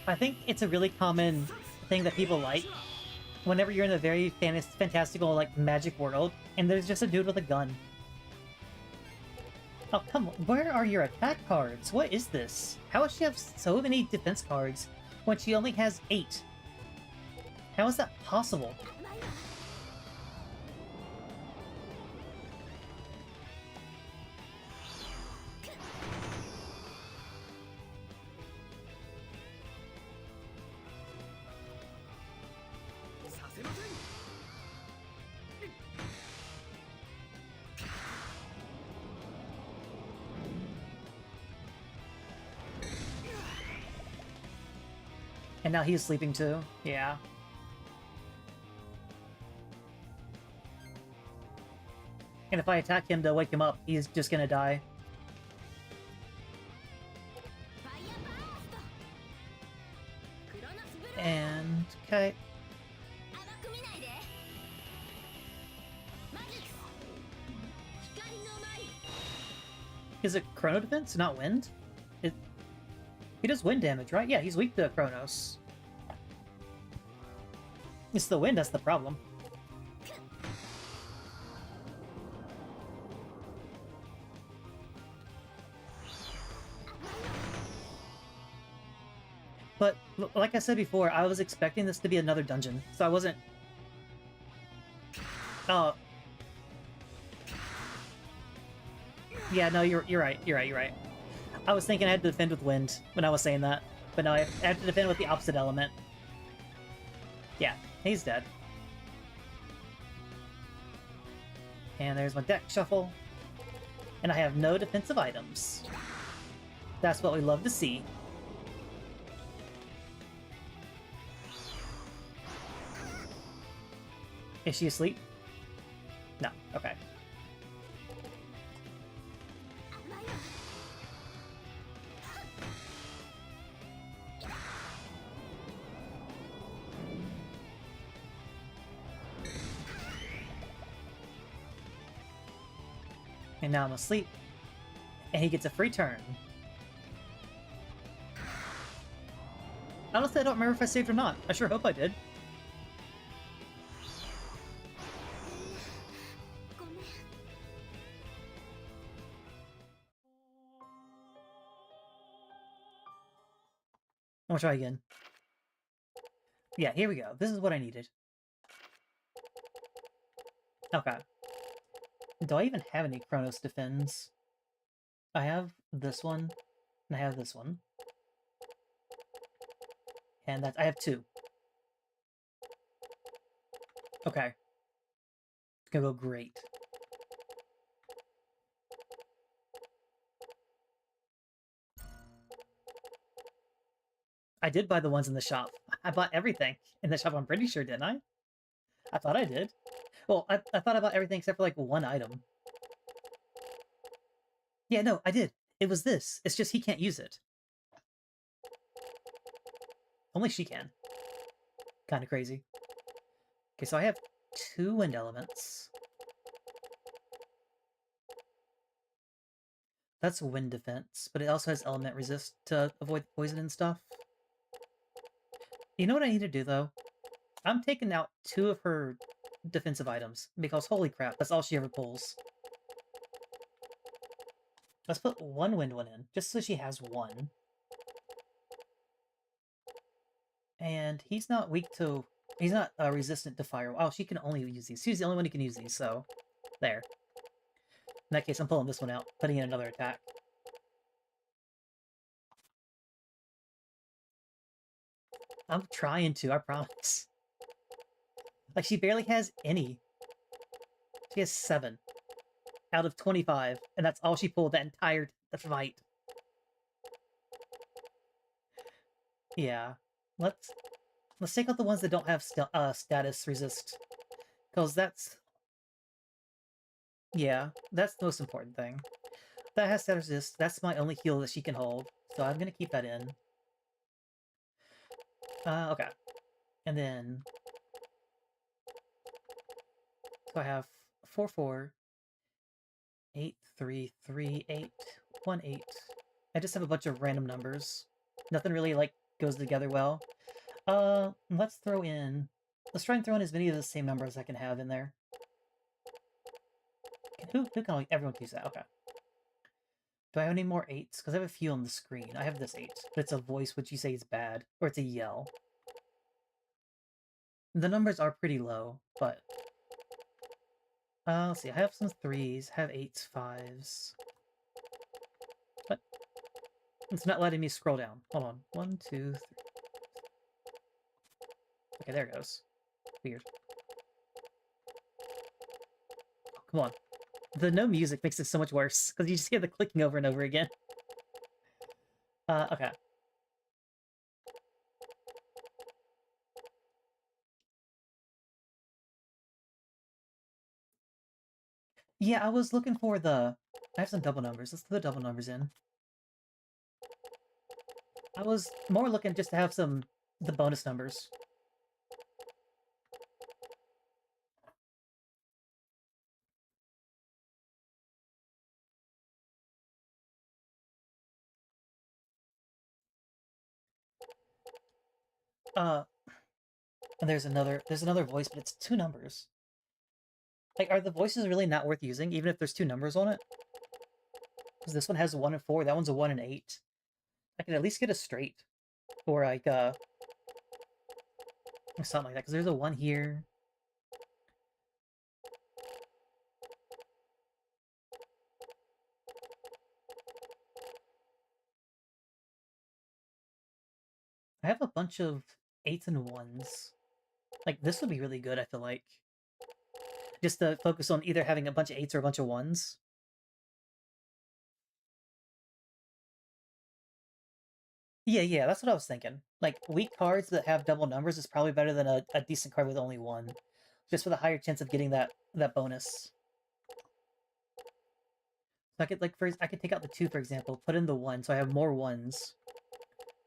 I think it's a really common thing that people like whenever you're in a very fantastical, like, magic world, and there's just a dude with a gun. Oh, come on. Where are your attack cards? What is this? How does she have so many defense cards when she only has 8? How is that possible? And now he's sleeping too. Yeah. And if I attack him to wake him up, he's just gonna die. And... okay. Is it Chrono Defense, not Wind? He does wind damage, right? Yeah, he's weak to Chronos. It's the wind that's the problem. But, like I said before, I was expecting this to be another dungeon, so I wasn't... Oh. Yeah, no, you're right. I was thinking I had to defend with wind when I was saying that. But no, I have to defend with the opposite element. Yeah, he's dead. And there's my deck shuffle. And I have no defensive items. That's what we love to see. Is she asleep? No, okay. And now I'm asleep. And he gets a free turn. Honestly, I don't remember if I saved or not. I sure hope I did. I'll try again. Yeah, here we go. This is what I needed. Okay. Do I even have any Chronos Defends? I have this one, and I have this one. And I have 2. Okay. It's gonna go great. I did buy the ones in the shop. I bought everything in the shop, I'm pretty sure, didn't I? I thought I did. Well, I thought I bought everything except for, like, one item. Yeah, no, I did. It was this. It's just he can't use it. Only she can. Kind of crazy. Okay, so I have 2 wind elements. That's wind defense, but it also has element resist to avoid poison and stuff. You know what I need to do, though? I'm taking out 2 of her defensive items, because holy crap, that's all she ever pulls. Let's put 1 wind one in, just so she has 1. And he's not weak to... He's not resistant to fire. Oh, she can only use these. She's the only one who can use these, so... There. In that case, I'm pulling this one out, putting in another attack. I'm trying to, I promise. Like, she barely has any. She has 7 out of 25, and that's all she pulled that entire fight. Yeah. Let's take out the ones that don't have status resist. Because that's... Yeah, that's the most important thing. That has status resist. That's my only heal that she can hold. So I'm gonna keep that in. Okay. And then... So I have 4, 4, 8, 3, 3, 8, 1, 8. I just have a bunch of random numbers. Nothing really, like, goes together well. Let's throw in... Let's try and throw in as many of the same numbers as I can have in there. Who can everyone can use that? Okay. Do I have any more 8s? Because I have a few on the screen. I have this 8, but it's a voice which you say is bad. Or it's a yell. The numbers are pretty low, but... let's see, I have some 3s, I have 8s, 5s... What? It's not letting me scroll down. Hold on. 1, 2, 3... Okay, there it goes. Weird. Oh, come on. The no music makes it so much worse, because you just hear the clicking over and over again. Okay. Yeah, I was looking for the... I have some double numbers. Let's put the double numbers in. I was more looking just to have the bonus numbers. And there's another voice, but it's 2 numbers. Like, are the voices really not worth using, even if there's 2 numbers on it? Because this one has a 1 and 4, that one's a 1 and 8. I could at least get a straight. Or, like, something like that, because there's a 1 here. bunch of 8s and 1s. Like, this would be really good, I feel like. Just to focus on either having a bunch of 8s or a bunch of 1s. Yeah, that's what I was thinking. Like, weak cards that have double numbers is probably better than a decent card with only 1. Just for the higher chance of getting that bonus. So I could, like, I could take out the 2, for example, put in the 1, so I have more 1s.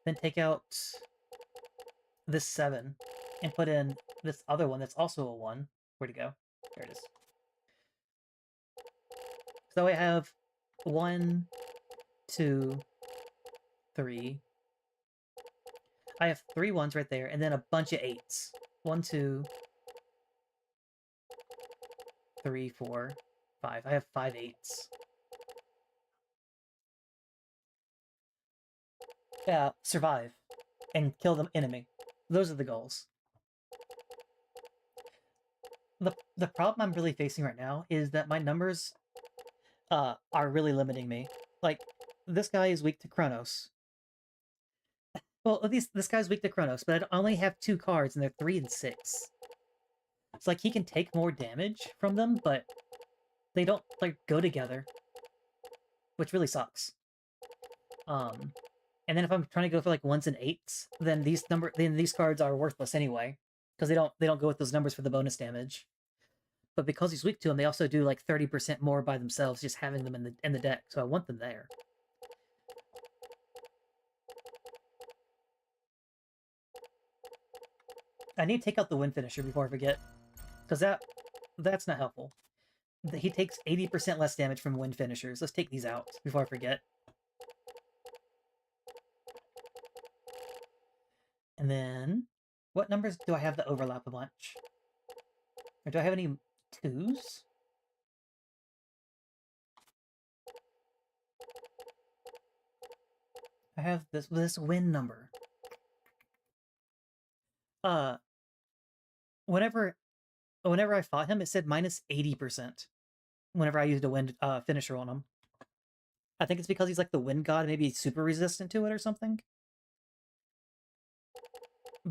Then take out this 7, and put in this other one that's also a 1. Where'd it go? There it is. So I have 1, 2, 3. I have 3 1s right there, and then a bunch of 8s. 1, 2, 3, 4, 5. I have 5 8s. Yeah, survive. And kill the enemy. Those are the goals. The problem I'm really facing right now is that my numbers are really limiting me. Like, this guy is weak to Chronos. Well, at least this guy's weak to Chronos, but I only have 2 cards, and they're 3 and 6. It's like he can take more damage from them, but they don't, like, go together. Which really sucks. And then if I'm trying to go for, like, 1s and 8s, then these cards are worthless anyway. Because they don't go with those numbers for the bonus damage. But because he's weak to them, they also do, like, 30% more by themselves, just having them in the deck, so I want them there. I need to take out the Wind Finisher before I forget. Because that's not helpful. He takes 80% less damage from Wind Finishers. Let's take these out before I forget. And then, what numbers do I have that overlap a bunch? Or do I have any 2s? I have this win number. Whenever I fought him, it said minus 80%. Whenever I used a wind finisher on him. I think it's because he's like the wind god, maybe he's super resistant to it or something.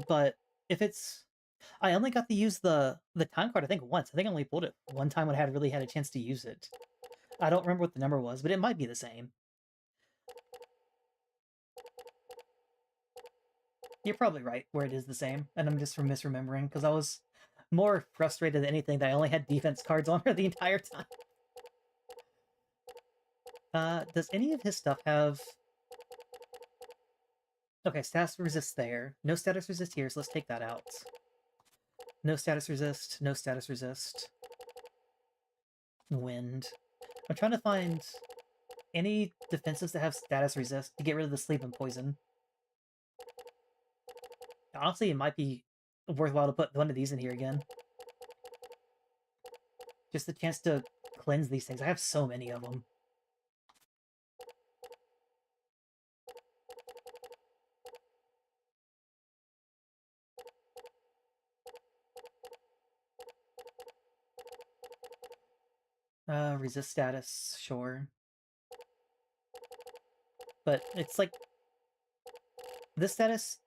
But if it's... I only got to use the time card, I think, once. I think I only pulled it one time when I really had a chance to use it. I don't remember what the number was, but it might be the same. You're probably right, where it is the same, and I'm just misremembering, because I was more frustrated than anything that I only had defense cards on her the entire time. Does any of his stuff have... Okay, status resist there. No status resist here, so let's take that out. No status resist, no status resist. Wind. I'm trying to find any defenses that have status resist to get rid of the sleep and poison. Honestly, it might be worthwhile to put one of these in here again. Just the chance to cleanse these things. I have so many of them. Resist status, sure. But it's like... This status,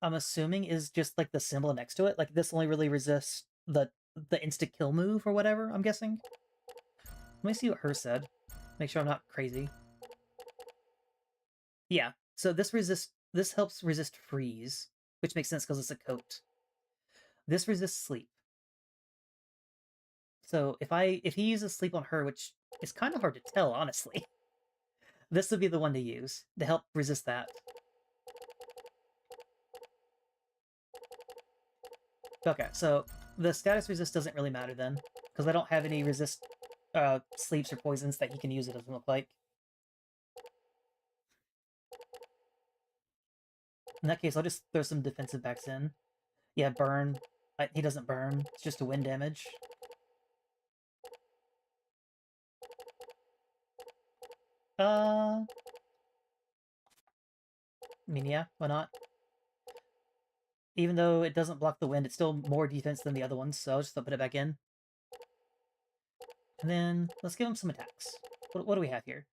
I'm assuming, is just like the symbol next to it. Like, this only really resists the insta-kill move or whatever, I'm guessing. Let me see what hers said. Make sure I'm not crazy. Yeah, so this helps resist freeze, which makes sense because it's a coat. This resists sleep. So if he uses sleep on her, which is kind of hard to tell, honestly, this would be the one to use to help resist that. Okay, so the status resist doesn't really matter then, because I don't have any resist sleeps or poisons that he can use, it doesn't look like. In that case, I'll just throw some defensive backs in. Yeah, burn. He doesn't burn. It's just a wind damage. I mean, yeah, why not? Even though it doesn't block the wind, it's still more defense than the other ones, so I'll just put it back in. And then, let's give him some attacks. What do we have here?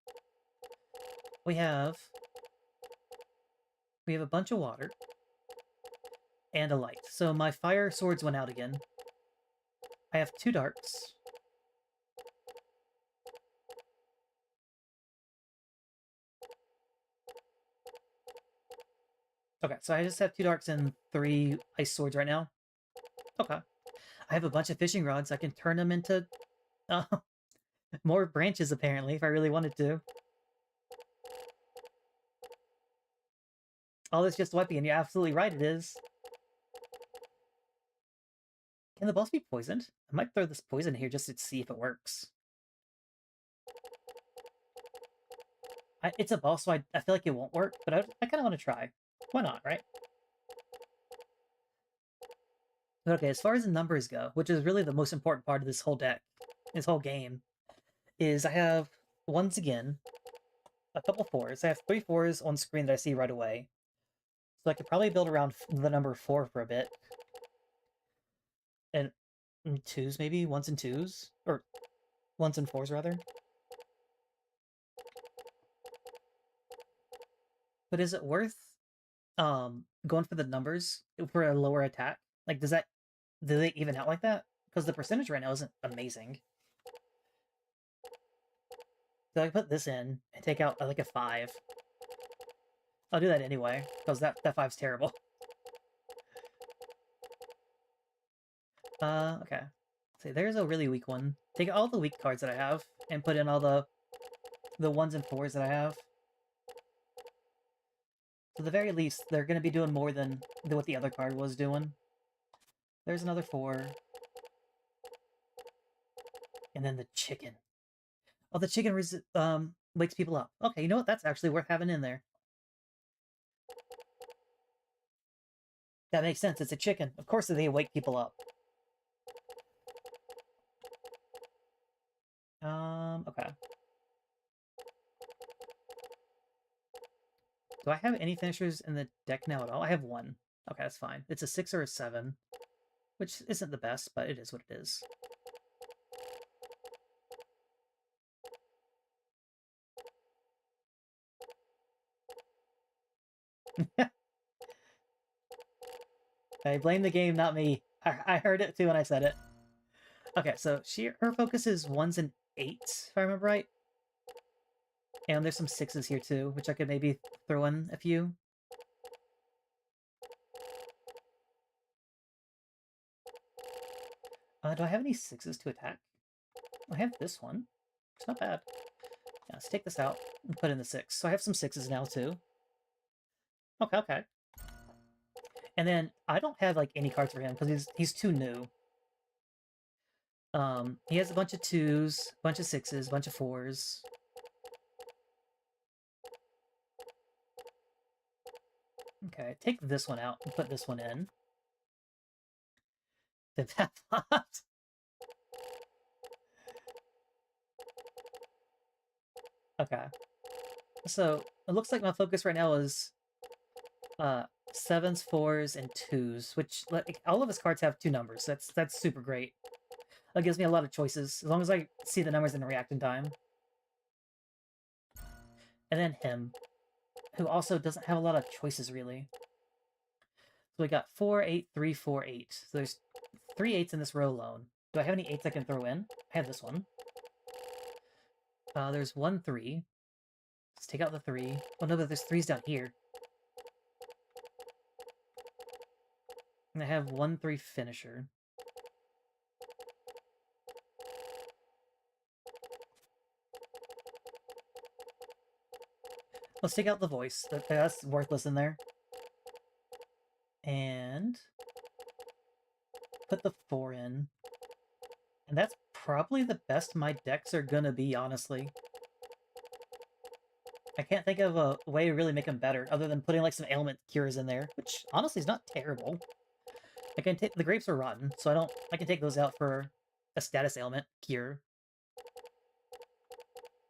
We have a bunch of water. and a light. So my fire swords went out again. I have 2 darks. Okay, so I just have 2 darks and 3 ice swords right now. Okay. I have a bunch of fishing rods. I can turn them into uh, more branches, apparently, if I really wanted to. All this just wiping, and you're absolutely right, it is. Can the boss be poisoned? I might throw this poison here just to see if it works. It's a boss, so I feel like it won't work, but I kind of want to try. Why not, right? But okay, as far as the numbers go, which is really the most important part of this whole deck, this whole game, is I have, once again, a couple 4s. I have 3 4s on screen that I see right away. So I could probably build around the number 4 for a bit. And 2s, maybe? 1s and 2s? Or 1s and 4s, rather. But is it worth going for the numbers for a lower attack? Like, do they even out like that? Because the percentage right now isn't amazing. So I put this in and take out like a 5. I'll do that anyway, because that 5's terrible. Okay. See, there's a really weak one. Take all the weak cards that I have and put in all the 1s and 4s that I have. So at the very least, they're going to be doing more than what the other card was doing. There's another 4. And then the chicken. Oh, the chicken wakes people up. Okay, you know what? That's actually worth having in there. That makes sense. It's a chicken. Of course they wake people up. Okay. Do I have any finishers in the deck now at all? I have 1. Okay, that's fine. It's a 6 or a 7, which isn't the best, but it is what it is. I blame the game, not me. I heard it too when I said it. Okay, so her focus is 1s and 8s, if I remember right. And there's some 6s here too, which I could maybe throw in a few. Do I have any 6s to attack? I have this one. It's not bad. Yeah, let's take this out and put in the 6. So I have some 6s now too. Okay, okay. And then I don't have like any cards for him because he's too new. He has a bunch of 2s, a bunch of 6s, a bunch of 4s. Okay, take this one out and put this one in. Did that flopped? Okay. So it looks like my focus right now is 7s, 4s, and 2s, which like, all of his cards have 2 numbers. That's super great. That gives me a lot of choices, as long as I see the numbers in reaction time. And then him, who also doesn't have a lot of choices, really. So we got 4, 8, 3, 4, 8. So there's 3 8s in this row alone. Do I have any 8s I can throw in? I have this one. There's 1, 3. Let's take out the 3. Oh no, but there's 3s down here. And I have 1, 3 finisher. Let's take out the voice. That's worthless in there. And put the 4 in. And that's probably the best my decks are gonna be, honestly. I can't think of a way to really make them better, other than putting like some ailment cures in there, which honestly is not terrible. I can take the grapes are rotten, so I can take those out for a status ailment cure.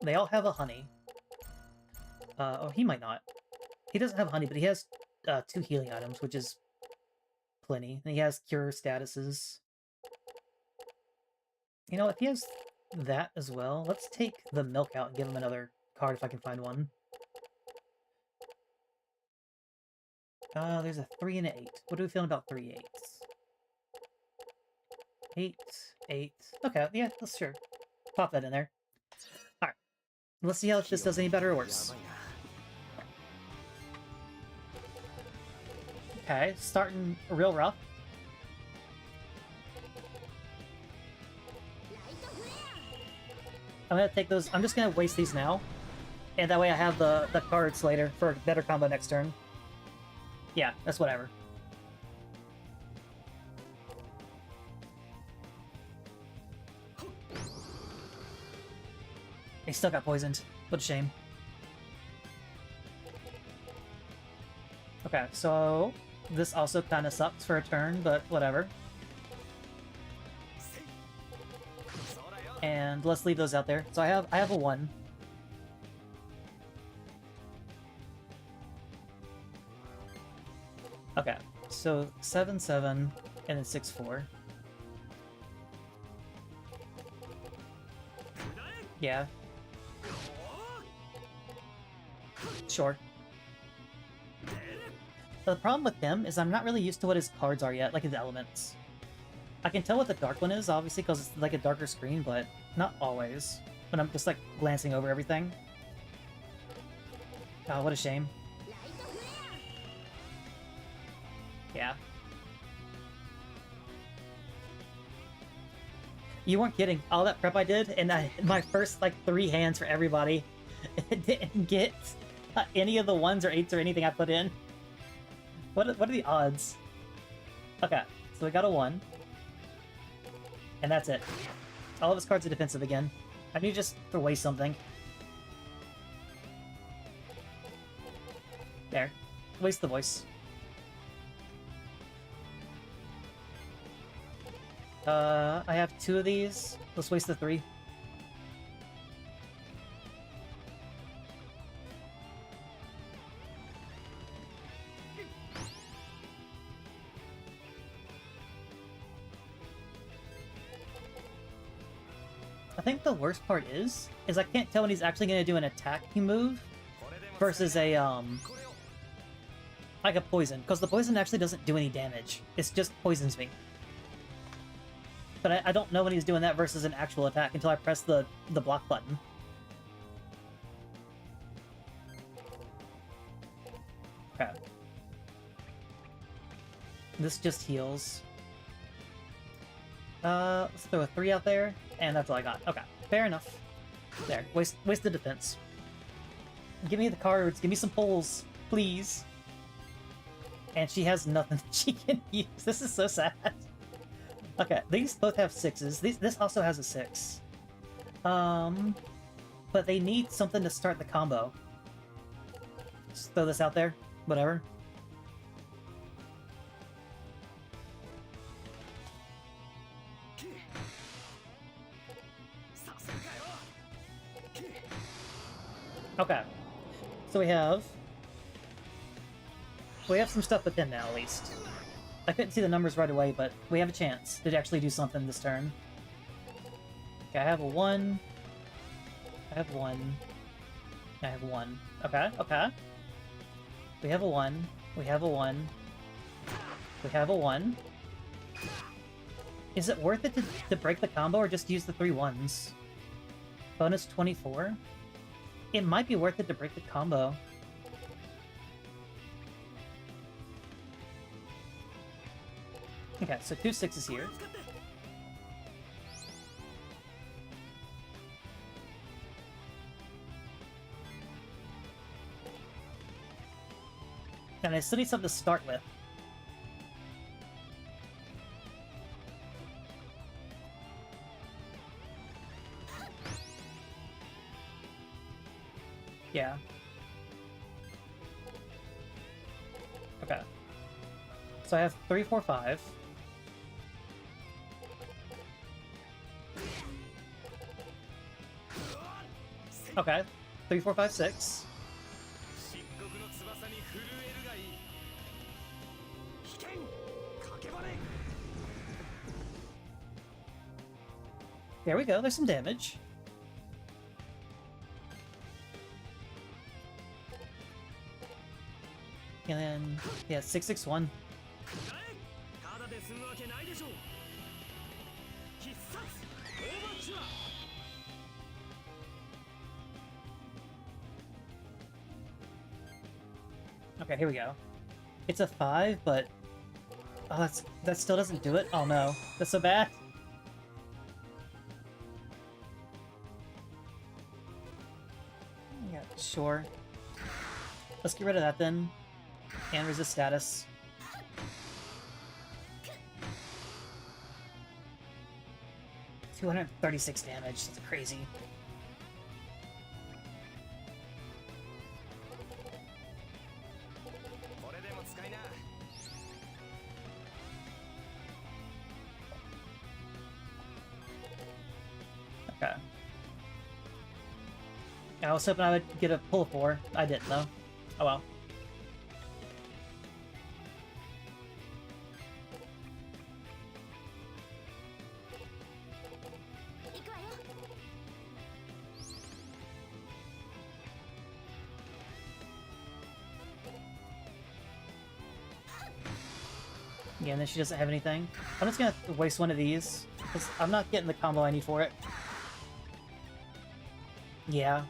They all have a honey. Oh, he might not. He doesn't have honey, but he has 2 healing items, which is plenty. And he has cure statuses. You know, if he has that as well, let's take the milk out and give him another card if I can find one. There's a 3 and an 8. What are we feeling about 3 8s? 8, 8. Okay, yeah, let's sure. Pop that in there. Alright. Let's see how if this does any better or worse. Okay, starting real rough. I'm gonna take those. I'm just gonna waste these now. And that way I have the cards later for a better combo next turn. Yeah, that's whatever. He still got poisoned. What a shame. Okay, so this also kind of sucks for a turn, but whatever. And let's leave those out there. So I have a 1. Okay, so 7 7 and then 6 4. Yeah. Sure. The problem with him is I'm not really used to what his cards are yet, like his elements. I can tell what the dark one is, obviously, because it's like a darker screen, but not always. When I'm just like glancing over everything. Oh, what a shame. Yeah. You weren't kidding. All that prep I did, and my first like 3 hands for everybody didn't get any of the 1s or 8s or anything I put in. What are the odds? Okay, so we got a 1. And that's it. All of his cards are defensive again. I need to just throw away something. There. Waste the voice. I have 2 of these. Let's waste the 3. I think the worst part is I can't tell when he's actually going to do an attacking move versus a, like a poison, because the poison actually doesn't do any damage. It just poisons me. But I don't know when he's doing that versus an actual attack until I press the block button. Okay. This just heals. Let's throw a 3 out there, and that's all I got. Okay, fair enough. There, waste the defense. Give me the cards, give me some pulls, please. And she has nothing she can use. This is so sad. Okay, these both have 6s. This also has a 6. But they need something to start the combo. Just throw this out there. Whatever. Okay. So we have some stuff within now, at least. I couldn't see the numbers right away, but we have a chance to actually do something this turn. Okay, I have a 1. I have 1. I have 1. Okay, okay. We have a 1. We have a 1. We have a 1. Is it worth it to break the combo or just use the 3 1s? Bonus 24? It might be worth it to break the combo. Okay, so 2 6s here. And I still need something to start with. Yeah. Okay. So I have 3, 4, 5. Okay. 3, 4, 5, 6. There we go, there's some damage. And then, yeah, 661. ただで済むわけないでしょう。必殺大マッチは Okay, here we go. It's a 5, but... Oh, that still doesn't do it? Oh no. That's so bad. Yeah, sure. Let's get rid of that then. And resist status. $236 damage. That's crazy. Okay. I was hoping I would get a pull 4. I didn't though. Oh well. Yeah, and then she doesn't have anything. I'm just gonna waste one of these, because I'm not getting the combo I need for it. Yeah.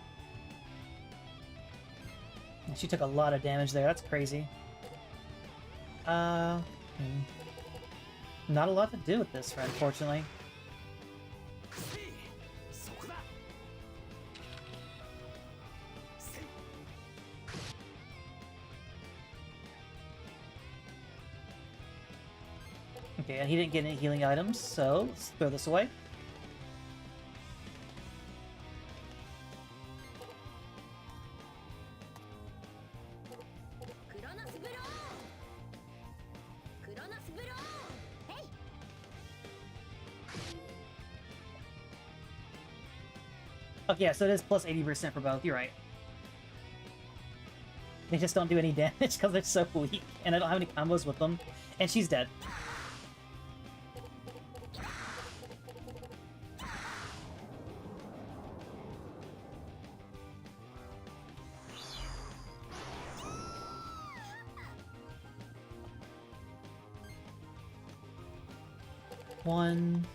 She took a lot of damage there, that's crazy. Not a lot to do with this, unfortunately. Okay, and he didn't get any healing items, so let's throw this away. Okay, yeah, so it is plus 80% for both, you're right. They just don't do any damage because they're so weak, and I don't have any combos with them. And she's dead. One.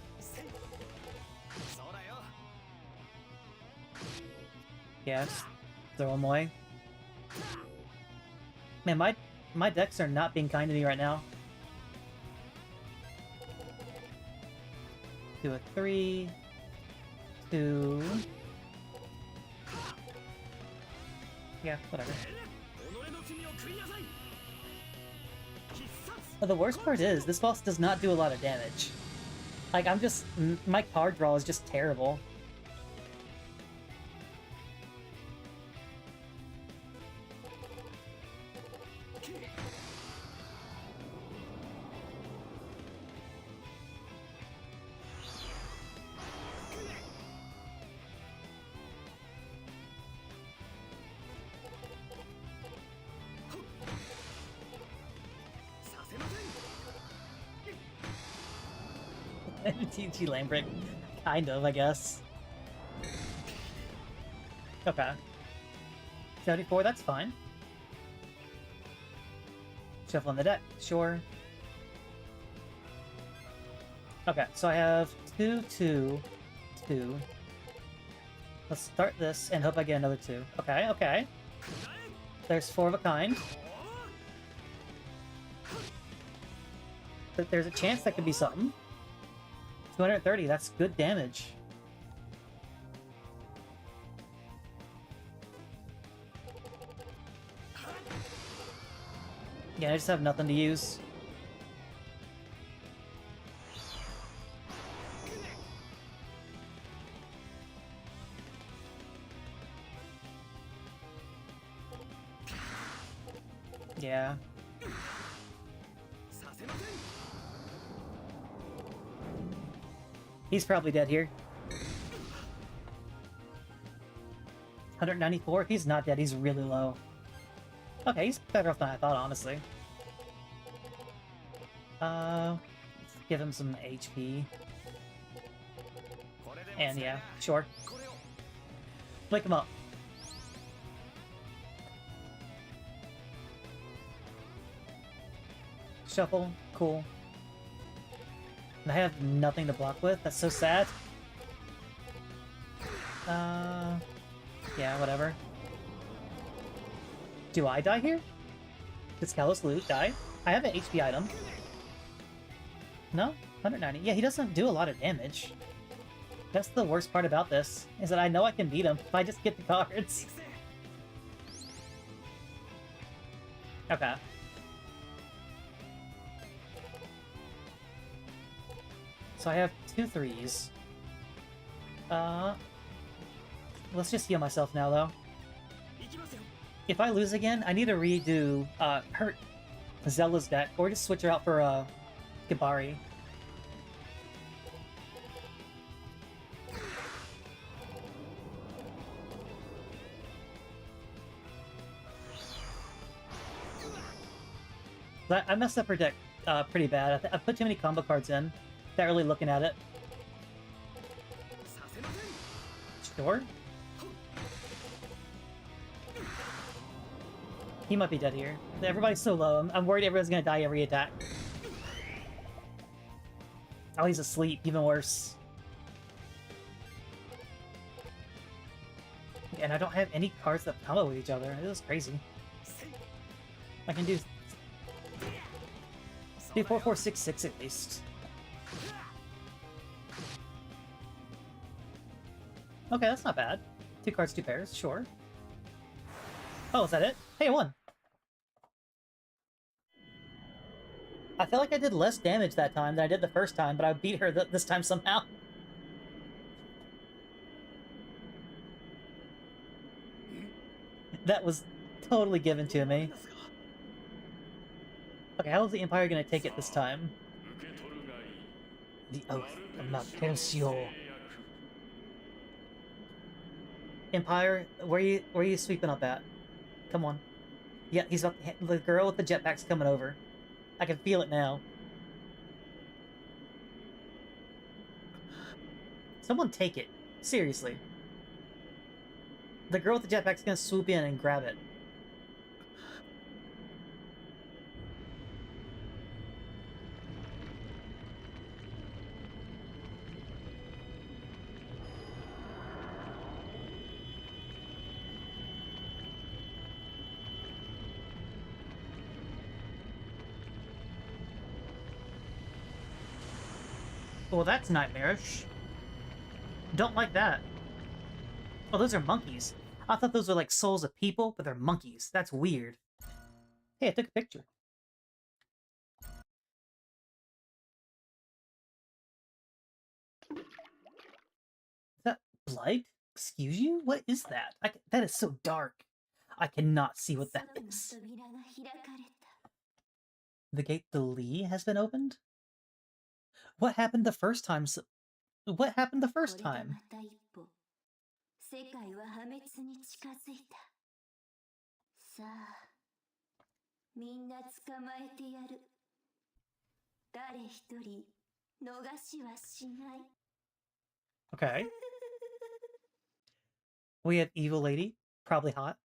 Yes. Throw them away. Man, my decks are not being kind to me right now. 2 a 3. 2. Yeah, whatever. But the worst part is, this boss does not do a lot of damage. Like, my card draw is just terrible. TNT Lane Break. Kind of, I guess. Okay. 74, that's fine. Shuffle on the deck, sure. Okay, so I have 2, 2, 2. Let's start this and hope I get another 2. Okay, okay. There's 4 of a kind. But there's a chance that could be something. 230, that's good damage. Yeah, I just have nothing to use. Yeah. He's probably dead here. 194? He's not dead, he's really low. Okay, he's better off than I thought, honestly. Let's give him some HP. And yeah, sure. Wake him up. shuffle. Cool. And I have nothing to block with. That's so sad. Yeah, whatever. Do I die here? Does Kalos Loot die? I have an HP item. No? 190. Yeah, he doesn't do a lot of damage. That's the worst part about this, is that I know I can beat him if I just get the cards. Okay. So I have 2 3s. Let's just heal myself now, though. If I lose again, I need to redo, hurt Zella's deck, or just switch her out for, Gibari. I messed up her deck, pretty bad. I put too many combo cards in, without really looking at it. Sure. He might be dead here. Everybody's so low. I'm worried everyone's gonna die every attack. Oh, he's asleep. Even worse. And I don't have any cards that combo with each other. This is crazy. I can do 4 4 6 6 at least. Okay, that's not bad. 2 cards, 2 pairs, sure. Oh, is that it? Hey, I won! I feel like I did less damage that time than I did the first time, but I beat her this time somehow. That was totally given to me. Okay, how is the Empire gonna take it this time? The Oath of Maltensio. Empire, where are you sweeping up at? Come on. Yeah, he's about the girl with the jetpack's coming over. I can feel it now. Someone take it. Seriously. The girl with the jetpack's gonna swoop in and grab it. Well, that's nightmarish. Don't like that. Oh, those are monkeys. I thought those were like souls of people, but they're monkeys. That's weird. Hey, I took a picture. Is that blood? Excuse you? What is that? That is so dark. I cannot see what that is. The gate to Lee has been opened? What happened the first time? What happened the first time? Okay. We have Evil Lady, probably hot.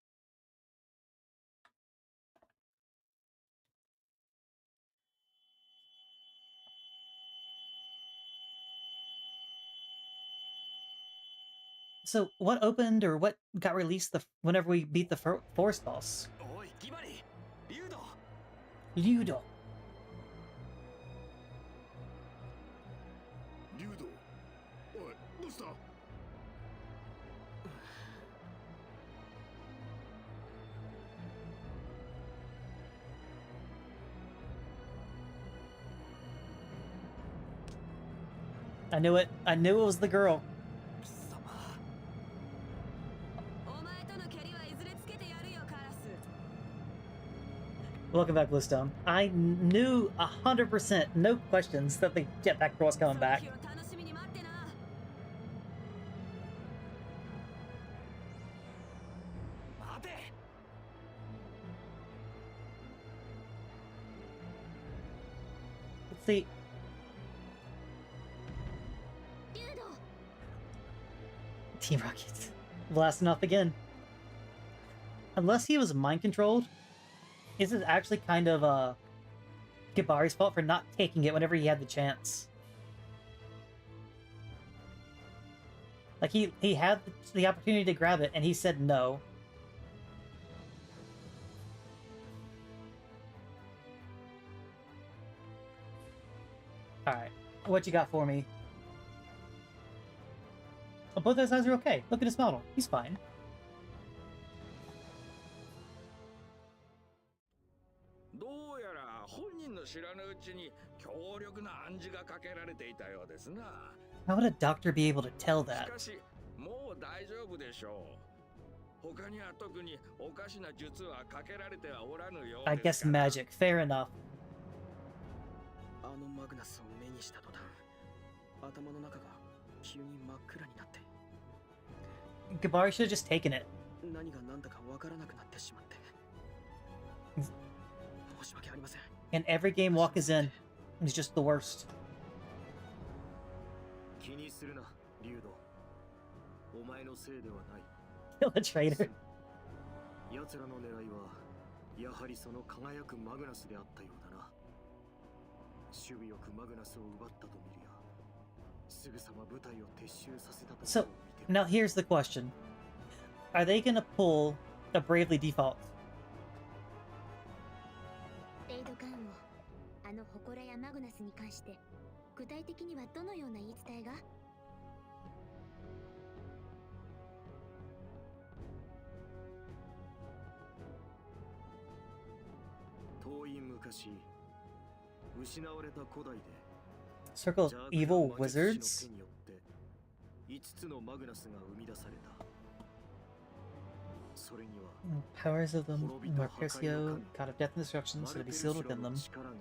So, what opened or what got released whenever we beat the forest boss? Ludo. 竜道。おい、どうした？ I knew it. I knew it was the girl. Welcome back, Bluestone. I knew 100%, no questions, that the jetpack girl was coming back. Let's see. Team Rocket. Blasting off again. Unless he was mind controlled, this is actually kind of Gibari's fault for not taking it whenever he had the chance. Like, he had the opportunity to grab it, and he said no. Alright, what you got for me? Oh, both those eyes are okay. Look at his model. He's fine. どうやら本人の知らぬうちに強力な暗示がかけられていたようですな。 How would a doctor be able to tell し that? かし、もう大丈夫でしょう。他には特におかしな術はかけられてはおらぬよう I です guess から。 magic. Fair enough. あのマグナスを目にした途端、頭の中が急に真っ暗になって、 Gibari should have just taken it. 何が何だかわからなくなってしまって。申し訳ありません。 And every game Walk is in is just the worst. 気にするな、リュウド。お前のせいではない。 Kill a traitor. 奴らの狙いは、やはりその輝くマグナスであったようだな。守備よくマグナスを奪ったと見るや、すぐさま部隊を撤収させたと So, 見てる。 now here's the question. Are they gonna pull a Bravely default? レイドカンをあの祠やマグナスに関して具体的にはどのような言い伝えが？遠い昔、失われた古代で Circle of 邪悪な Evil 魔術師の Wizards? 手によって5つのマグナスが生み出された。それには Powers of the 滅びた破壊の Mercutio, 神 God of Death and Destruction, so to be sealed within them. 力が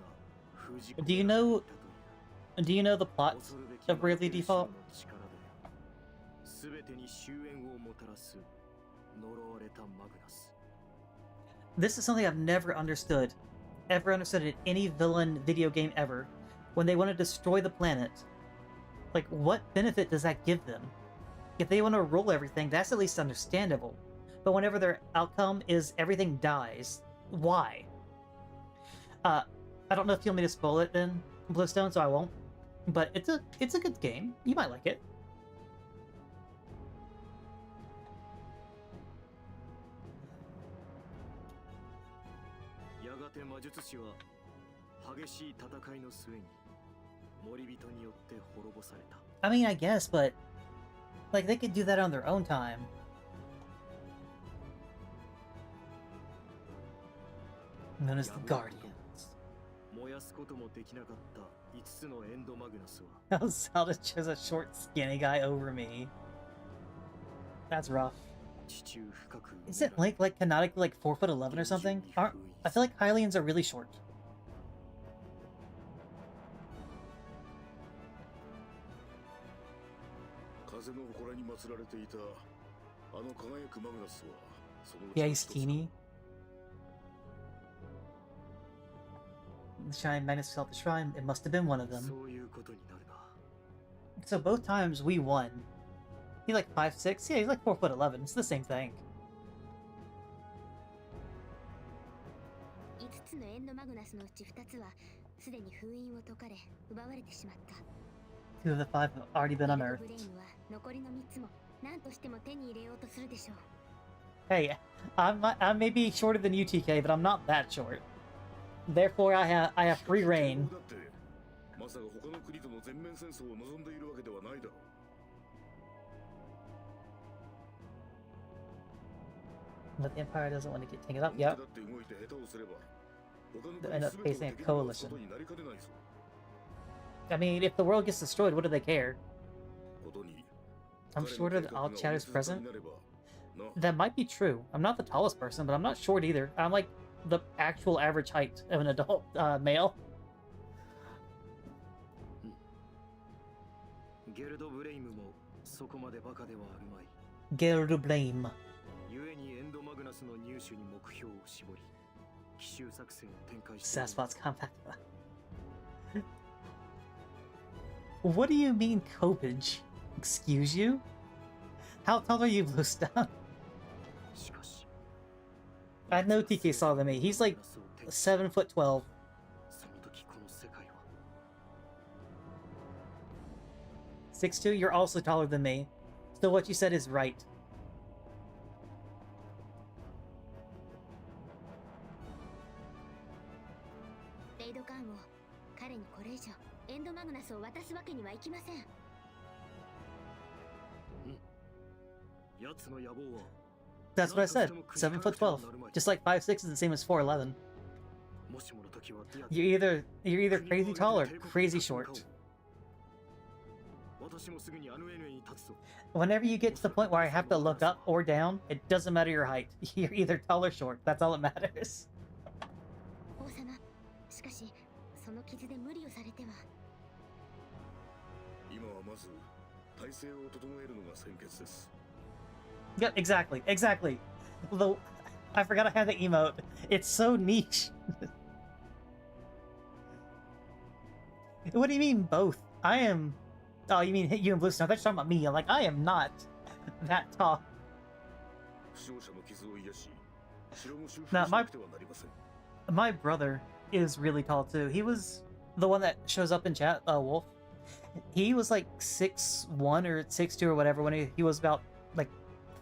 封じ Do you 込められていた know- という。 Do you know the plot 恐るべき of Bravely 魔術師 Default? の力で全てに終焉をもたらす呪われたマグナス。 This is something I've never understood. Ever understood in any villain video game ever. When they want to destroy the planet. Like, what benefit does that give them? If they want to rule everything, that's at least understandable. But whenever their outcome is everything dies, why? I don't know if you want me to spoil it then, Bluestone, so I won't. But it's a good game. You might like it. やがて魔術師は激しい戦いの末に森人によって滅ぼされた。 I mean, I guess, but like they could do that on their own time. Known as the Guardians. 燃やすこともできなかった5つのエンドマグナスは How Zelda chose a short, skinny guy over me. That's rough. 地中深く埋め Isn't られ Link like canonically like 4'11" or something? I feel like Hylians are really short. 風の祠に祀られていたあの輝くマグナスはそのうち Yeah, の he's 一つだ。 teeny. The Shrine Magnus fell at the shrine. It must have been one of them. そういうことになるな。 So both times we won. He like 5'6". Yeah, he's like 4'11". It's the same thing. 5つのエンドマグナスのうち2つはすでに封印を解かれ奪われてしまった Two of the 5 have already been ブ unearthed. レイムは残りの3つも何としても手に入れようとするでしょう Hey, I may be shorter than you, TK, but I'm not that short. Therefore, I have free reign. だってまさか他の国との全面戦争を望んでいるわけではないだろう。 But the Empire doesn't want to get tangled up. 表 Yep. だって動いて下手をすれば他の They'll end up 国全 facing て a の敵に回す coalition. ことになりかねないぞ。 I mean, if the world gets destroyed, what do they care? ことに I'm 彼の shorter 計 than 画 all が Chatter's 大切に present. なればな。 That might be true. I'm not the tallest person, but I'm not short either. I'm like the actual average height of an adult male. ゲルドブレイムもそこまでバカではあるまい。 Geld blame. 故にエンドマグナスの入手に目標を絞り、奇襲作戦を展開している。 Saspot's compact. What do you mean, copage? Excuse you? How tall are you, Bluestone? しかし、 I know TK saw than me. He's like 7'12". その時 6'2", you're also taller than me. So what you said is right. レイドカーンを彼にこれ以上エンドマグナスを渡すわけにはいきません。奴の野望は That's what I said. 7'12", just like 5'6" is the same as 4'11". もしもの時はディア You're either crazy tall or crazy short. 私もすぐにあのエヌエに立つぞ。 Whenever you get to the point where I have to look up or down, it doesn't matter your height. You're either tall or short. That's all that matters. 王様、しかしその傷で無理をされては。今はまず体勢を整えるのが先決です。 Yeah, exactly. Although, I forgot I had the emote. It's so niche. What do you mean both? I am... Oh, you mean you and Blue Snow? I thought you were talking about me. I'm like, I am not that tall. 負傷者の傷を癒し、城も修復し Now, なくてはなりません。my brother is really tall too. He was the one that shows up in chat, Wolf. He was like 6'1" or 6'2" or whatever when he was about like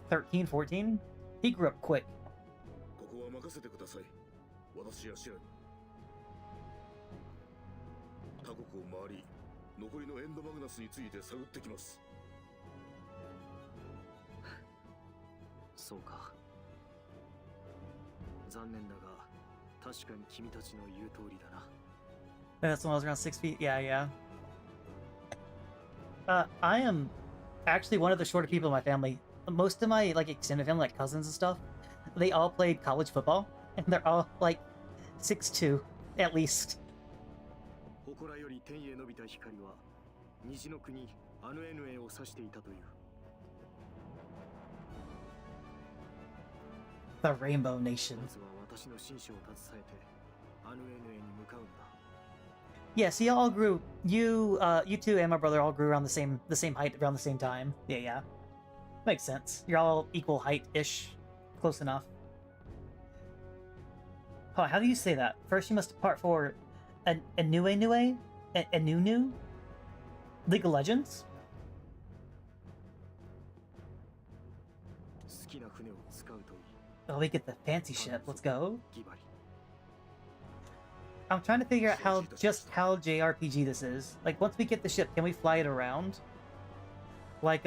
13, 14. He grew up quick. ここは任せてください。私やシラに。他国を回り、残りのエンドマグナスについて探ってきます。そうか。残念だが、確かに君たちの言う通りだな。 That's when I was around 6 feet. Yeah. I am actually one of the shorter people in my family. Most of my like extended family, like cousins and stuff, they all played college football, and they're all like 6'2", at least. 祠より天へ伸びた光は、虹の国アヌエヌエを指していたという。 The Rainbow Nation. まずは私の紳士を携えてアヌエヌエに向かうんだ。 Yeah, see, y'all all grew. You two, and my brother all grew around the same height around the same time. Yeah. Makes sense. You're all equal height-ish, close enough. Oh, how do you say that? First, you must depart for a new League of Legends. 好きな船を使うといい。 Oh, we get the fancy ship. Let's go. ギバリ。 I'm trying to figure out how JRPG this is. Like, once we get the ship, can we fly it around? Like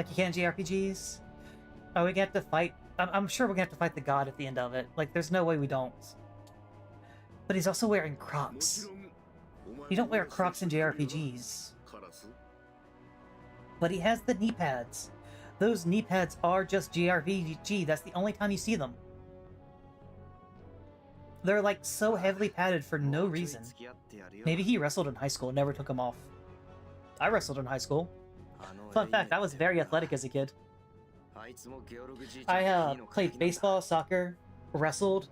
you can in JRPGs? Are we gonna have to fight? I'm sure we're gonna have to fight the god at the end of it. Like, there's no way we don't. But he's also wearing Crocs. You don't wear Crocs in JRPGs. But he has the knee pads. Those knee pads are just JRPG. That's the only time you see them. They're like so heavily padded for no reason. Maybe he wrestled in high school and never took them off. I wrestled in high school. Fun fact, I was very athletic as a kid. I played baseball, soccer, wrestled.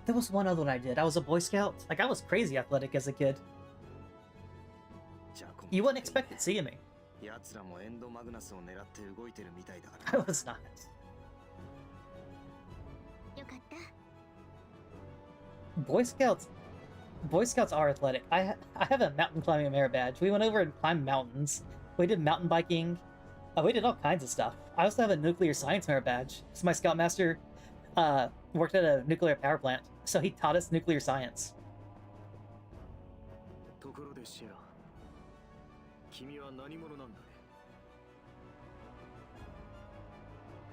There was one other one I did. I was a Boy Scout. Like, I was crazy athletic as a kid. You wouldn't expect it seeing me. I was not. よかった。 Boy Scouts are athletic. I have a mountain climbing merit badge. We went over and climbed mountains. We did mountain biking. We did all kinds of stuff. I also have a nuclear science merit badge. So my scoutmaster worked at a nuclear power plant, so he taught us nuclear science. ところでシェラ、君は何者なんだね。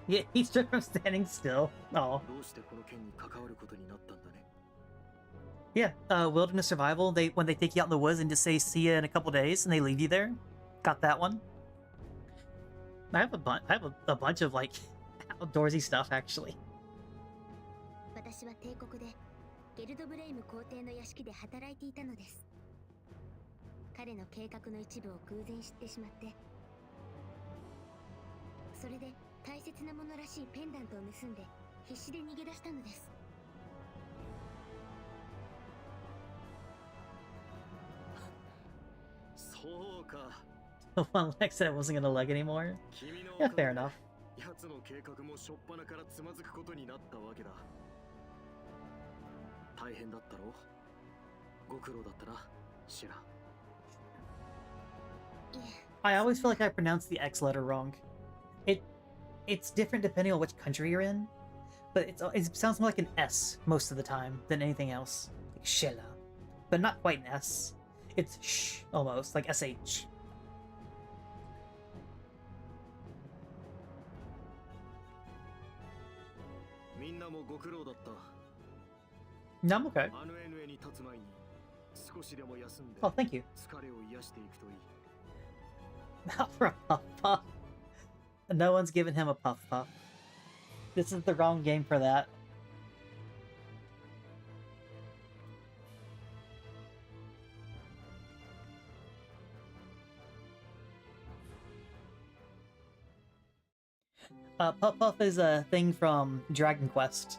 Yeah, he stripped from standing still. Oh. どうしてこの件に関わることになったんだね。 Yeah, wilderness survival. When they take you out in the woods and just say "see ya" in a couple days, and they leave you there. Got that one. I have a bunch of like outdoorsy stuff actually. 私は帝国でゲルドブレイム皇帝の屋敷で働いていたのです。彼の計画の一部を偶然知ってしまって、それで大切なものらしいペンダントを盗んで必死で逃げ出したのです。 そうか。 One leg said I wasn't gonna leg anymore. 君の Yeah, fair enough. 奴の計画もしょっぱなからつまずくことになったわけだ。大変だったろう。ご苦労だったな、シェラ。I always feel like I pronounce the X letter wrong. It's different depending on which country you're in, but it sounds more like an S most of the time than anything else. Like Shella. But not quite an S. It's sh almost, like SH. No, I'm okay. Oh, thank you. Not for a puff puff. No one's given him a puff puff. This is the wrong game for that. Puff Puff is a thing from Dragon Quest.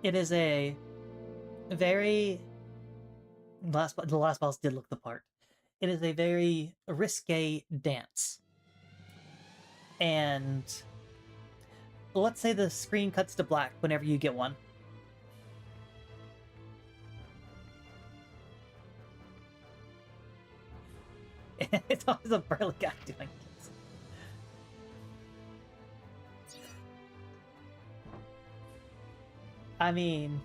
It is a very... The last boss did look the part. It is a very risque dance. And let's say the screen cuts to black whenever you get one. It's always a burly guy doing it. I mean,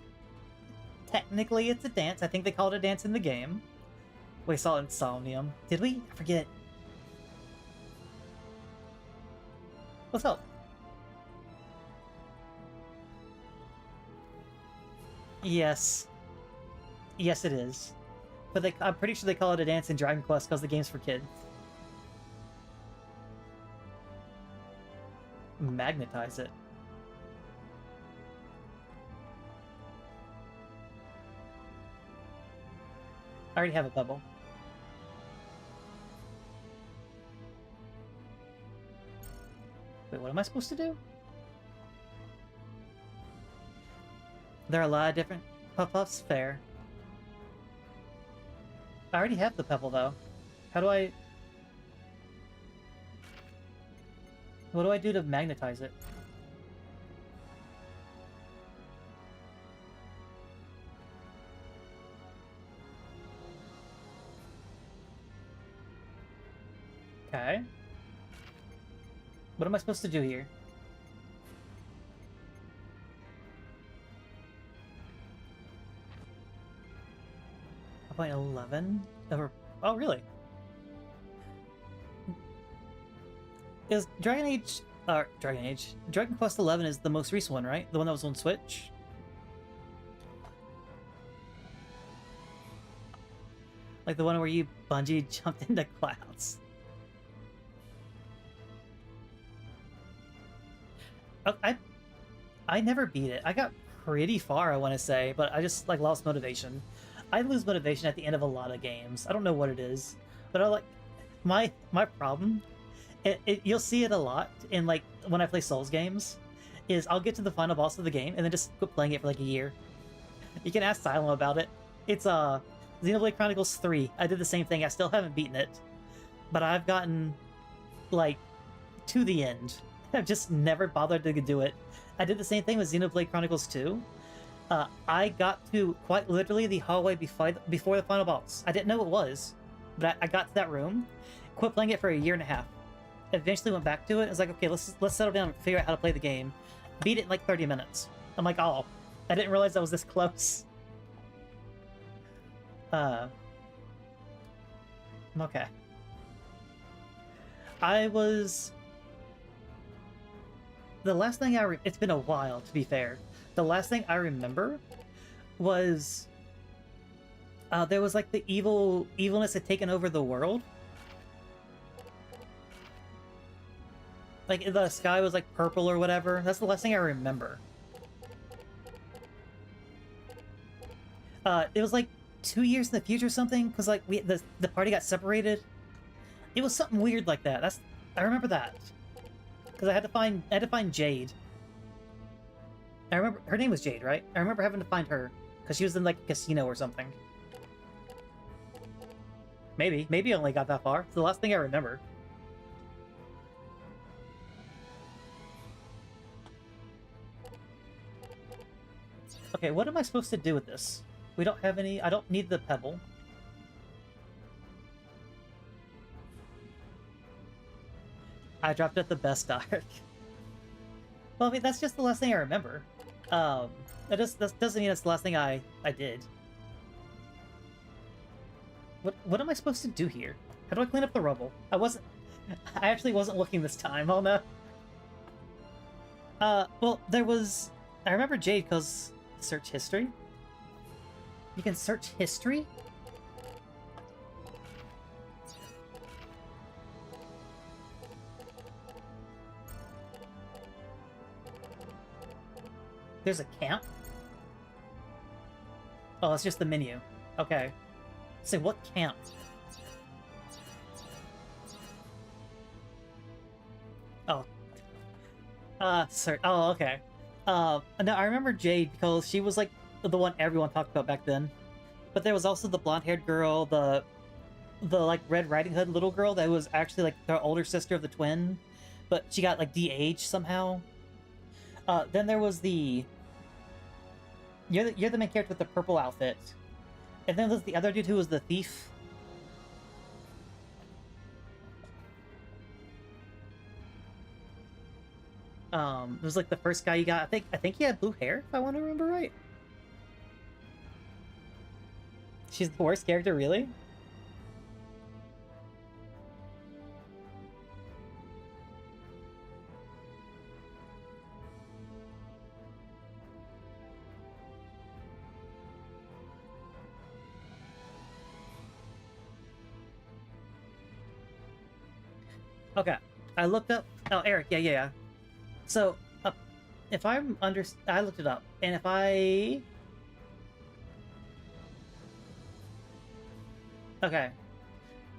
technically it's a dance. I think they called it a dance in the game. We saw Insomnium. Did we? I forget. What's up? Yes. Yes, it is. But I'm pretty sure they call it a dance in Dragon Quest because the game's for kids. Magnetize it. I already have a pebble. Wait, what am I supposed to do? There are a lot of different puff-puffs? Fair. I already have the pebble, though. How do I... What do I do to magnetize it? Okay. What am I supposed to do here? Point 11? Oh, really? Is Dragon Quest 11 is the most recent one, right? The one that was on Switch? Like the one where you bungee jumped into clouds. Oh, I never beat it. I got pretty far, I want to say, but I just like lost motivation. I lose motivation at the end of a lot of games. I don't know what it is, but I like my problem. You'll see it a lot in like when I play Souls games. Is I'll get to the final boss of the game and then just quit playing it for like a year. You can ask Silem about it. It's Xenoblade Chronicles 3. I did the same thing. I still haven't beaten it, but I've gotten like to the end. I've just never bothered to do it. I did the same thing with Xenoblade Chronicles 2. I got to quite literally the hallway before the final boss. I didn't know what it was, but I got to that room, quit playing it for a year and a half. Eventually went back to it. I was like, okay, let's settle down and figure out how to play the game. Beat it in like 30 minutes. I'm like, oh, I didn't realize I was this close. Okay. The last thing it's been a while, to be fair. The last thing I remember was there was like the evilness had taken over the world. Like the sky was like purple or whatever. That's the last thing I remember. It was like 2 years in the future or something, because like the party got separated. It was something weird like that. I remember that. Because I had to find Jade. I remember her name was Jade, right? I remember having to find her because she was in like a casino or something. Maybe I only got that far. It's the last thing I remember. Okay, what am I supposed to do with this? We don't have any. I don't need the pebble. I dropped at the best arc. Well, I mean, that's just the last thing I remember. That doesn't mean that's the last thing I did. What am I supposed to do here? How do I clean up the rubble? I actually wasn't looking this time. Oh no. Well, there was... I remember Jade because... Search history? You can search history? There's a camp? Oh, it's just the menu. Okay. So what camp? Oh. Sir. Oh, okay. No, I remember Jade because she was like the one everyone talked about back then. But there was also the blonde-haired girl, the like Red Riding Hood little girl that was actually like the older sister of the twin, but she got like de-aged somehow. Then there was the... You're the main character with the purple outfit. And then there's the other dude who was the thief. It was like the first guy you got. I think he had blue hair, if I want to remember right. She's the worst character, really? Okay, I looked up... Oh, Eric, yeah. So, if I'm under... I looked it up, and if I... Okay.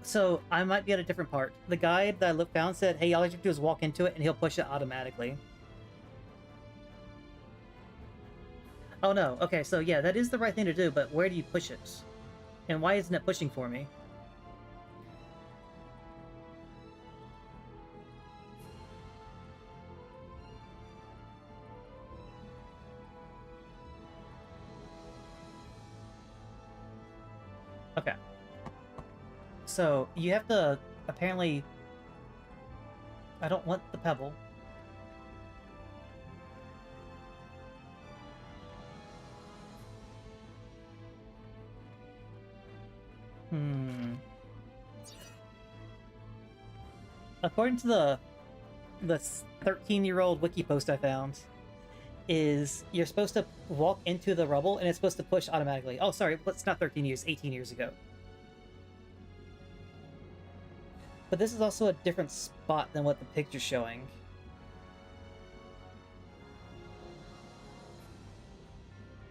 So, I might be at a different part. The guide that I found said, hey, all you have to do is walk into it, and he'll push it automatically. Oh, no. Okay, so yeah, that is the right thing to do, but where do you push it? And why isn't it pushing for me? Okay. So, you have to, apparently... I don't want the pebble. According to the 13-year-old wiki post I found, is you're supposed to walk into the rubble and it's supposed to push automatically. Oh, sorry, it's not 13 years, 18 years ago. But this is also a different spot than what the picture's showing.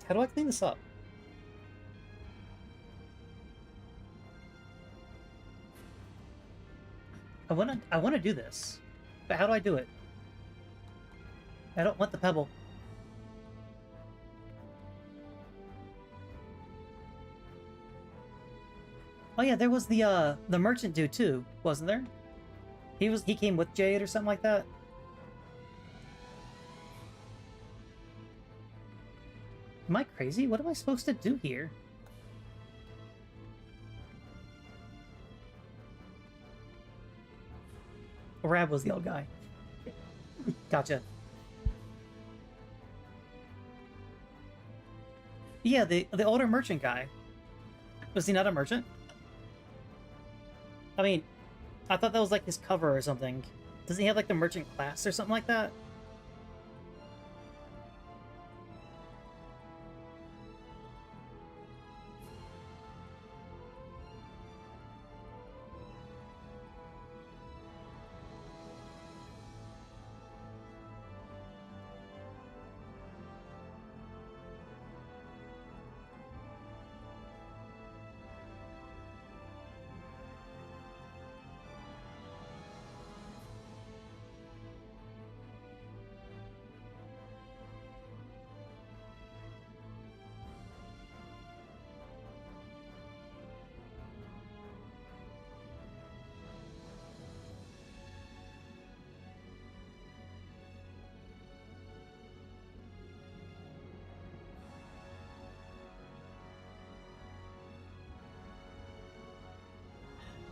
How do I clean this up? I wanna do this, but how do I do it? I don't want the pebble. Oh yeah, there was the merchant dude too, wasn't there? He came with Jade or something like that. Am I crazy? What am I supposed to do here? Rab was the old guy. Gotcha. Yeah, the older merchant guy. Was he not a merchant? I mean, I thought that was like his cover or something. Doesn't he have like the merchant class or something like that?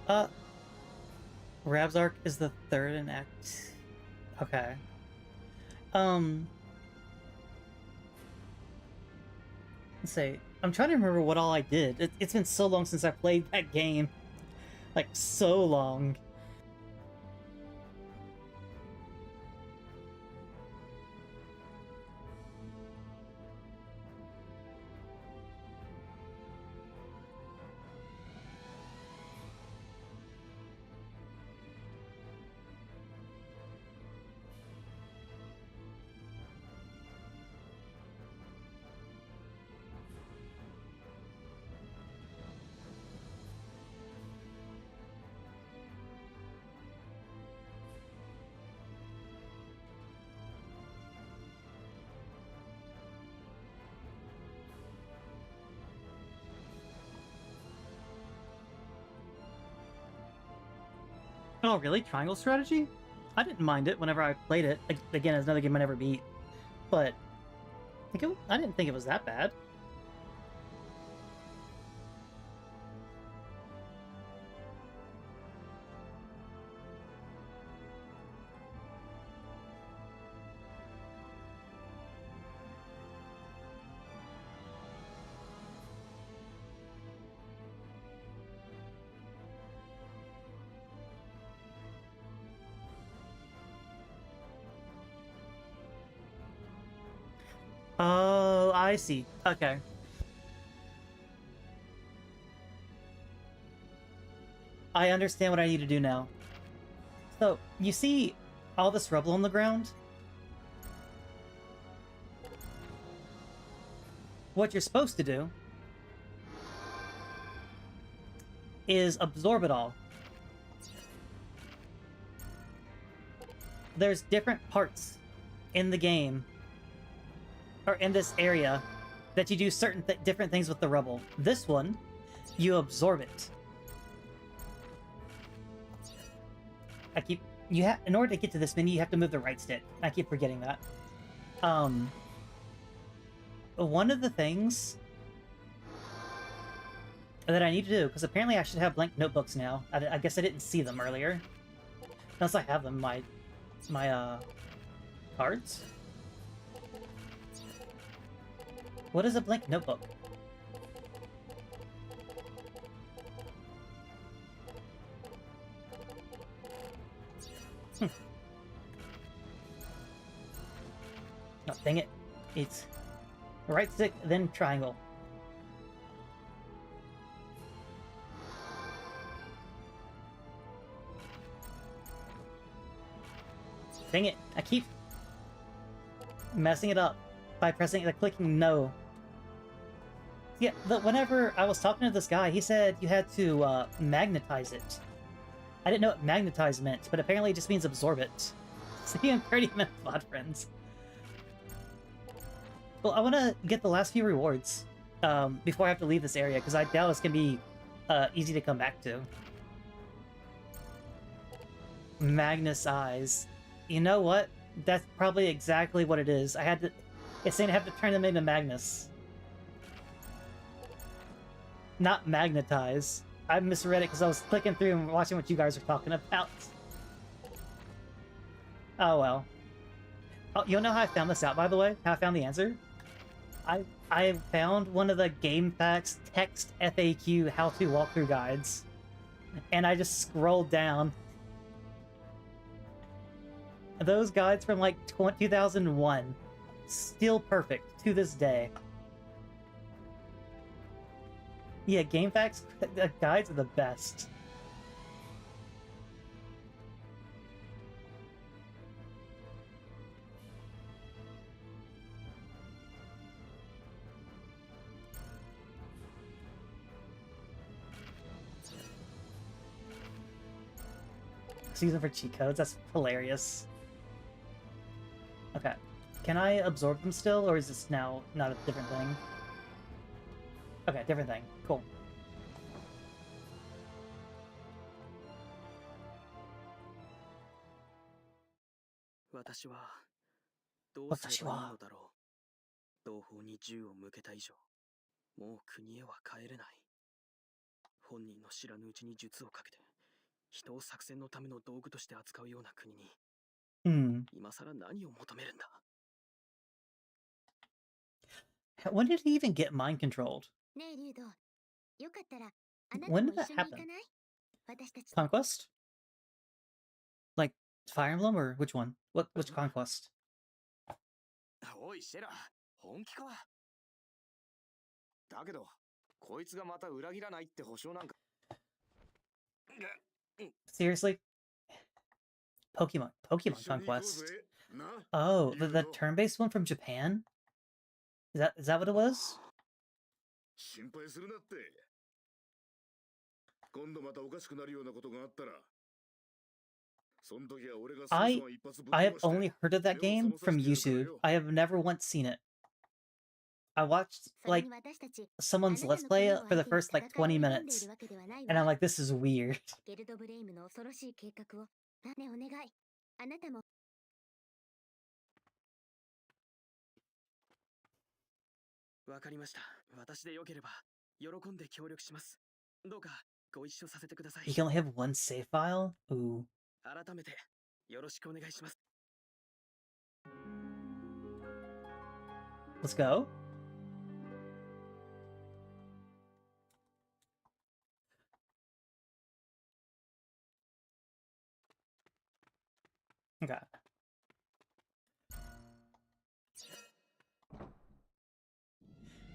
Uh, Rab's arc is the third in Act. Okay. Let's see. I'm trying to remember what all I did. It's been so long since I played that game. Like, so long. Oh, really? Triangle strategy? I didn't mind it whenever I played it. Again, it's another game I never beat. But I didn't think it was that bad. Oh, I see. Okay. I understand what I need to do now. So, you see all this rubble on the ground? What you're supposed to do is absorb it all. There's different parts in the game, or in this area, that you do certain different things with the rubble. This one, you absorb it. In order to get to this menu, you have to move the right stick. I keep forgetting that. One of the things that I need to do, because apparently I should have blank notebooks now. I guess I didn't see them earlier. Unless I have them, my cards? What is a blank notebook? Oh, dang it. It's right stick, then triangle. Dang it. I keep messing it up by clicking no. Yeah, whenever I was talking to this guy, he said you had to magnetize it. I didn't know what magnetize meant, but apparently it just means absorb it. See, I'm pretty mod friends. Well, I want to get the last few rewards before I have to leave this area, because I doubt it's going to be easy to come back to. Magnus Eyes. You know what? That's probably exactly what it is. It's saying I have to turn them into Magnus. Not magnetize. I misread it because I was clicking through and watching what you guys are talking about. Oh well. Oh, you know how I found this out, by the way? How I found the answer? I found one of the GameFAQs text FAQ how-to walkthrough guides, and I just scrolled down. Those guides from like 2001, still perfect to this day. Yeah, GameFAQs guides are the best. Season for cheat codes, that's hilarious. Okay. Can I absorb them still, or is this now not a different thing? Okay, different thing. Cool.私はどうすればいいのだろう。同胞に銃を向けた以上、もう国へは帰れない。本人の知らぬうちに術をかけて人を作戦のための道具として扱うような国に Hmm. 今さら何を求めるんだ。 When did he even get mind controlled? ねえリュウド、よかったらあなた When も did 一 that 緒に行か happen? ない？私たち。 Conquest? Like Fire Emblem or which one? Which conquest? おいシェラ、本気か？だけどこいつがまた裏切らないって保証なんか。 Seriously? Pokemon 一緒に行こう Conquest. ぜな Oh, リュウ the ド。 turn-based one from Japan? Is that what it was? 心配するなって。今度またおかしくなるようなことがあったら、その時は俺がスーソン一発ぶっ I 飛 have ばして only heard of that 目を game 覚まさ from せてやるから YouTube. よ。 I have never once seen it. I watched それ like に私たち someone's あな let's たの play 国 it を for the 相手に first like 戦い 20を挑んでい minutes, るわけではない and I'm わ。 like, this is weird. ゲルドブレイムの恐ろしい計画を。ねえお願い。あなたも。わかりました。私でよければ喜んで協力します。どうかご一緒させてください。 You can only have one save file? Ooh. 改めてよろしくお願いします。 Let's go. Okay.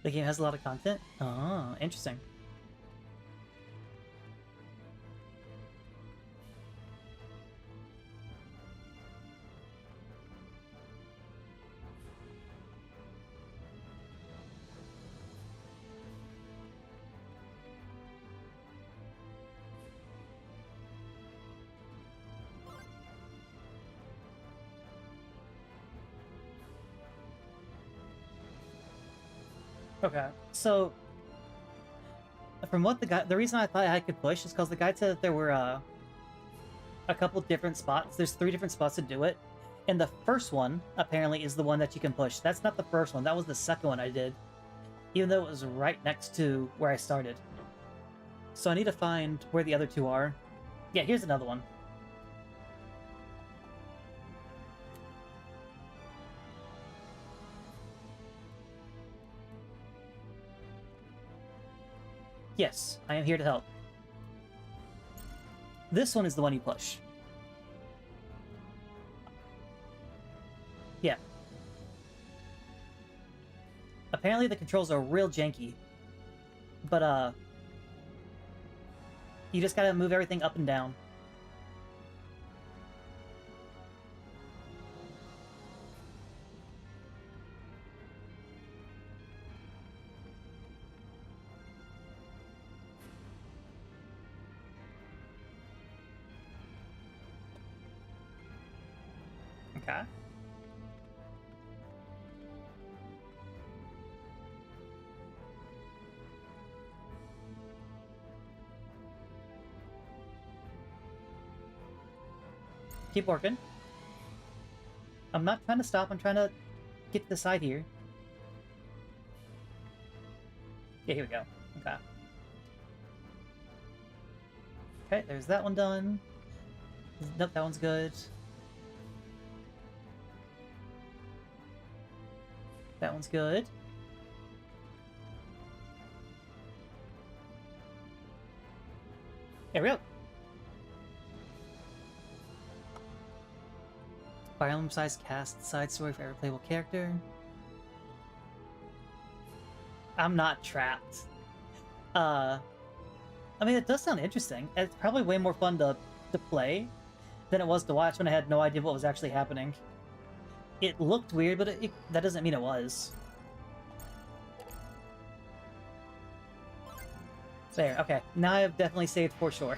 The game has a lot of content? Oh, interesting. Okay, so from what the reason I thought I could push is because the guy said that there were a couple different spots. There's 3 different spots to do it, and the first one apparently is the one that you can push. That's not the first one. That was the second one I did, even though it was right next to where I started. So I need to find where the other 2 are. Yeah, here's another one. Yes, I am here to help. This one is the one you push. Yeah. Apparently the controls are real janky. But, you just gotta move everything up and down. Okay. Keep working. I'm not trying to stop, I'm trying to get to the side here. Yeah, here we go. Okay. Okay, there's that one done. Nope, that one's good. That one's good. There we go. Fire Emblem size cast side story for every playable character. I'm not trapped. I mean, it does sound interesting. It's probably way more fun to play than it was to watch when I had no idea what was actually happening. It looked weird, but that doesn't mean it was. There, okay. Now I have definitely saved for sure.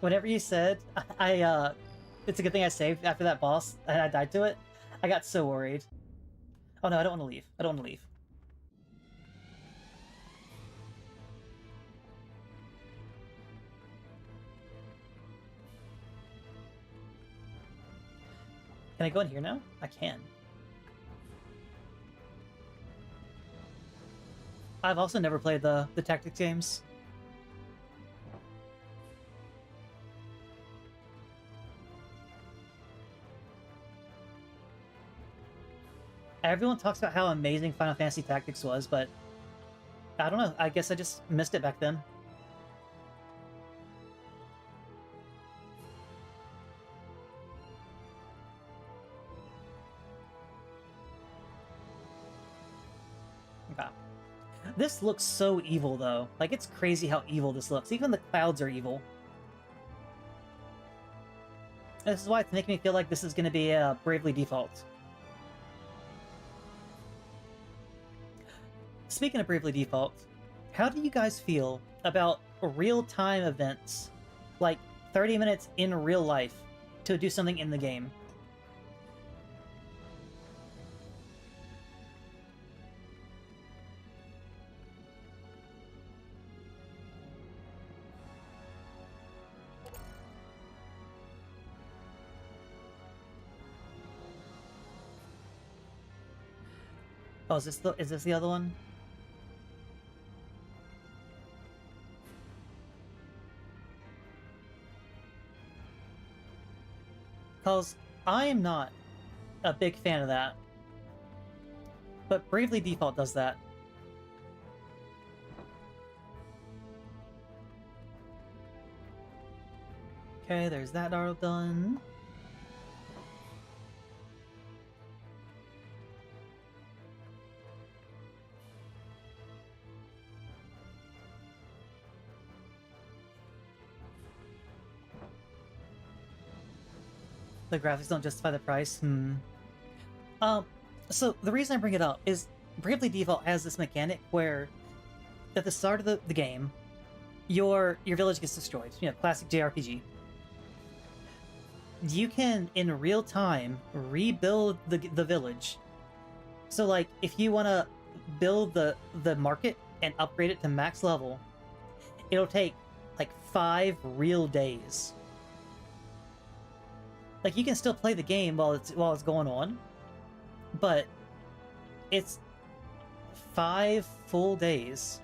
Whatever you said, it's a good thing I saved after that boss and I died to it. I got so worried. Oh no, I don't want to leave. I don't want to leave. Can I go in here now? I can. I've also never played the tactics games. Everyone talks about how amazing Final Fantasy Tactics was, but I don't know. I guess I just missed it back then. Okay. This looks so evil, though. Like, it's crazy how evil this looks. Even the clouds are evil. This is why it's making me feel like this is going to be a Bravely Default. Speaking of Bravely Default, how do you guys feel about real-time events, like 30 minutes in real life, to do something in the game? Oh, is this the other one? Because I am not a big fan of that. But Bravely Default does that. Okay, there's that all done. The graphics don't justify the price. So the reason I bring it up is Bravely Default has this mechanic where at the start of the game, your village gets destroyed. You know, classic JRPG. You can, in real time, rebuild the village. So, like, if you want to build the market and upgrade it to max level, it'll take, like, 5 real days. Like, you can still play the game while it's going on, but it's 5 full days.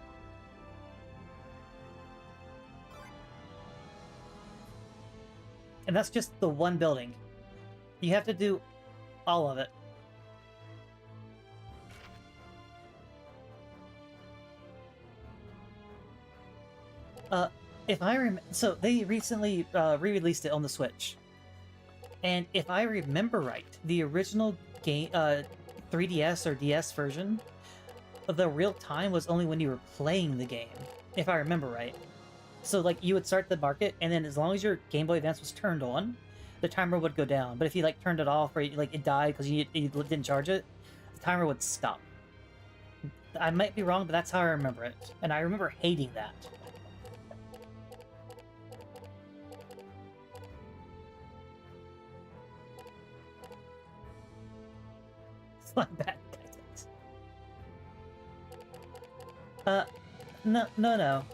And that's just the one building. You have to do all of it. If I so they recently re-released it on the Switch. And if I remember right, the original game, 3DS or DS version, the real time was only when you were playing the game, if I remember right. So, like, you would start the market, and then as long as your Game Boy Advance was turned on, the timer would go down. But if you, like, turned it off, or, like, it died because you didn't charge it, the timer would stop. I might be wrong, but that's how I remember it. And I remember hating that. It's not bad. No.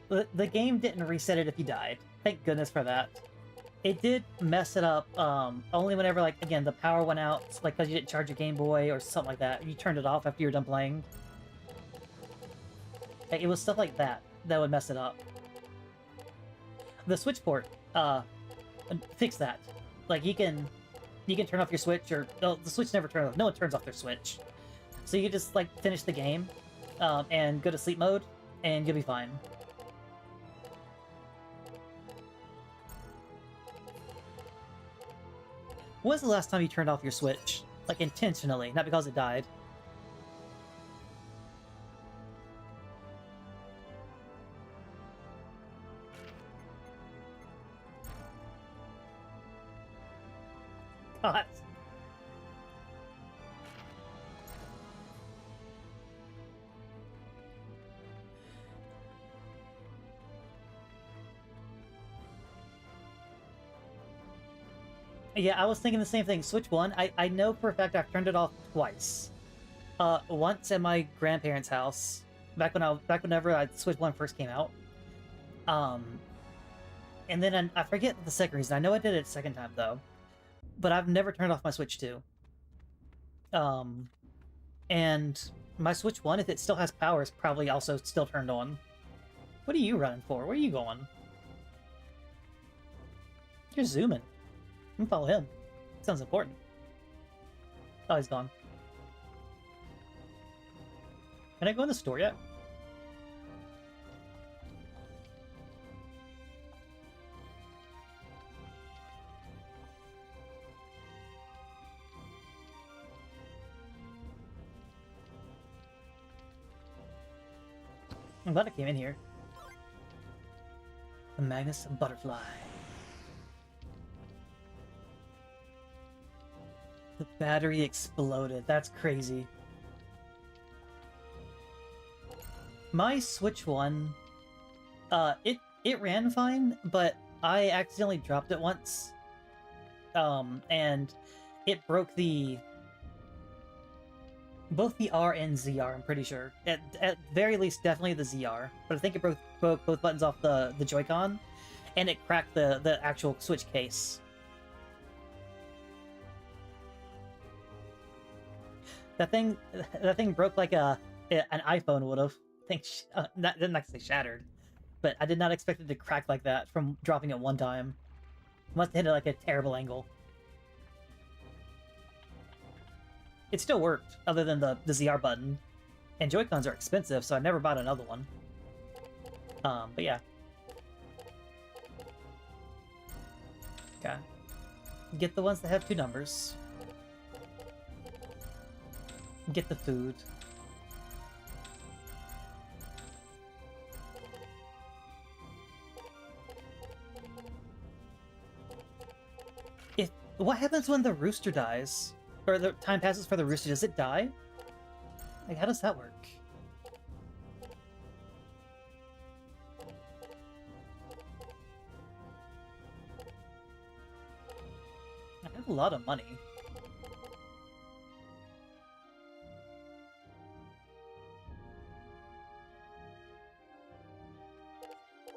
The game didn't reset it if you died. Thank goodness for that. It did mess it up, only whenever, like, again, the power went out, like, because you didn't charge your Game Boy or something like that. You turned it off after you were done playing. Like, it was stuff like that that would mess it up. The Switch port, fix that. Like, you can turn off your Switch, or... No, the Switch never turns off. No one turns off their Switch. So you can just, like, finish the game, and go to sleep mode, and you'll be fine. When was the last time you turned off your Switch? Like, intentionally, not because it died. God. Yeah, I was thinking the same thing. Switch 1, I know for a fact I've turned it off twice. Once at my grandparents' house, back whenever Switch 1 first came out. And then I forget the second reason. I know I did it a second time, though. But I've never turned off my Switch 2. And my Switch 1, if it still has power, is probably also still turned on. What are you running for? Where are you going? You're zooming. I'm gonna follow him. Sounds important. Oh, he's gone. Can I go in the store yet? I'm glad I came in here. The Magnus Butterfly. The battery exploded. That's crazy. My Switch one, it ran fine, but I accidentally dropped it once. And it broke both the R and ZR, I'm pretty sure. At very least, definitely the ZR. But I think it broke both buttons off the Joy-Con, and it cracked the actual Switch case. That thing broke like an iPhone would have. Didn't actually shattered, but I did not expect it to crack like that from dropping it one time. Must have hit it like a terrible angle. It still worked, other than the ZR button. And Joy-Cons are expensive, so I never bought another one. But yeah. Okay. Get the ones that have 2 numbers. Get the food. What happens when the rooster dies? Or the time passes for the rooster, does it die? Like, how does that work? I have a lot of money.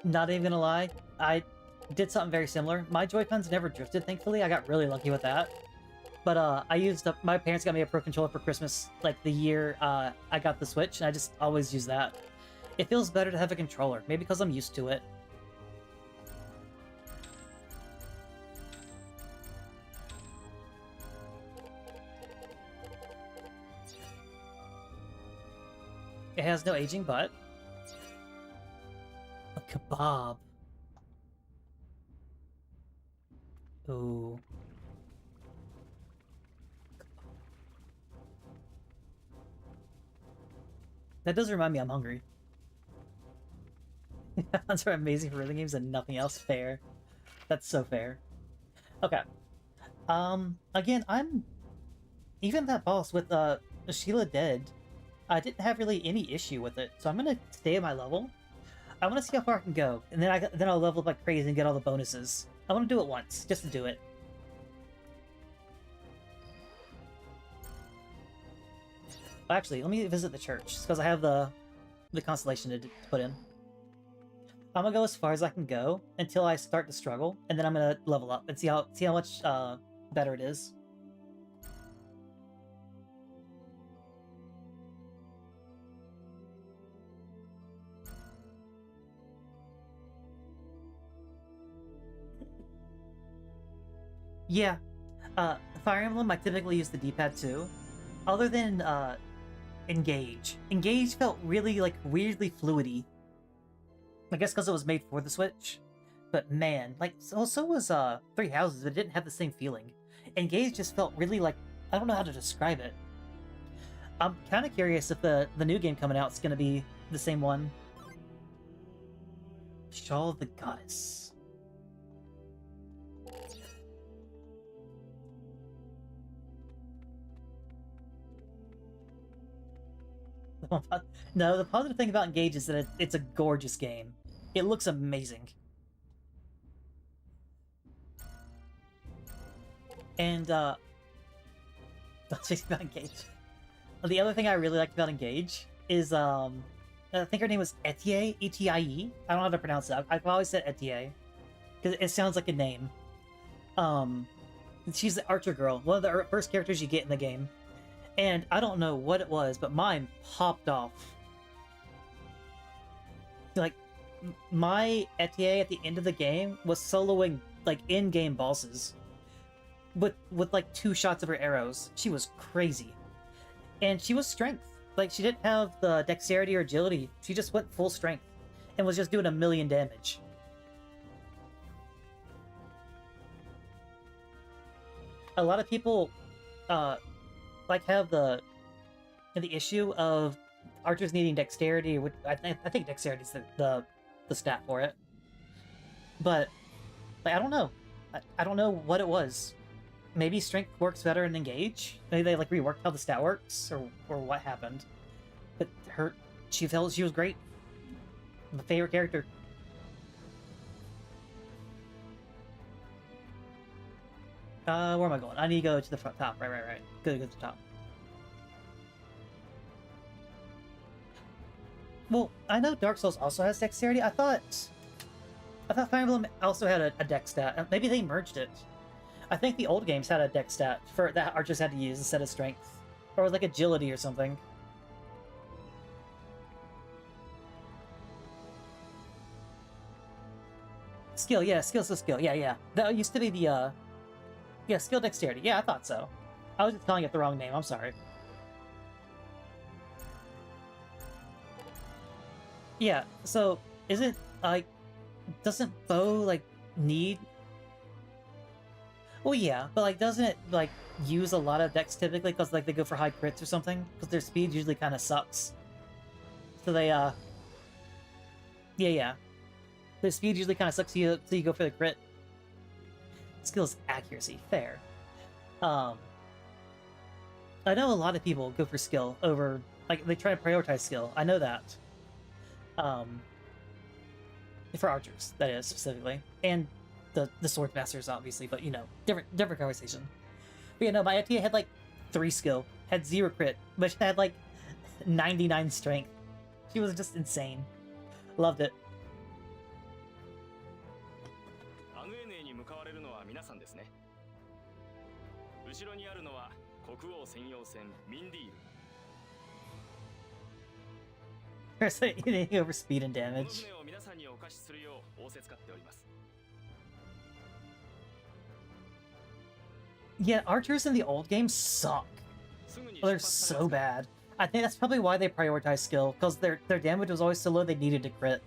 Not even gonna lie, I did something very similar. My Joy-Cons never drifted, thankfully. I got really lucky with that. But I used up. My parents got me a Pro Controller for Christmas, like the year I got the Switch, and I just always use that. It feels better to have a controller, maybe because I'm used to it. It has no aging butt. A kebab. Ooh. That does remind me I'm hungry. That's for amazing for rhythm games and nothing else. Fair. That's so fair. Okay. Again, even that boss with Sheila dead, I didn't have really any issue with it, so I'm gonna stay at my level. I want to see how far I can go, and then I'll level up like crazy and get all the bonuses. I want to do it once, just to do it. Actually, let me visit the church, because I have the constellation to put in. I'm gonna go as far as I can go until I start to struggle, and then I'm gonna level up and see how much better it is. Yeah, Fire Emblem I typically use the D-pad too. Other than Engage. Engage felt really, like, weirdly fluidy. I guess because it was made for the Switch. But man, like, so was Three Houses, but it didn't have the same feeling. Engage just felt really, like, I don't know how to describe it. I'm kind of curious if the new game coming out is going to be the same one. Shawl of the Goddess. No, the positive thing about Engage is that it's a gorgeous game. It looks amazing. And, I'll speak about Engage. The other thing I really liked about Engage is, I think her name was Etie, E-T-I-E. I don't know how to pronounce it. I've always said Etie, because it sounds like a name. She's the Archer Girl, one of the first characters you get in the game. And I don't know what it was, but mine popped off. Like, my Etie at the end of the game was soloing, like, in-game bosses. with like 2 shots of her arrows. She was crazy. And she was strength. Like, she didn't have the dexterity or agility. She just went full strength and was just doing a million damage. A lot of people like have the issue of archers needing dexterity. Which I think dexterity is the stat for it. But like, I don't know. I don't know what it was. Maybe strength works better in engage. Maybe they like reworked how the stat works, or what happened. But she felt she was great. My favorite character. Where am I going? I need to go to the front top. Right. Go to the top. Well, I know Dark Souls also has dexterity. I thought Fire Emblem also had a dex stat. Maybe they merged it. I think the old games had a dex stat for that archers had to use instead of strength, or like agility or something. Skill, yeah, skill. Yeah. That used to be the yeah, skill dexterity. Yeah, I thought so. I was just calling it the wrong name. I'm sorry. Yeah. So isn't like doesn't bow like need? Well, yeah, but like, doesn't it like use a lot of dex typically because like they go for high crits or something? Because their speed usually kind of sucks. So they yeah. Their speed usually kind of sucks. So you go for the crit. Skills accuracy, fair. I know a lot of people go for skill over like they try to prioritize skill. I know that. For archers, that is specifically, and the sword masters obviously, but you know, different conversation. But you know, my Atia had like 3 skill, had 0 crit, but she had like 99 strength. She was just insane. Loved it. アグエネに向かわれるのは皆さんですね。後ろにあるのは国王専用船ミンディール。 There's anything over speed and この damage. 船を皆さんにお貸しするよう仰せつかっております。 Yeah, archers in the old games suck. すぐに Oh, 出 they're 発され so ますか？ bad. I think that's probably why they prioritize skill, because their damage was always so low they needed to crit.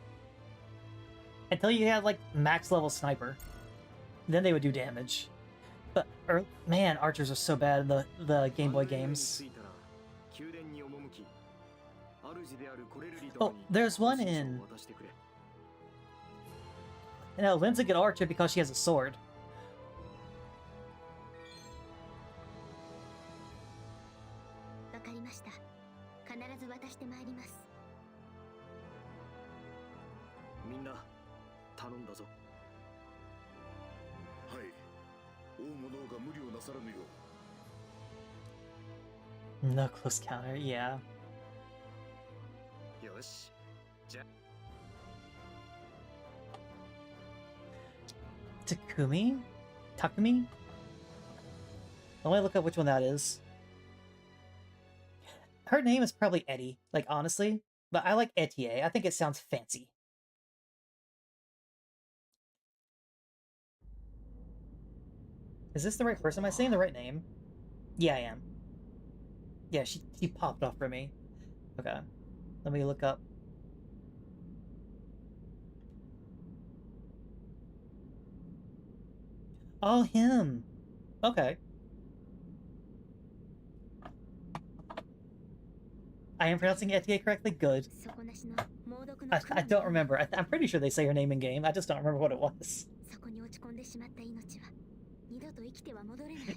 Until you had like max level sniper. Then they would do damage. But man, archers are so bad in the Game Boy games. Oh, there's one in... You know, Lynn's a good archer because she has a sword. No close counter, yeah. Takumi? Takumi? Let me look up which one that is. Her name is probably Eddie, like honestly, but I like Etier. I think it sounds fancy. Is this the right person? Am I saying the right name? Yeah, I am. Yeah, she popped off for me. Okay. Let me look up. Oh, him! Okay. I am pronouncing Etier correctly? Good. I don't remember. I'm pretty sure they say her name in game. I just don't remember what it was.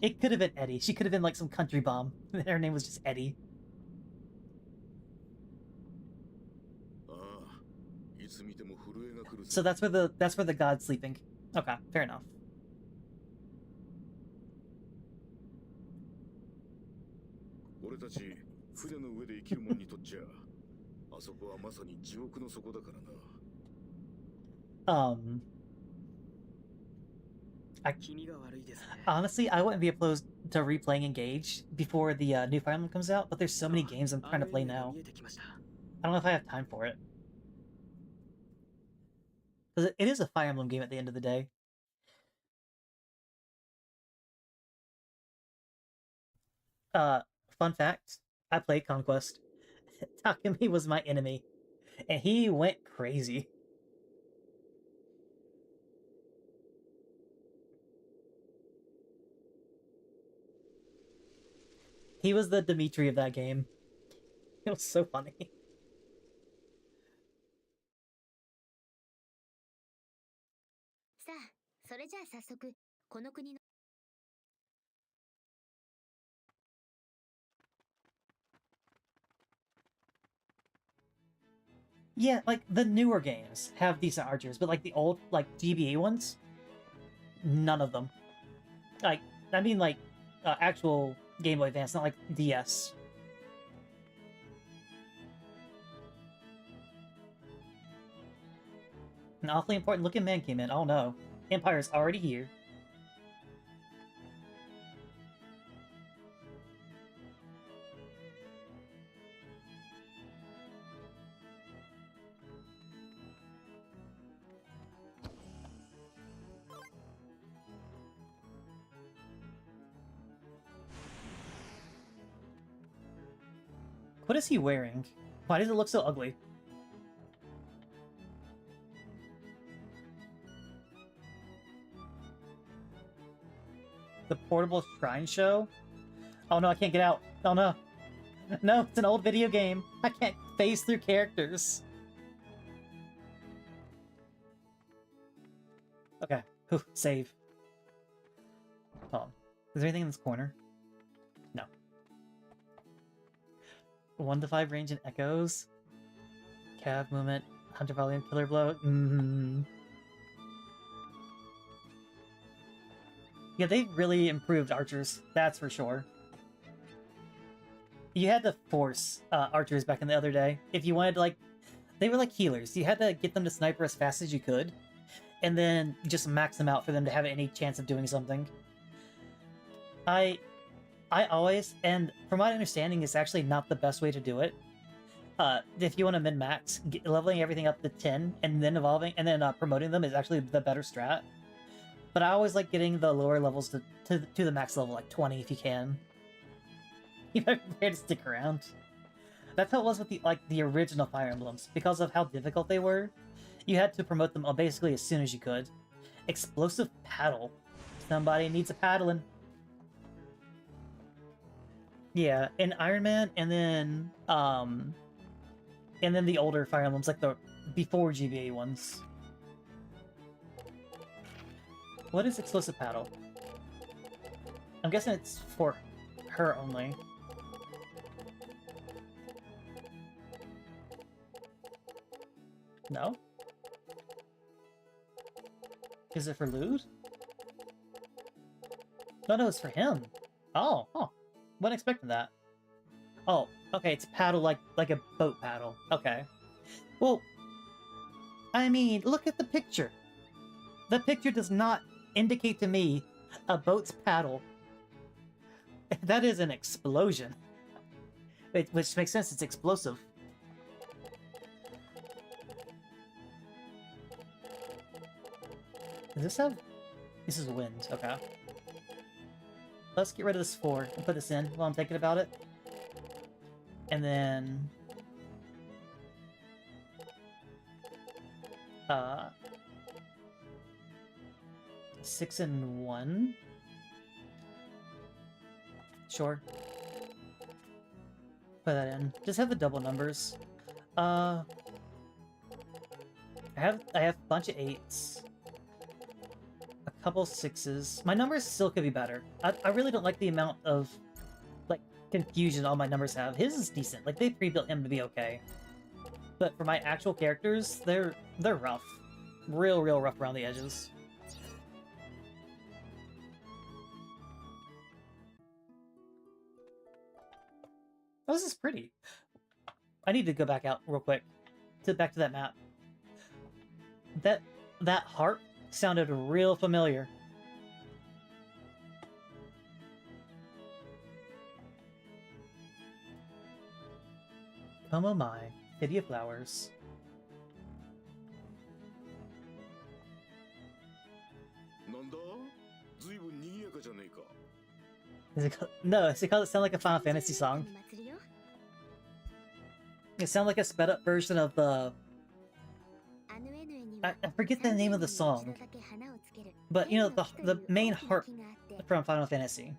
It could have been Eddie. She could have been like some country bomb. Her name was just Eddie. So that's where the god's sleeping. Okay, fair enough. Honestly, I wouldn't be opposed to replaying Engage before the new Fire Emblem comes out, but there's so many games I'm trying to play now. I don't know if I have time for it. Because it is a Fire Emblem game at the end of the day. Uh, fun fact: I played Conquest. Takumi was my enemy, and he went crazy. He was the Dimitri of that game. It was so funny. さあ、それじゃあ早速、この国の Yeah, like the newer games have decent archers, but like the old like GBA ones, none of them. Like I mean like actual Game Boy Advance, not like DS. An awfully important looking man came in. Oh no, Empire's already here. What is he wearing? Why does it look so ugly? The portable shrine show? Oh no, I can't get out. Oh no. No, it's an old video game. I can't phase through characters. Okay. Whew, save. Oh. Is there anything in this corner? No. 1 to 5 range and echoes. Cav movement. Hunter volume, killer blow. Yeah, they really improved archers. That's for sure. You had to force archers back in the other day. If you wanted to, like... They were like healers. You had to get them to sniper as fast as you could. And then just max them out for them to have any chance of doing something. I always... And from my understanding, it's actually not the best way to do it. If you want to min-max, leveling everything up to 10 and then evolving and then promoting them is actually the better strat. But I always like getting the lower levels to the max level, like 20 if you can. You know, prepare to stick around. That's how it was with the original Fire Emblems. Because of how difficult they were, you had to promote them basically as soon as you could. Explosive paddle. Somebody needs a paddling. Yeah, in Iron Man, and then the older Fire Emblems, like the before GBA ones. What is explosive paddle? I'm guessing it's for her only. No? Is it for Lude? No, it's for him. Oh. Wasn't expecting that. Oh, okay, it's paddle like a boat paddle. Okay. Well, I mean, look at the picture. The picture does not indicate to me a boat's paddle. That is an explosion. Which makes sense, it's explosive. Does this have... This is wind, okay. Let's get rid of this 4 and put this in while I'm thinking about it. And then... 6 and 1? Sure. Put that in. Just have the double numbers. I have a bunch of 8s. A couple 6s. My numbers still could be better. I really don't like the amount of, like, confusion all my numbers have. His is decent. Like, they pre-built him to be okay. But for my actual characters, they're rough. Real rough around the edges. Oh, this is pretty. I need to go back out real quick. Back to that map. That harp sounded real familiar. Come oh my, City of Flowers. No, is it called? It sound like a Final Fantasy song. It sounds like a sped up version of the. I forget the name of the song, but you know the main harp from Final Fantasy.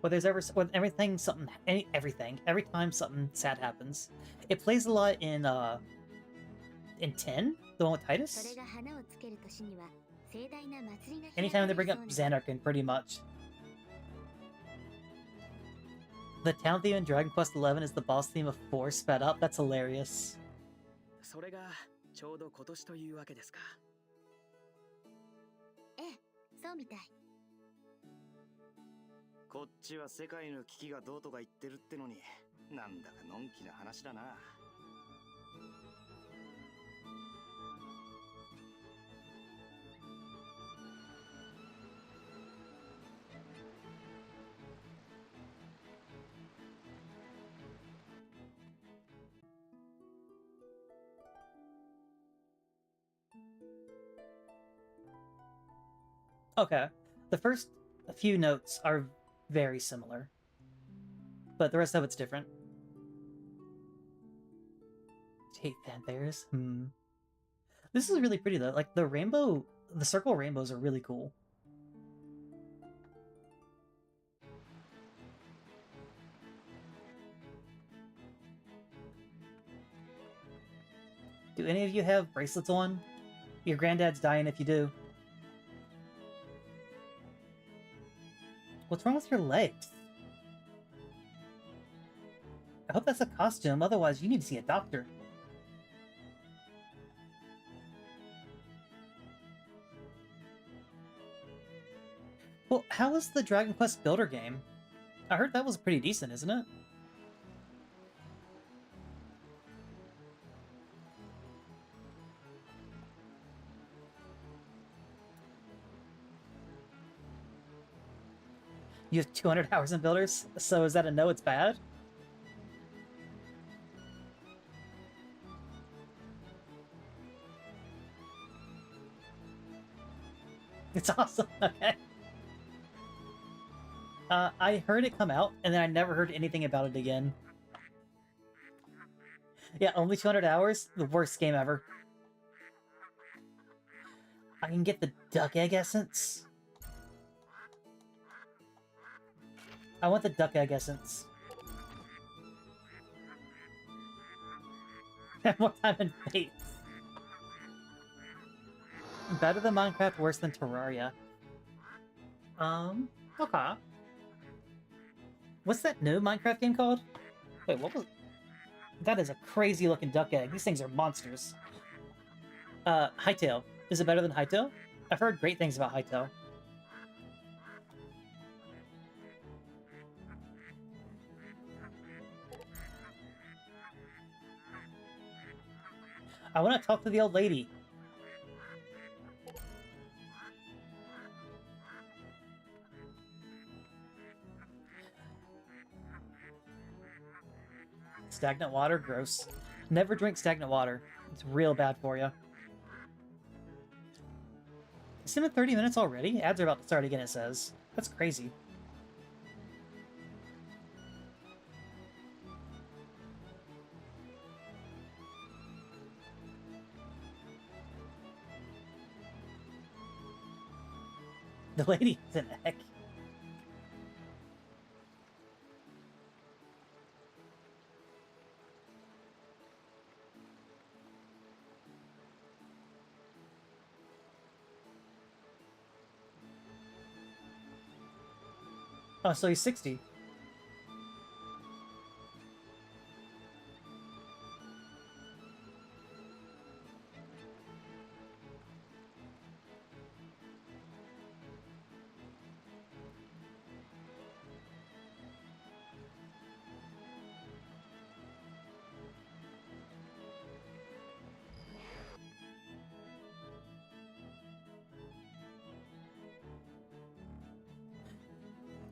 When there's when everything something everything every time something sad happens, it plays a lot in 10, the one with Titus. Anytime they bring up Xanarkin, pretty much. The town theme in Dragon Quest XI is the boss theme of 4 sped up. That's hilarious. それがちょうど今年というわけですか。ええ、そうみたい。こっちは世界の危機がどうとか言ってるってのに、なんだかのんきな話だな。Okay, the first few notes are very similar, but the rest of it's different. Hate fanfares? This is really pretty though. Like the rainbow, the circle rainbows are really cool. Do any of you have bracelets on? Your granddad's dying if you do. What's wrong with your legs? I hope that's a costume, otherwise you need to see a doctor. Well, how is the Dragon Quest Builder game? I heard that was pretty decent, isn't it? You have 200 hours in Builders, so is that a no, it's bad? It's awesome, okay. I heard it come out, and then I never heard anything about it again. Yeah, only 200 hours? The worst game ever. I can get the duck egg essence. I want the duck egg essence. More time in Fates. Better than Minecraft, worse than Terraria. Okay. What's that new Minecraft game called? Wait, what was... That is a crazy looking duck egg. These things are monsters. Hytale. Is it better than Hytale? I've heard great things about Hytale. I want to talk to the old lady. Stagnant water? Gross. Never drink stagnant water. It's real bad for you. It's been 30 minutes already? Ads are about to start again, it says. That's crazy. The lady is an egg. Oh, so he's 60.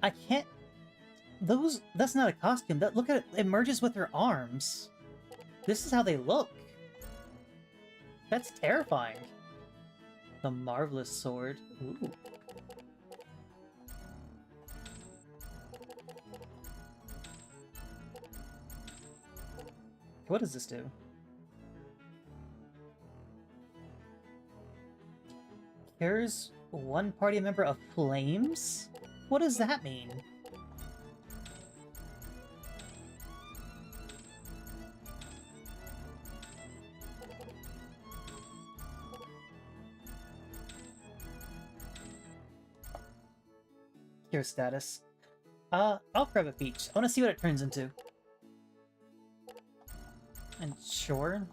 I can't... Those... That's not a costume. That, look at it. It merges with her arms. This is how they look. That's terrifying. The Marvelous Sword. Ooh. What does this do? Here's one party member of flames? What does that mean? Hero status. I'll grab a peach. I want to see what it turns into. And sure,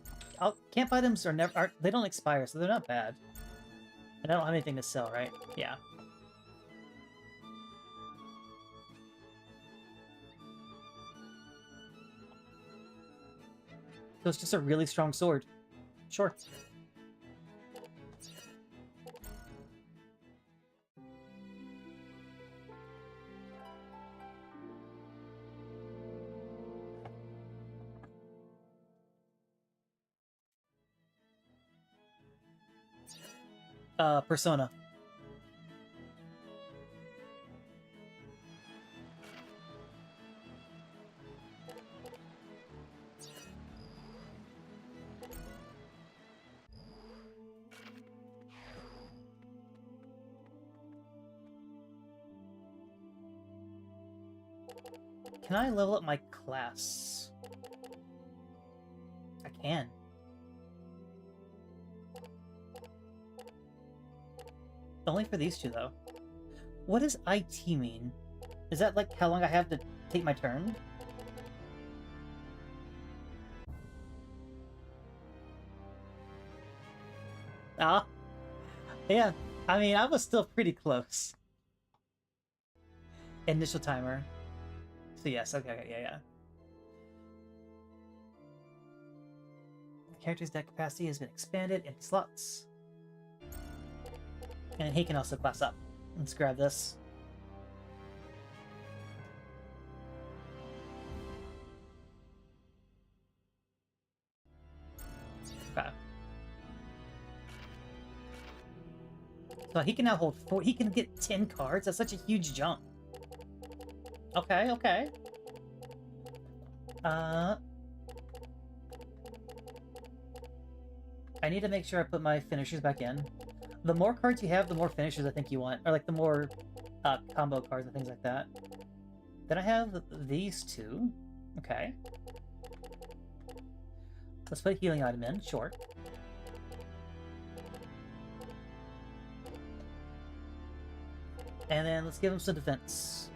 camp items they don't expire, so they're not bad. And I don't have anything to sell, right? Yeah. So it's just a really strong sword. Sure. Persona. Can I level up my class? I can. Only for these two, though. What does IT mean? Is that like how long I have to take my turn? Ah. Yeah, I mean, I was still pretty close. Initial timer. So yes, okay, yeah. The character's deck capacity has been expanded into slots. And he can also class up. Let's grab this. Okay. So he can now hold 4. He can get 10 cards. That's such a huge jump. Okay. I need to make sure I put my finishers back in. The more cards you have, the more finishers I think you want. Or like the more combo cards and things like that. Then I have these two. Okay. Let's put a healing item in, sure. And then let's give him some defense.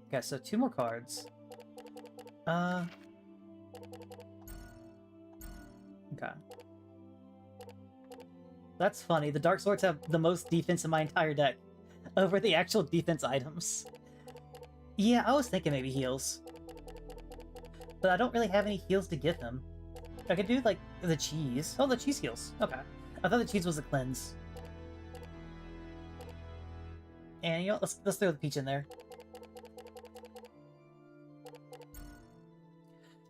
Okay, so 2 more cards. Okay. That's funny. The Dark Swords have the most defense in my entire deck over the actual defense items. Yeah, I was thinking maybe heals. But I don't really have any heals to give him. I could do, like, the cheese. Oh, the cheese heals. Okay. I thought the cheese was a cleanse. And, you know, let's throw the peach in there.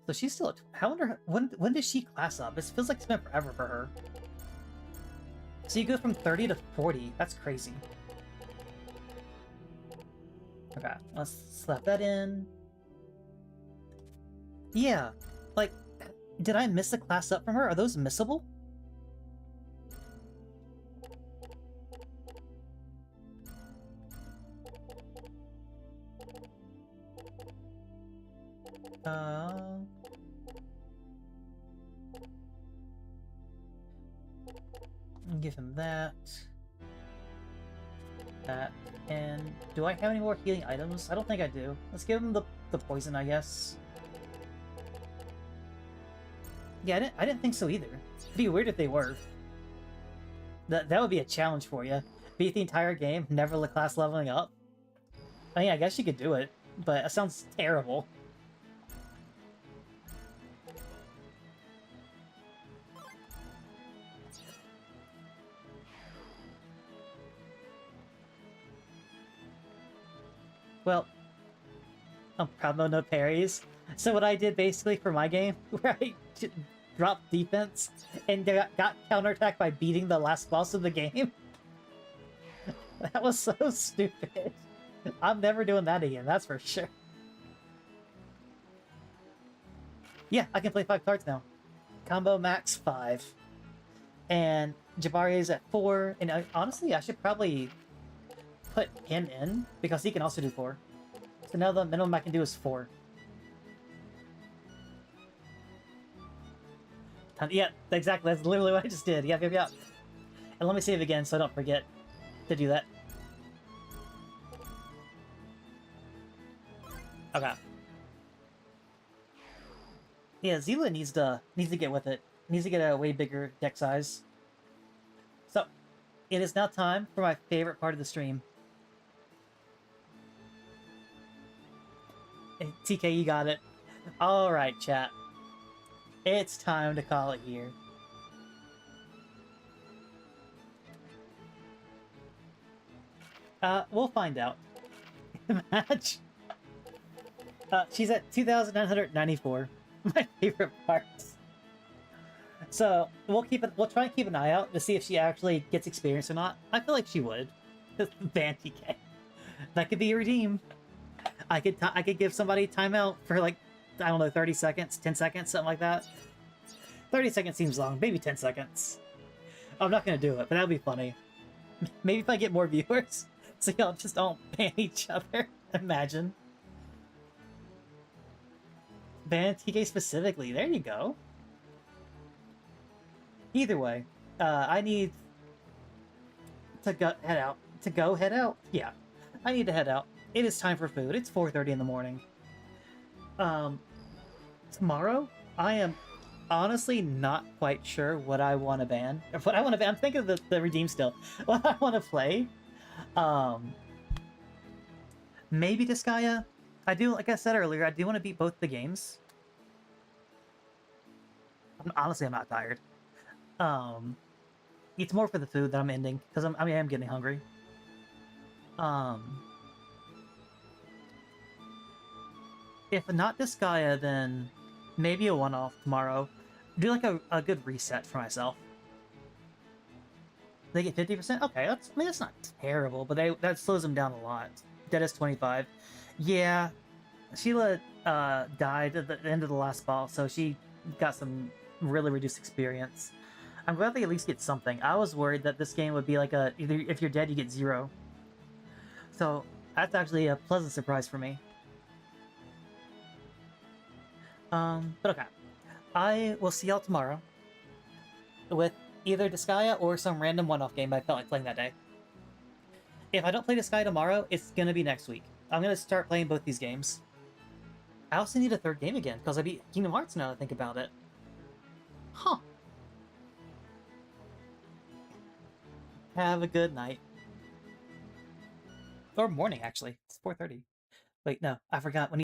So she's still at... I wonder, when does she class up? It feels like it's been forever for her. So you go from 30 to 40. That's crazy. Okay, let's slap that in. Yeah, like, did I miss a class up from her? Are those missable? Give him that. That. And do I have any more healing items? I don't think I do. Let's give him the poison, I guess. Yeah, I didn't think so either. It'd be weird if they were. That would be a challenge for you. Beat the entire game, never class leveling up. I mean, I guess you could do it, but it sounds terrible. Well, I'm proud mode no parries. So what I did basically for my game, where I dropped defense and got counterattacked by beating the last boss of the game, That was so stupid. I'm never doing that again, that's for sure. Yeah, I can play 5 cards now. Combo max 5. And Jabari is at 4. And honestly, I should probably put him in, because he can also do 4. So now the minimum I can do is 4. Yeah, exactly. That's literally what I just did. Yep. And let me save again so I don't forget to do that. Okay. Yeah, Zila needs to get with it. Needs to get a way bigger deck size. So, it is now time for my favorite part of the stream. Hey, TK, you got it. Alright, chat. It's time to call it here. We'll find out. Match. She's at 2,994. My favorite parts. So we'll try and keep an eye out to see if she actually gets experience or not. I feel like she would. Ban TK. That could be a redeem. I could give somebody timeout for like, I don't know, 30 seconds, 10 seconds, something like that. 30 seconds seems long, maybe 10 seconds. I'm not gonna do it, but that'll be funny. Maybe if I get more viewers, so y'all just don't ban each other. Imagine. Ban TK specifically, there you go. Either way, I need to head out. Head out? Yeah. I need to head out. It is time for food. It's 4:30 in the morning. Tomorrow, I am honestly not quite sure what I want to ban. What I want to ban, I'm thinking of the redeem still. What I want to play. Maybe Disgaea. I do, like I said earlier, I do want to beat both the games. Honestly, I'm not tired. It's more for the food that I'm ending, because I am getting hungry. If not Disgaea, then maybe a one-off tomorrow. Do like a good reset for myself. They get 50%? Okay, that's not terrible, but that slows them down a lot. Dead is 25. Yeah, Sheila died at the end of the last ball, so she got some really reduced experience. I'm glad they at least get something. I was worried that this game would be like either if you're dead, you get 0. So that's actually a pleasant surprise for me. But okay. I will see y'all tomorrow with either Disgaea or some random one-off game I felt like playing that day. If I don't play Disgaea tomorrow, it's gonna be next week. I'm gonna start playing both these games. I also need a 3rd game again, because I beat Kingdom Hearts now that I think about it. Huh. Have a good night. Or morning, actually. It's 4:30. Wait, no, I forgot. When